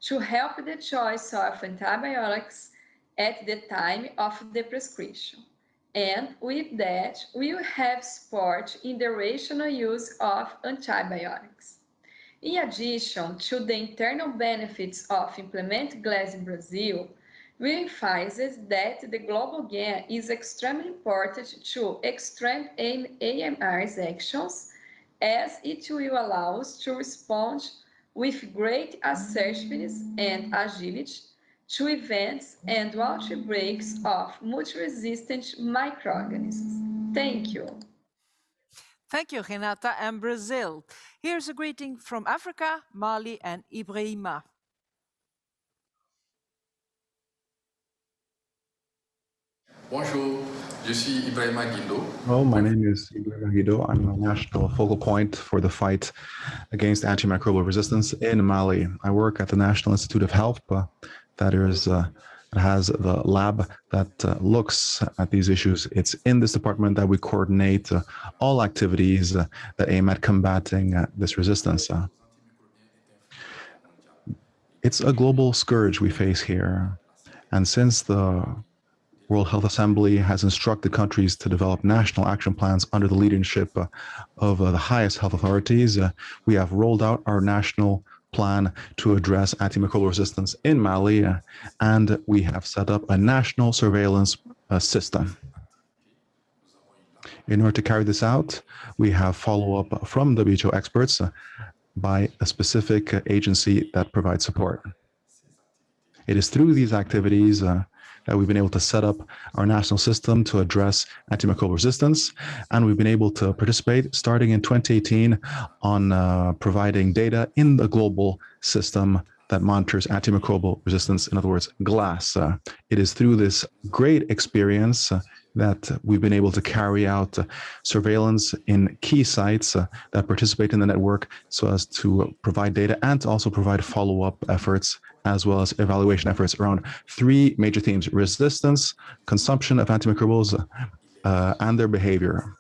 to help the choice of antibiotics at the time of the prescription. And with that, we will have support in the rational use of antibiotics. In addition to the internal benefits of implementing GLASS in Brazil, we emphasize that the global gain is extremely important to extend AMR's actions, as it will allow us to respond with great assertiveness and agility to events and outbreaks of multi-resistant microorganisms. Thank you. Thank you, Renata, and Brazil. Here's a greeting from Africa, Mali, and Ibrahima. Bonjour, je suis Ibrahima Guindo. Hello, my name is Ibrahima Guido. I'm a national focal point for the fight against antimicrobial resistance in Mali. I work at the National Institute of Health, has the lab that looks at these issues. It's in this department that we coordinate all activities that aim at combating this resistance. It's a global scourge we face here. And since the World Health Assembly has instructed countries to develop national action plans under the leadership of the highest health authorities, we have rolled out our national plan to address antimicrobial resistance in Mali, and we have set up a national surveillance system. In order to carry this out, we have follow-up from WHO experts by a specific agency that provides support. It is through these activities that we've been able to set up our national system to address antimicrobial resistance, and we've been able to participate starting in 2018 on providing data in the global system that monitors antimicrobial resistance, in other words, GLASS. It is through this great experience that we've been able to carry out surveillance in key sites that participate in the network so as to provide data and to also provide follow-up efforts as well as evaluation efforts around three major themes: resistance, consumption of antimicrobials, and their behavior.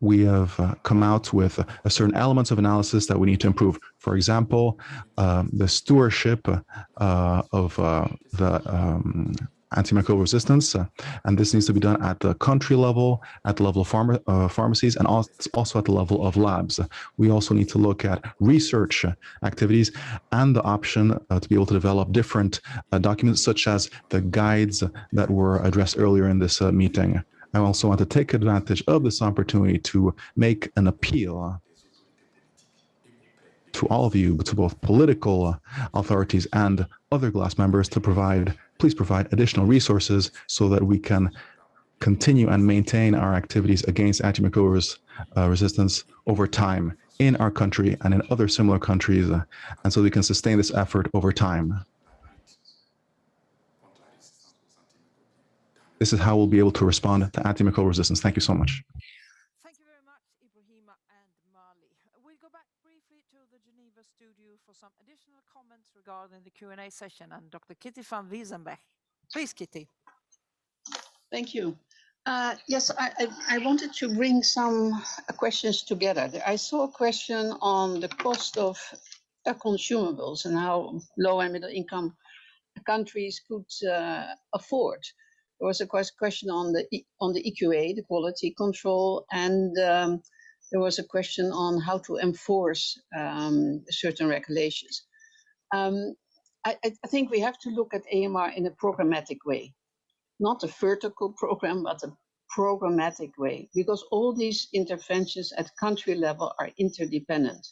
We have come out with certain elements of analysis that we need to improve. For example, the stewardship of the antimicrobial resistance, and this needs to be done at the country level, at the level of pharmacies, and also at the level of labs. We also need to look at research activities and the option to be able to develop different documents, such as the guides that were addressed earlier in this meeting. I also want to take advantage of this opportunity to make an appeal to all of you, to both political authorities and other GLASS members, to please provide additional resources so that we can continue and maintain our activities against antimicrobial resistance over time in our country and in other similar countries, and so we can sustain this effort over time. This is how we'll be able to respond to antimicrobial resistance. Thank you so much. Thank you very much, Ibrahima and Mali. We'll go back briefly to the Geneva studio for some additional comments regarding the Q&A session, and Dr. Kitty van Wiesenbeck. Please, Kitty. Thank you. Yes, I wanted to bring some questions together. I saw a question on the cost of consumables and how low and middle income countries could afford. There was a question on the EQA, the quality control, and there was a question on how to enforce certain regulations. I think we have to look at AMR in a programmatic way, not a vertical program, but a programmatic way, because all these interventions at country level are interdependent.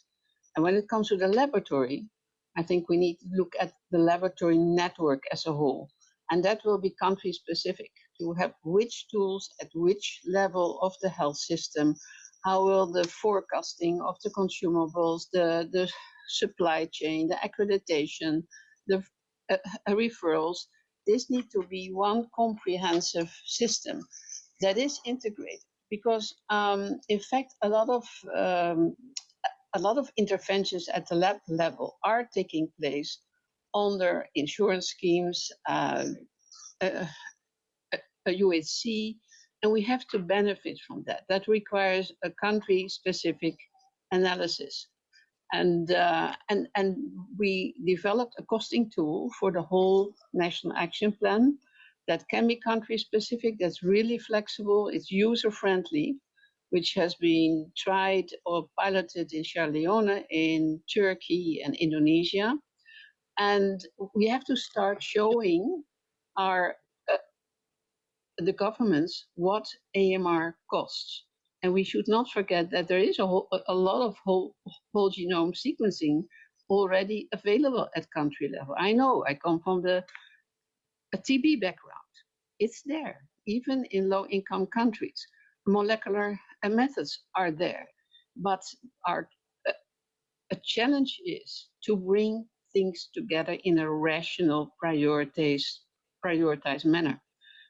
And when it comes to the laboratory, I think we need to look at the laboratory network as a whole. And that will be country specific to have which tools at which level of the health system, how will the forecasting of the consumables, the supply chain, the accreditation, the referrals, this need to be one comprehensive system that is integrated. Because in fact, a lot of interventions at the lab level are taking place under insurance schemes, a UHC, and we have to benefit from that. That requires a country-specific analysis. And we developed a costing tool for the whole National Action Plan that can be country-specific, that's really flexible, it's user-friendly, which has been tried or piloted in Sierra Leone, in Turkey and Indonesia. And we have to start showing the governments what AMR costs. And we should not forget that there is a lot of whole genome sequencing already available at country level. I know, I come from a TB background. It's there, even in low-income countries. Molecular methods are there, but a challenge is to bring things together in a rational, prioritized manner.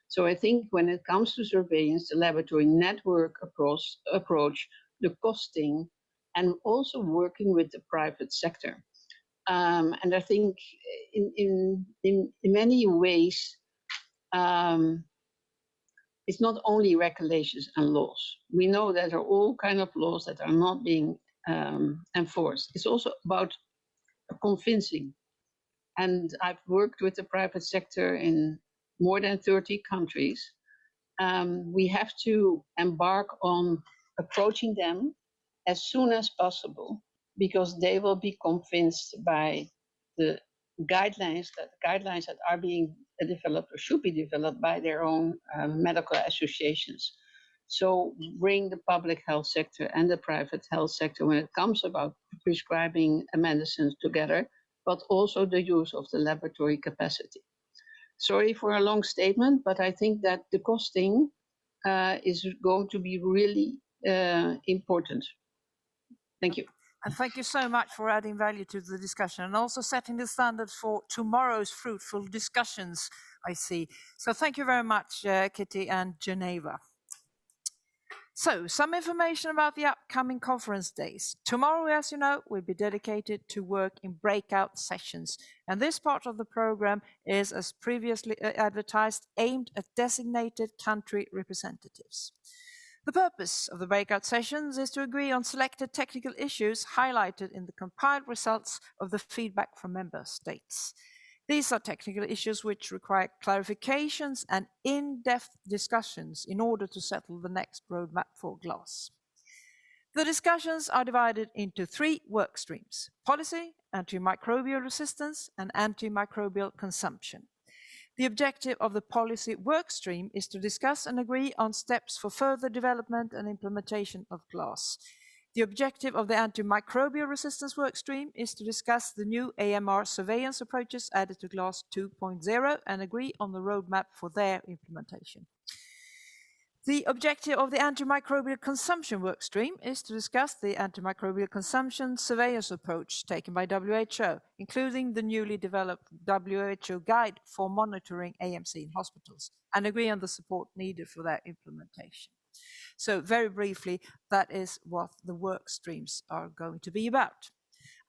So I think when it comes to surveillance, the laboratory network approach, the costing, and also working with the private sector. And I think in many ways, it's not only regulations and laws. We know that there are all kinds of laws that are not being enforced. It's also about convincing. And I've worked with the private sector in more than 30 countries. We have to embark on approaching them as soon as possible, because they will be convinced by the guidelines that are being developed or should be developed by their own medical associations. So bring the public health sector and the private health sector when it comes about prescribing medicines together, but also the use of the laboratory capacity. Sorry for a long statement, but I think that the costing is going to be really important. Thank you. And thank you so much for adding value to the discussion and also setting the standard for tomorrow's fruitful discussions, I see. So thank you very much, Kitty and Geneva. So, some information about the upcoming conference days. Tomorrow, as you know, will be dedicated to work in breakout sessions. And this part of the program is, as previously advertised, aimed at designated country representatives. The purpose of the breakout sessions is to agree on selected technical issues highlighted in the compiled results of the feedback from member states. These are technical issues which require clarifications and in-depth discussions in order to settle the next roadmap for GLASS. The discussions are divided into 3 work streams: policy, antimicrobial resistance, and antimicrobial consumption. The objective of the policy work stream is to discuss and agree on steps for further development and implementation of GLASS. The objective of the antimicrobial resistance workstream is to discuss the new AMR surveillance approaches added to GLASS 2.0 and agree on the roadmap for their implementation. The objective of the antimicrobial consumption workstream is to discuss the antimicrobial consumption surveillance approach taken by WHO, including the newly developed WHO guide for monitoring AMC in hospitals, and agree on the support needed for their implementation. So very briefly, that is what the work streams are going to be about.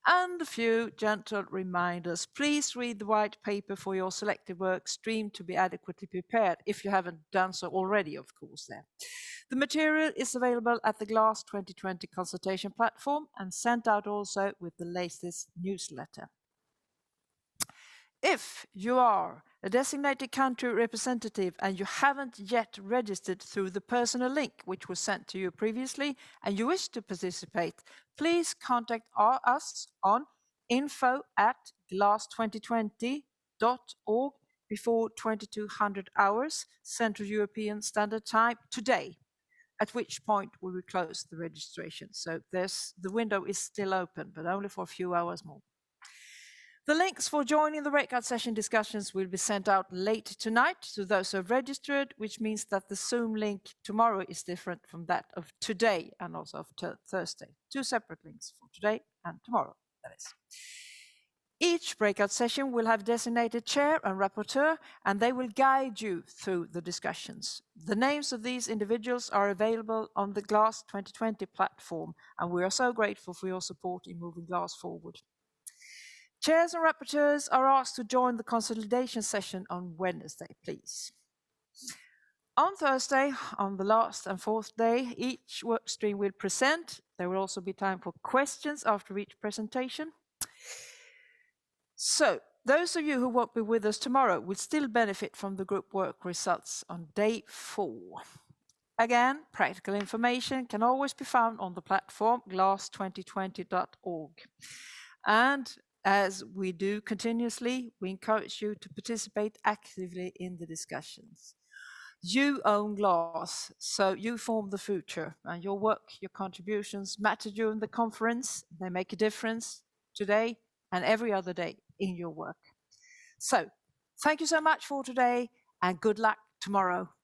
And a few gentle reminders. Please read the white paper for your selected work stream to be adequately prepared, if you haven't done so already, of course. The material is available at the GLASS 2020 consultation platform and sent out also with the latest newsletter. If you are a designated country representative and you haven't yet registered through the personal link which was sent to you previously and you wish to participate, please contact us on info@glass2020.org before 2200 hours Central European Standard Time today, at which point we will close the registration. So the window is still open, but only for a few hours more. The links for joining the breakout session discussions will be sent out late tonight to those who have registered, which means that the Zoom link tomorrow is different from that of today and also of Thursday. 2 separate links for today and tomorrow, that is. Each breakout session will have designated chair and rapporteur, and they will guide you through the discussions. The names of these individuals are available on the GLASS 2020 platform, and we are so grateful for your support in moving GLASS forward. Chairs and rapporteurs are asked to join the consolidation session on Wednesday, please. On Thursday, on the last and 4th day, each workstream will present. There will also be time for questions after each presentation. So, those of you who won't be with us tomorrow will still benefit from the group work results on day 4. Again, practical information can always be found on the platform glass2020.org. And as we do continuously, we encourage you to participate actively in the discussions. You own GLASS, so you form the future, and your work, your contributions matter during the conference. They make a difference today and every other day in your work. So, thank you so much for today, and good luck tomorrow.